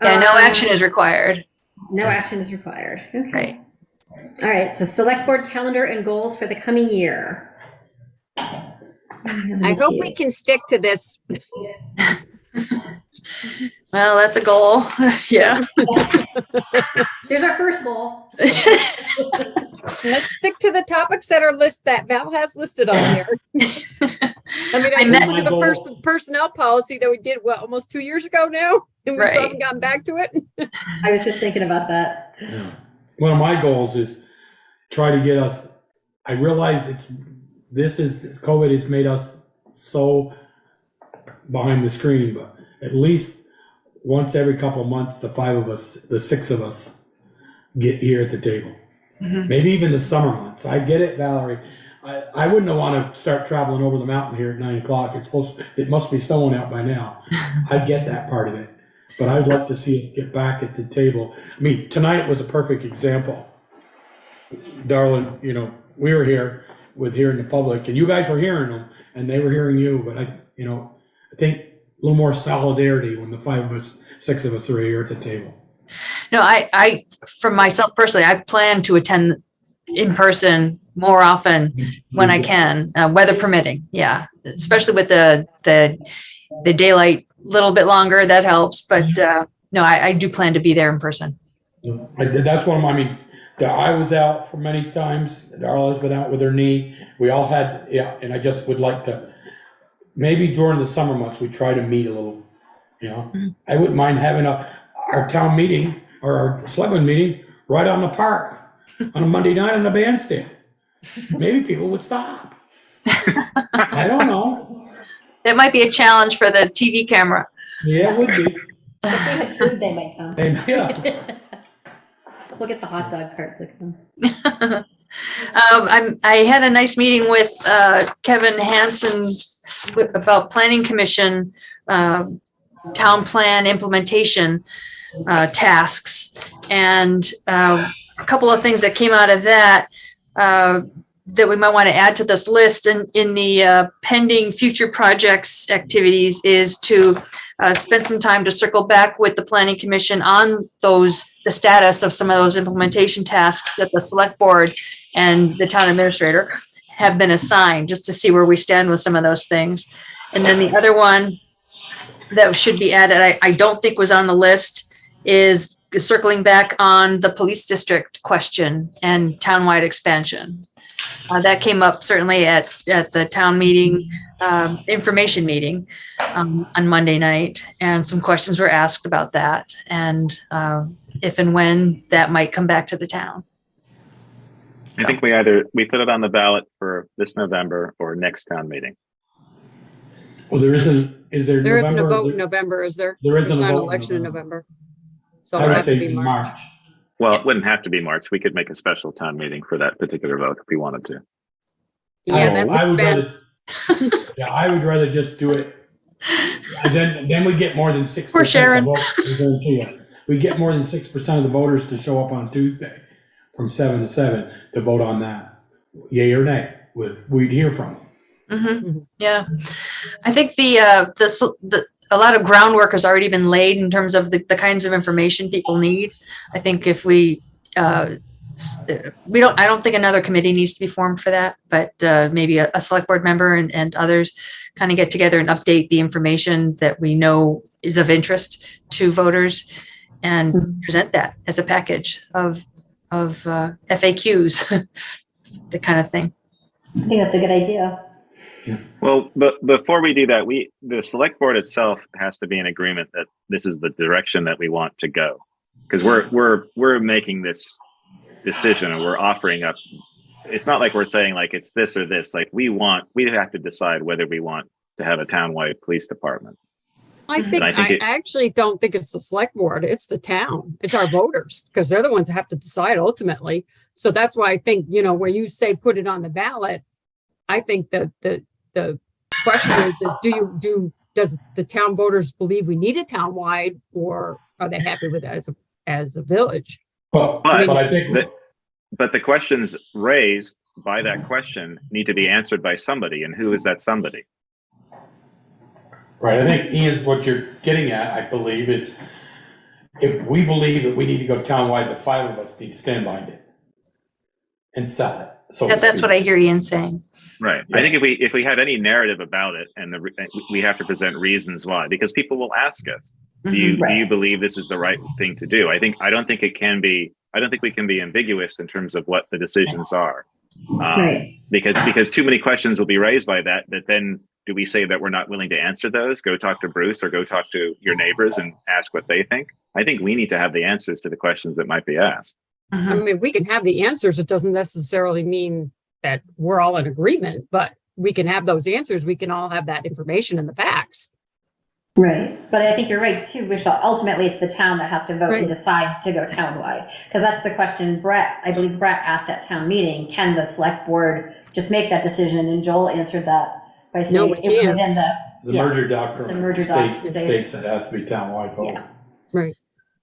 Yeah, no action is required. No Just- action is required. Okay. Right. All right, so select board calendar and goals for the coming year. I hope we can stick to this. Well, that's a goal. Yeah. There's our first goal. Let's stick to the topics that are that Val has listed on there. I mean, I just met look at the my personnel policy that we did, almost 2 years ago now, and we still Right. haven't gotten back to it. I was just thinking about that. Yeah. One of my goals is try to get us, I realize COVID has made us so behind the screen, but at least once every couple of months, the 5 of us, the 6 of us get here at the table. Mhm. Maybe even the summer months. I get it, Valerie. I wouldn't want to start traveling over the mountain here at 9 o'clock. It must be snowing out by now. I get that part of it. But I'd like to see us get back at the table. I mean, tonight was a perfect example. Darlin, we were here with hearing the public, and you guys were hearing them, and they were hearing you. But I think a little more solidarity when the 5 of us, 6 of us are here at the table. No, I, for myself personally, I plan to attend in person more often when I can, weather permitting. Yeah, especially with the daylight a little bit longer, that helps. But no, I do plan to be there in person. That's one of my, I was out for many times. Darla's been out with her knee. We all had, and I just would like to, maybe during the summer months, we try to meet a little, I wouldn't mind having our town meeting or our selectmen meeting right on the park on a Monday night on the bandstand. Maybe people would stop. I don't know. It might be a challenge for the TV camera. Yeah, it would be. If they had food, they might come. Yeah. We'll get the hot dog cart to come. I had a nice meeting with Kevin Hansen about planning commission town plan implementation tasks, and a couple of things that came out of that that we might want to add to this list in the pending future projects activities is to spend some time to circle back with the planning commission on the status of some of those implementation tasks that the select board and the town administrator have been assigned, just to see where we stand with some of those things. And then the other one that should be added, I don't think was on the list, is circling back on the police district question and townwide expansion. That came up certainly at the town meeting, information meeting on Monday night, and some questions were asked about that, and if and when that might come back to the town. I think we put it on the ballot for this November or next town meeting. Well, there isn't a vote in November, is there? There isn't There's a not an vote in election in November. So I it'll would have to say be March. Well, it wouldn't have to be March. We could make a special town meeting for that particular vote if we wanted to. Yeah, that's expense. I would rather just do it. Then we get more than 6%. Poor Sharon. We get more than 6% of the voters to show up on Tuesday from 7 to 7 to vote on that. Yay or nay? We'd hear from them. Mm-hmm. Yeah, I think a lot of groundwork has already been laid in terms of the kinds of information people need. I think if I don't think another committee needs to be formed for that, but maybe a select board member and others kind of get together and update the information that we know is of interest to voters and present that as a package of FAQs, the kind of thing. I think that's a good idea. Well, but before we do that, the select board itself has to be in agreement that this is the direction that we want to go, because we're making this decision and we're offering up. It's not like we're saying like it's this or this. Like we have to decide whether we want to have a townwide police department. I actually don't think it's the select board. It's the town. It's our voters, because they're the ones that have to decide ultimately. So that's why I think, where you say put it on the ballot, I think that the question is does the town voters believe we need a townwide, or are they happy with it as a village? But I think but the questions raised by that question need to be answered by somebody, and who is that somebody? Right. I think, Ian, what you're getting at, I believe, is if we believe that we need to go townwide, the 5 of us need to stand behind it and sell it. So That's what I hear Ian saying. Right. Yeah. I think if we had any narrative about it, and we have to present reasons why, because people will ask us, do you believe this is the right thing to do? I don't think we can be ambiguous in terms of what the decisions are. Because too many questions will be raised by that then do we say that we're not willing to answer those? Go talk to Bruce or go talk to your neighbors and ask what they think. I think we need to have the answers to the questions that might be asked. I mean, we can have the answers. It doesn't necessarily mean that we're all in agreement, but we can have those answers. We can all have that information and the facts. Right. But I think you're right too, Michelle. Ultimately, it's the town that has to vote and decide to go townwide. Because that's the question I believe Brett asked at town meeting. Can the select board just make that decision? And Joel answered that by saying within the merger doctrine, the merger doc states it has to be townwide vote. Yeah. Right.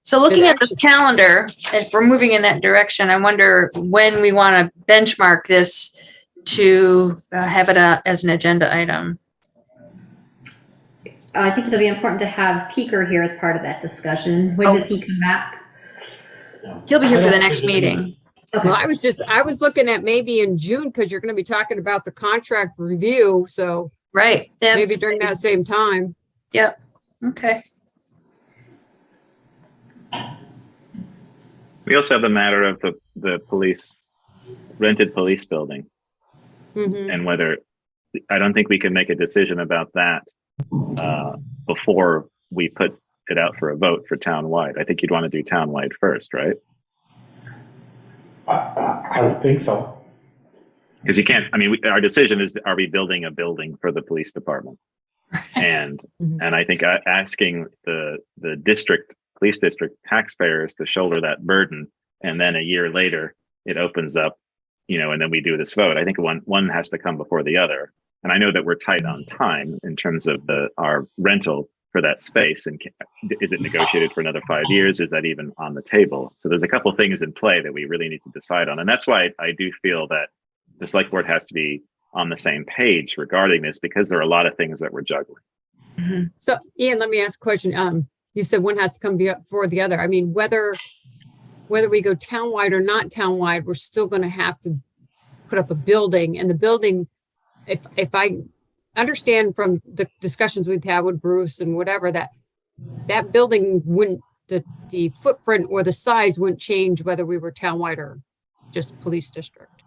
So looking at this calendar, if we're moving in that direction, I wonder when we want to benchmark this to have it as an agenda item. I think it'll be important to have Peeker here as part of that discussion. When does he come back? He'll be here for the next meeting. Okay. Well, I was looking at maybe in June, because you're going to be talking about the contract review. So maybe during that same time. Yep. Okay. We also have the matter of the rented police building, and whether I don't think we can make a decision about that before we put it out for a vote for townwide. I think you'd want to do townwide first, right? I would think so. Because you can't. I mean, our decision is: are we building a building for the police department? And I think asking the police district taxpayers to shoulder that burden, and then a year later it opens up, and then we do this vote. I think one has to come before the other. And I know that we're tight on time in terms of our rental for that space. And is it negotiated for another 5 years? Is that even on the table? So there's a couple of things in play that we really need to decide on. And that's why I do feel that the select board has to be on the same page regarding this, because there are a lot of things that we're juggling. So Ian, let me ask a question. You said one has to come before the other. I mean, whether we go townwide or not townwide, we're still going to have to put up a building. And the building, if I understand from the discussions we've had with Bruce and whatever, that building wouldn't, the footprint or the size wouldn't change whether we were townwide or just police district.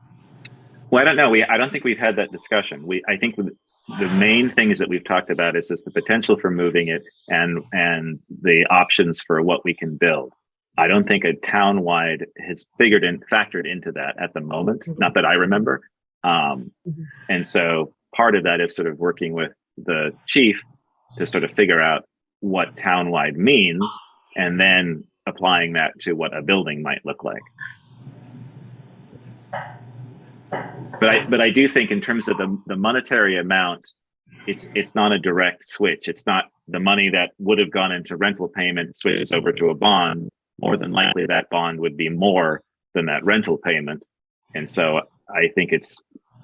Well, I don't know. I don't think we've had that discussion. I think the main things that we've talked about is the potential for moving it and the options for what we can build. I don't think a townwide has factored into that at the moment. Not that I remember. And so part of that is sort of working with the chief to sort of figure out what townwide means, and then applying that to what a building might look like. But I do think in terms of the monetary amount, it's not a direct switch. It's not the money that would have gone into rental payment switches over to a bond. More than likely that bond would be more than that rental payment. And so I think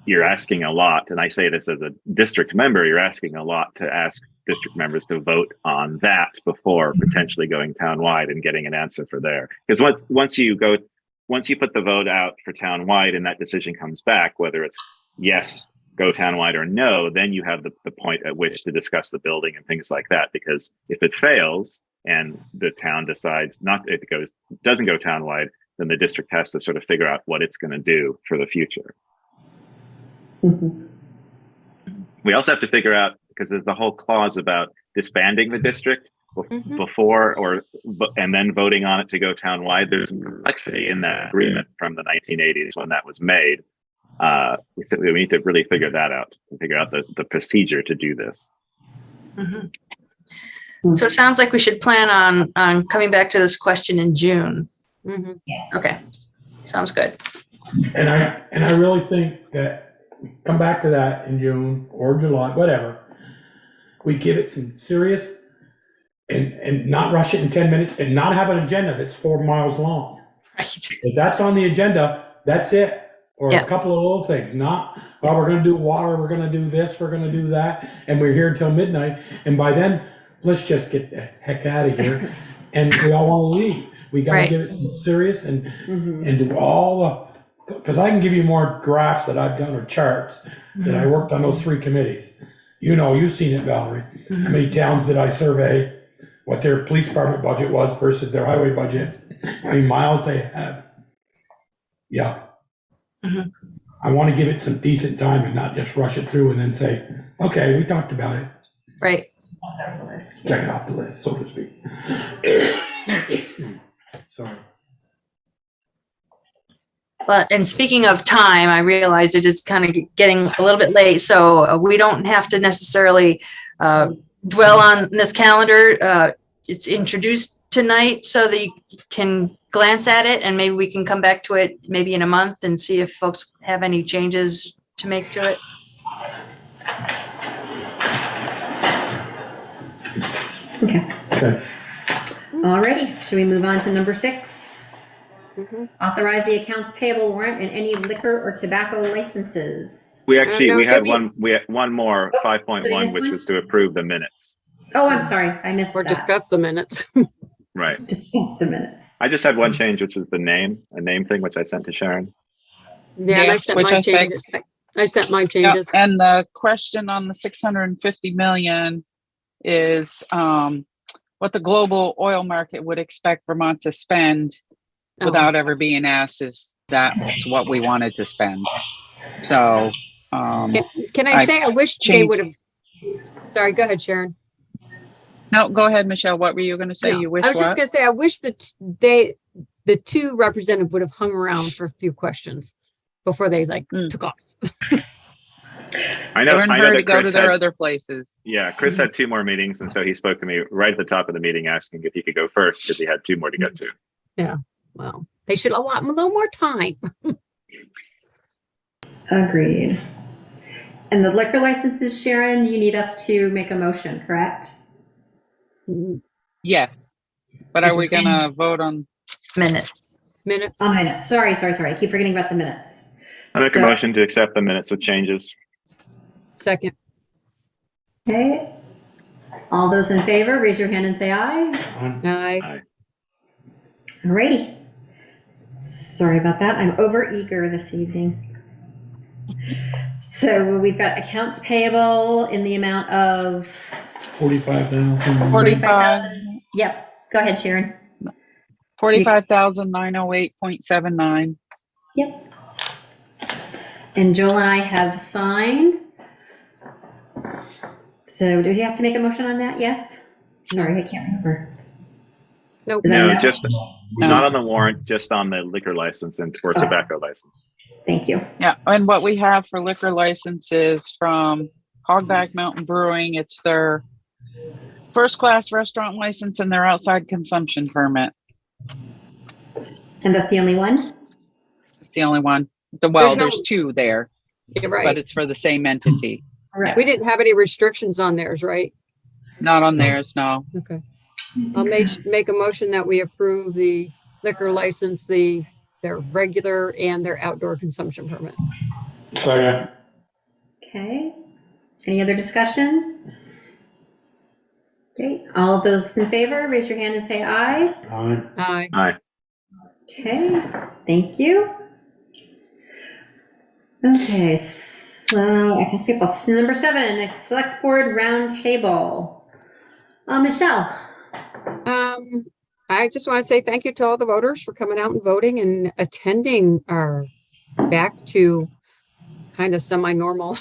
you're asking a lot. And I say this as a district member, you're asking a lot to ask district members to vote on that before potentially going townwide and getting an answer for there. Because once you put the vote out for townwide and that decision comes back, whether it's yes, go townwide, or no, then you have the point at which to discuss the building and things like that. Because if it fails and the town decides doesn't go townwide, then the district has to sort of figure out what it's going to do for the future. We also have to figure out, because there's the whole clause about disbanding the district before and then voting on it to go townwide. There's complexity in that agreement from the 1980s when that was made. We need to really figure that out and figure out the procedure to do this. So it sounds like we should plan on coming back to this question in June. Yes. Okay. Sounds good. And I really think that we come back to that in June or July, whatever. We give it some serious and not rush it in 10 minutes and not have an agenda that's 4 miles long. Right. If that's on the agenda, that's it. Or a couple of little things, not, well, we're going to do water, we're going to do this, we're going to do that, and we're here until midnight. And by then, let's just get the heck out of here and we all want to leave. We got to Right. give it some serious and do all the, because I can give you more graphs that I've done or charts that I worked on those 3 committees. You know, you've seen it, Valerie. How many towns did I survey? What their police department budget was versus their highway budget? How many miles they have? Yeah. I want to give it some decent time and not just rush it through and then say, okay, we talked about it. Right. Check it off the list, so to speak. Sorry. But, and speaking of time, I realize it is kind of getting a little bit late, so we don't have to necessarily dwell on this calendar. It's introduced tonight so that you can glance at it, and maybe we can come back to it maybe in a month and see if folks have any changes to make to it. Okay. Alrighty, should we move on to number 6? Authorize the accounts payable warrant and any liquor or tobacco licenses. We actually, No, we had did one, we had one more, did I 5.1, miss which one? was to approve the minutes. Oh, I'm sorry, I missed Or that. discuss the minutes. Right. Discuss the minutes. I just had one change, which was a name thing, which I sent to Sharon. Yeah, and I Yes, sent which my I changes. fixed. I sent my Yeah, changes. and the question on the 650 million is what the global oil market would expect Vermont to spend without ever being asked is that's what we wanted to spend. So Can I say I wish they changed- would have, sorry, go ahead, Sharon. No, go ahead, Michelle. What were you going to say? No, You wish I was just what? going to say, I wish that the 2 representatives would have hung around for a few questions before they took off. I know. They were in a I know hurry that to go to Chris their had, other places. yeah, Chris had 2 more meetings, and so he spoke to me right at the top of the meeting, asking if he could go first because he had 2 more to get to. Yeah, well, they should allot them a little more time. Agreed. And the liquor licenses, Sharon, you need us to make a motion, correct? Yes, but are we going to vote on minutes? Minutes. Oh, minutes. Sorry. I keep forgetting about the minutes. I make a motion to accept the minutes with changes. Second. Okay. All those in favor, raise your hand and say aye. Aye. Alrighty. Sorry about that. I'm over eager this evening. So we've got accounts payable in the amount of 45,000. 45,000. Yep. Go ahead, Sharon. 45,908.79. Yep. And Joel and I have signed. So do you have to make a motion on that? Yes? Sorry, I can't remember. Nope. No, just not on the warrant, just on the liquor license and for tobacco license. Thank you. Yeah, and what we have for liquor licenses from Hogback Mountain Brewing, it's their first-class restaurant license and their outside consumption permit. And that's the only one? It's the only one. There's 2 there, Yeah, right. but it's for the same entity. Right. We didn't have any restrictions on theirs, right? Not on theirs, no. Okay. I'll make a motion that we approve the liquor license, their regular and their outdoor consumption permit. Second. Okay. Any other discussion? Okay. All those in favor, raise your hand and say aye. Aye. Aye. Aye. Okay. Thank you. Okay. So accounts payable. Number 7, select board round table. Michelle. I just want to say thank you to all the voters for coming out and voting and attending our back to kind of semi-normal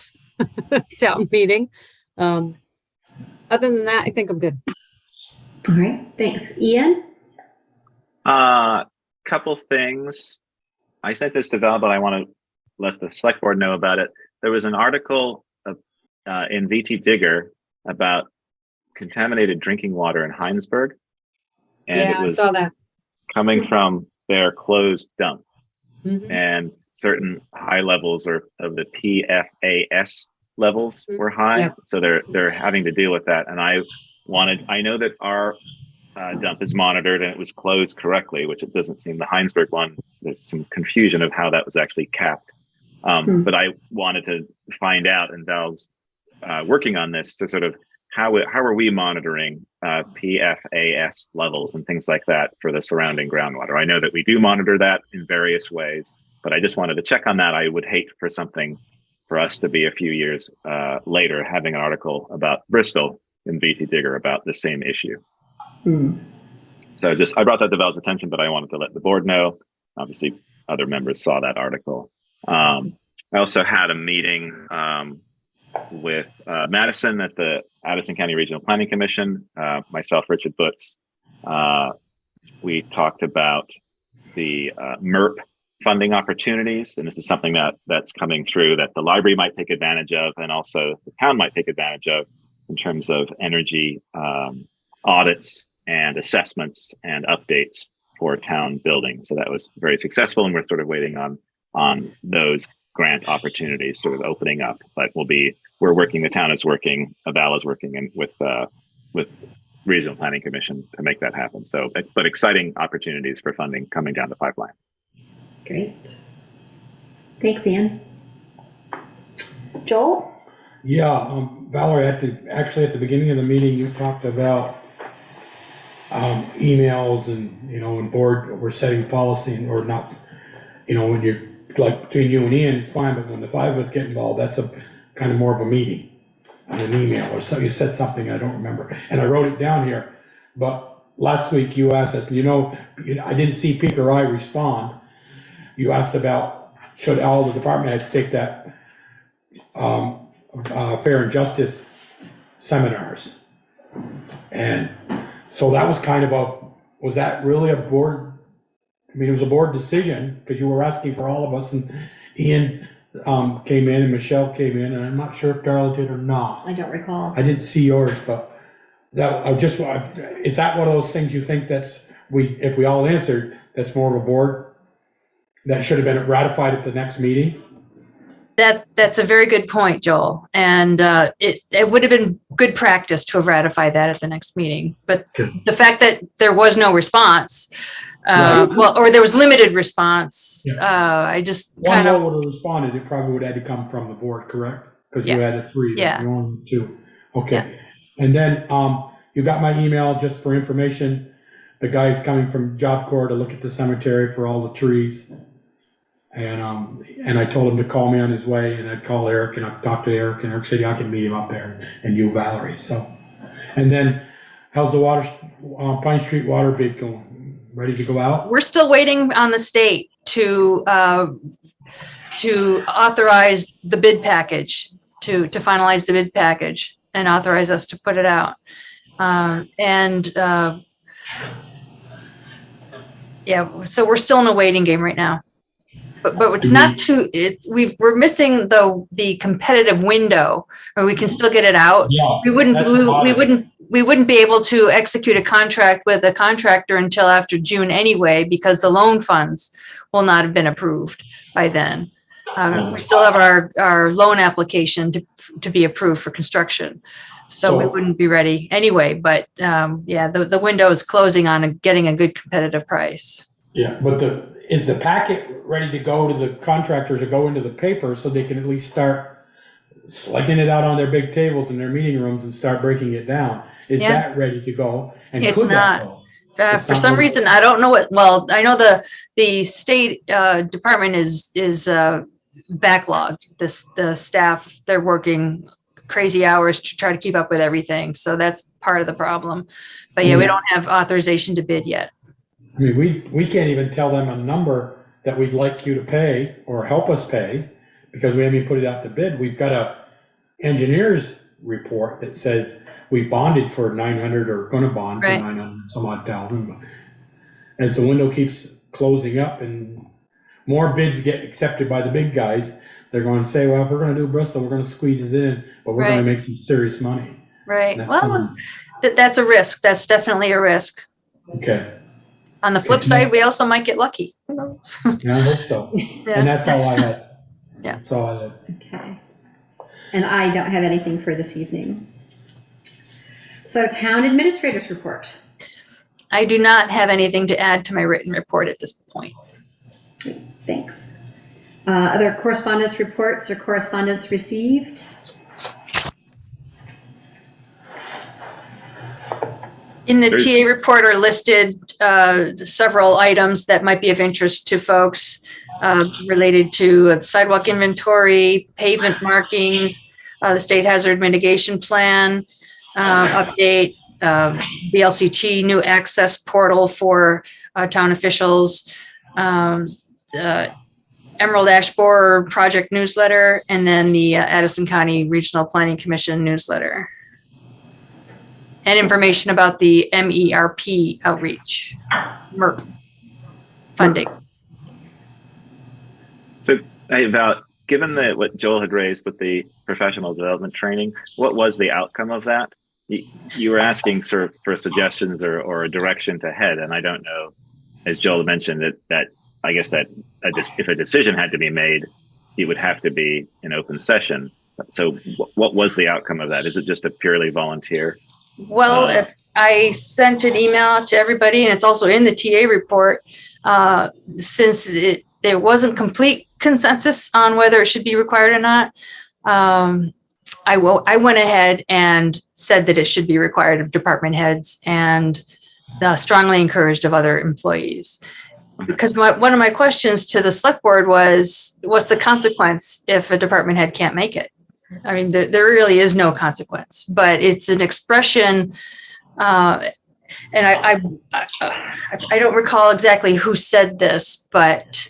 town meeting. Other than that, I think I'm good. All right. Thanks. Ian? Couple things. I sent this to Val, but I want to let the select board know about it. There was an article in VT Digger about contaminated drinking water in Heinsberg. And Yeah, it was I saw that. coming from their closed dump. Mhm. And certain high levels of the PFAS levels were high. Yeah. So they're having to deal with that. And I know that our dump is monitored and it was closed correctly, which it doesn't seem. The Heinsberg one, there's some confusion of how that was actually capped. But I wanted to find out, and Val's working on this to sort of how are we monitoring PFAS levels and things like that for the surrounding groundwater? I know that we do monitor that in various ways, but I just wanted to check on that. I would hate for us to be a few years later having an article about Bristol in BT Digger about the same issue. So I brought that to Val's attention, but I wanted to let the board know. Obviously, other members saw that article. I also had a meeting with Madison at the Addison County Regional Planning Commission, myself, Richard Butts. We talked about the MERP funding opportunities, and this is something that's coming through that the library might take advantage of, and also the town might take advantage of in terms of energy audits and assessments and updates for town buildings. So that was very successful, and we're sort of waiting on those grant opportunities sort of opening up. But the town is working, Val is working, and with Regional Planning Commission to make that happen. So, but exciting opportunities for funding coming down the pipeline. Great. Thanks, Ian. Joel? Yeah, Valerie, at the beginning of the meeting, you talked about emails and, and board, we're setting policy or not, when you're like between you and Ian, it's fine, but when the five of us get involved, that's a kind of more of a meeting on an email or so. You said something, I don't remember, and I wrote it down here, but last week you asked us, I didn't see Peak or I respond. You asked about should all the department heads take that fair and justice seminars, and so that was kind of was that really a board? I mean, it was a board decision because you were asking for all of us, and Ian came in and Michelle came in, and I'm not sure if Darla did or not. I don't recall. I didn't see yours, but is that one of those things you think if we all answered, that's more of a board that should have been ratified at the next meeting? That's a very good point, Joel. And it would have been good practice to have ratified that at the next meeting. But the fact that there was no response, or there was limited response, I just kind of would have responded. It probably would have had to come from the board, correct? Because you had a 3, you only 2. Okay. Yeah. And then you got my email just for information. The guy's coming from Job Corps to look at the cemetery for all the trees. And I told him to call me on his way, and I'd call Eric, and I've talked to Eric, and Eric said, I can meet him up there, and you, Valerie. So, and then how's the Pine Street water bid going? Ready to go out? We're still waiting on the state to authorize the bid package, to finalize the bid package and authorize us to put it out. So we're still in a waiting game right now. But it's not too. We're missing the competitive window, or we can still get it out. Yeah, we wouldn't be able to execute a contract with a contractor until after June anyway, because the loan funds will not have been approved by then. We still have our loan application to be approved for construction, so we wouldn't be ready anyway. But the window is closing on getting a good competitive price. Yeah, but is the packet ready to go to the contractors to go into the paper so they can at least start slugging it out on their big tables in their meeting rooms and start breaking it down? Is that ready to go? And it's could not. That go? For some reason, I don't know what. Well, I know the state department is backlogged. The staff, they're working crazy hours to try to keep up with everything. So that's part of the problem. But we don't have authorization to bid yet. I mean, we can't even tell them a number that we'd like you to pay or help us pay because we haven't even put it out to bid. We've got a engineer's report that says we bonded for 900 or going to bond for 900 some odd thousand. But as the window keeps closing up and more bids get accepted by the big guys, they're going to say, well, if we're going to do Bristol, we're going to squeeze it in, but we're going to make some serious money. Right. Well, that's a risk. That's definitely a risk. Okay. On the flip side, we also might get lucky. Who knows? Yeah, I hope so. Yeah. And that's all I had. Yeah. That's all I had. Okay. And I don't have anything for this evening. So, town administrators report. I do not have anything to add to my written report at this point. Thanks. Other correspondence reports or correspondence received? In the TA report are listed several items that might be of interest to folks related to sidewalk inventory, pavement markings, the state hazard mitigation plan update, BLCT new access portal for town officials, Emerald Ash Borer project newsletter, and then the Addison County Regional Planning Commission newsletter. And information about the MERP outreach, MERP funding. So about, given what Joel had raised with the professional development training, what was the outcome of that? You were asking sort of for suggestions or a direction to head, and I don't know, as Joel mentioned, that I guess that if a decision had to be made, it would have to be in open session. So what was the outcome of that? Is it just a purely volunteer? Well, I sent an email to everybody, and it's also in the TA report, since there wasn't complete consensus on whether it should be required or not. I went ahead and said that it should be required of department heads and strongly encouraged of other employees. Because one of my questions to the select board was, what's the consequence if a department head can't make it? I mean, there really is no consequence, but it's an expression, and I don't recall exactly who said this, but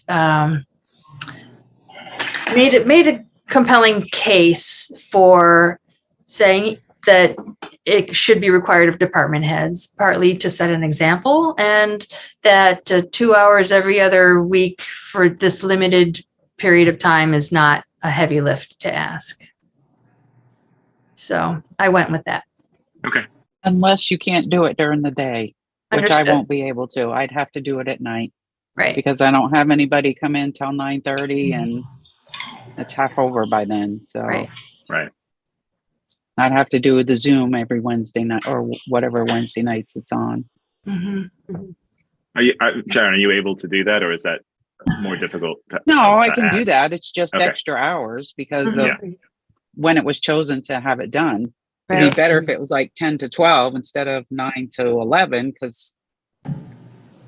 made a compelling case for saying that it should be required of department heads, partly to set an example, and that 2 hours every other week for this limited period of time is not a heavy lift to ask. So I went with that. Okay. Unless you can't do it during the day, which Understood. I won't be able to. I'd have to do it at night. Right. Because I don't have anybody come in till 9:30 and it's half over by then. So Right. I'd have to do the Zoom every Wednesday night or whatever Wednesday nights it's on. Mm-hmm. Sharon, are you able to do that, or is that more difficult? No, I can do that. It's just Okay. extra hours because Mm-hmm. of when it was chosen to have it done. It'd Right. be better if it was like 10 to 12 instead of 9 to 11 because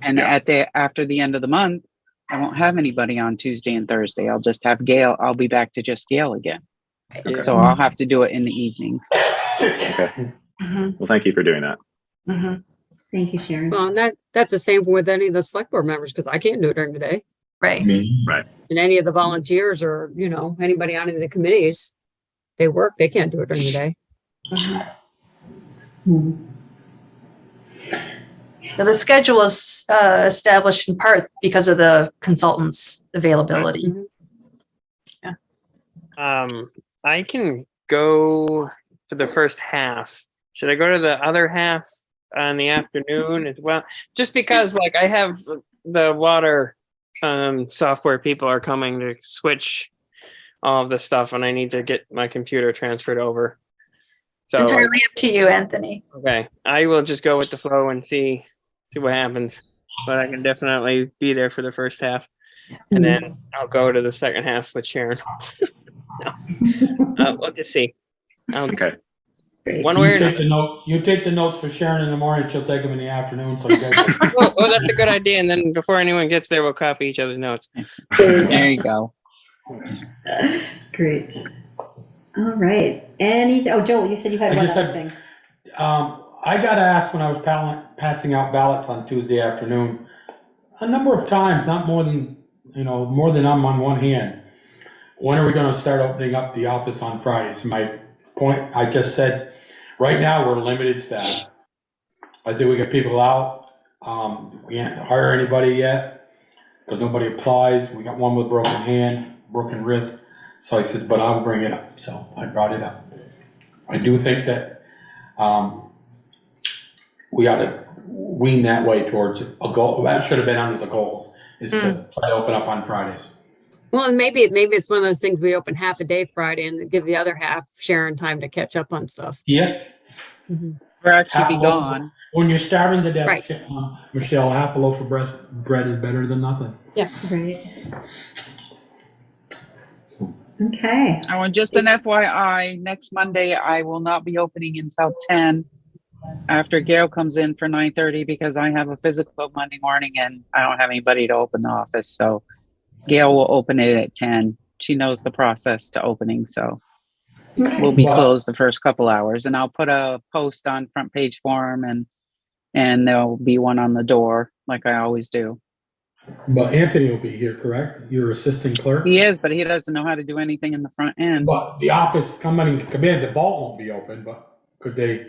after the end of the month, I won't have anybody on Tuesday and Thursday. I'll just have Gail. I'll be back to just Gail again. Okay. So I'll have to do it in the evenings. Okay. Mm-hmm. Well, thank you for doing that. Mm-hmm. Thank you, Sharon. Well, and that's the same with any of the select board members because I can't do it during the day. Right. Right. And any of the volunteers or, anybody on any of the committees, they work, they can't do it during the day. So the schedule is established in part because of the consultants' availability. I can go for the first half. Should I go to the other half in the afternoon as well? Just because, I have the water software people are coming to switch all of this stuff, and I need to get my computer transferred over. It's entirely up to you, Anthony. Okay, I will just go with the flow and see what happens. But I can definitely be there for the first half, and then I'll go to the second half with Sharon. We'll just see. Okay. One way or another. You take the notes for Sharon in the morning. She'll take them in the afternoon. So you guys Well, that's a good idea. And then before anyone gets there, we'll copy each other's notes. There you go. Great. All right. Joel, you said you had one other thing. I got asked when I was passing out ballots on Tuesday afternoon a number of times, not more than I'm on one hand. When are we going to start opening up the office on Fridays? My point, I just said, right now we're limited staff. I think we got people out. We can't hire anybody yet because nobody applies. We got one with broken hand, broken wrist. So I said, but I'll bring it up. So I brought it up. I do think that we ought to wean that way towards a goal. That should have been under the goals, is to try to open up on Fridays. Well, and maybe it's one of those things we open half a day Friday and give the other half Sharon time to catch up on stuff. Yeah. Or actually be gone. When you're starving to death, Right. Michelle, half a loaf of bread is better than nothing. Yeah. Right. Okay. Oh, and just an FYI, next Monday I will not be opening until 10 after Gail comes in for 9:30 because I have a physical Monday morning and I don't have anybody to open the office. So Gail will open it at 10. She knows the process to opening, so we'll be closed the first couple hours. And I'll put a post on Front Page Forum, and there'll be one on the door like I always do. But Anthony will be here, correct? Your assistant clerk? He is, but he doesn't know how to do anything in the front end. But the office, somebody can come in, the vault won't be open, but could they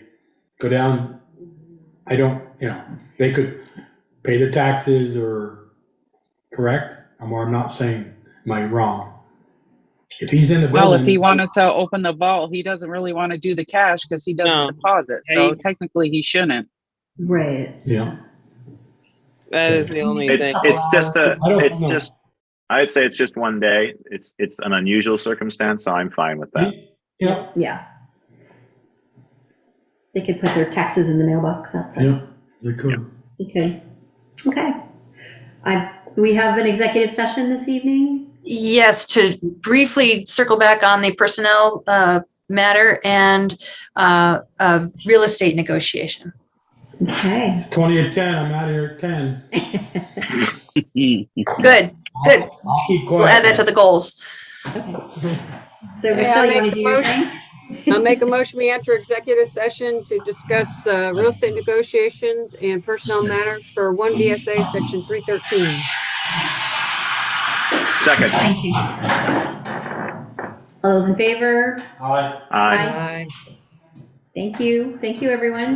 go down? I don't, they could pay their taxes or, correct? I'm not saying, am I wrong? If he's in the building. Well, if he wanted to open the vault, he doesn't really want to do the cash because he does the deposit. So technically he shouldn't. Right. Yeah. That is the only thing. I'd say it's just one day. It's an unusual circumstance, so I'm fine with that. Yeah. Yeah. They could put their taxes in the mailbox outside. Yeah, they could. They could. Okay. We have an executive session this evening. Yes, to briefly circle back on the personnel matter and real estate negotiation. Okay. It's 20 at 10. I'm out of here at 10. Good. I'll keep quiet. We'll add that to the goals. Okay. So Michelle, you want to do your thing? I'll make a motion. We enter executive session to discuss real estate negotiations and personnel matters for 1 VSA section 313. Second. Thank you. All those in favor? Aye. Aye. Thank you. Thank you, everyone.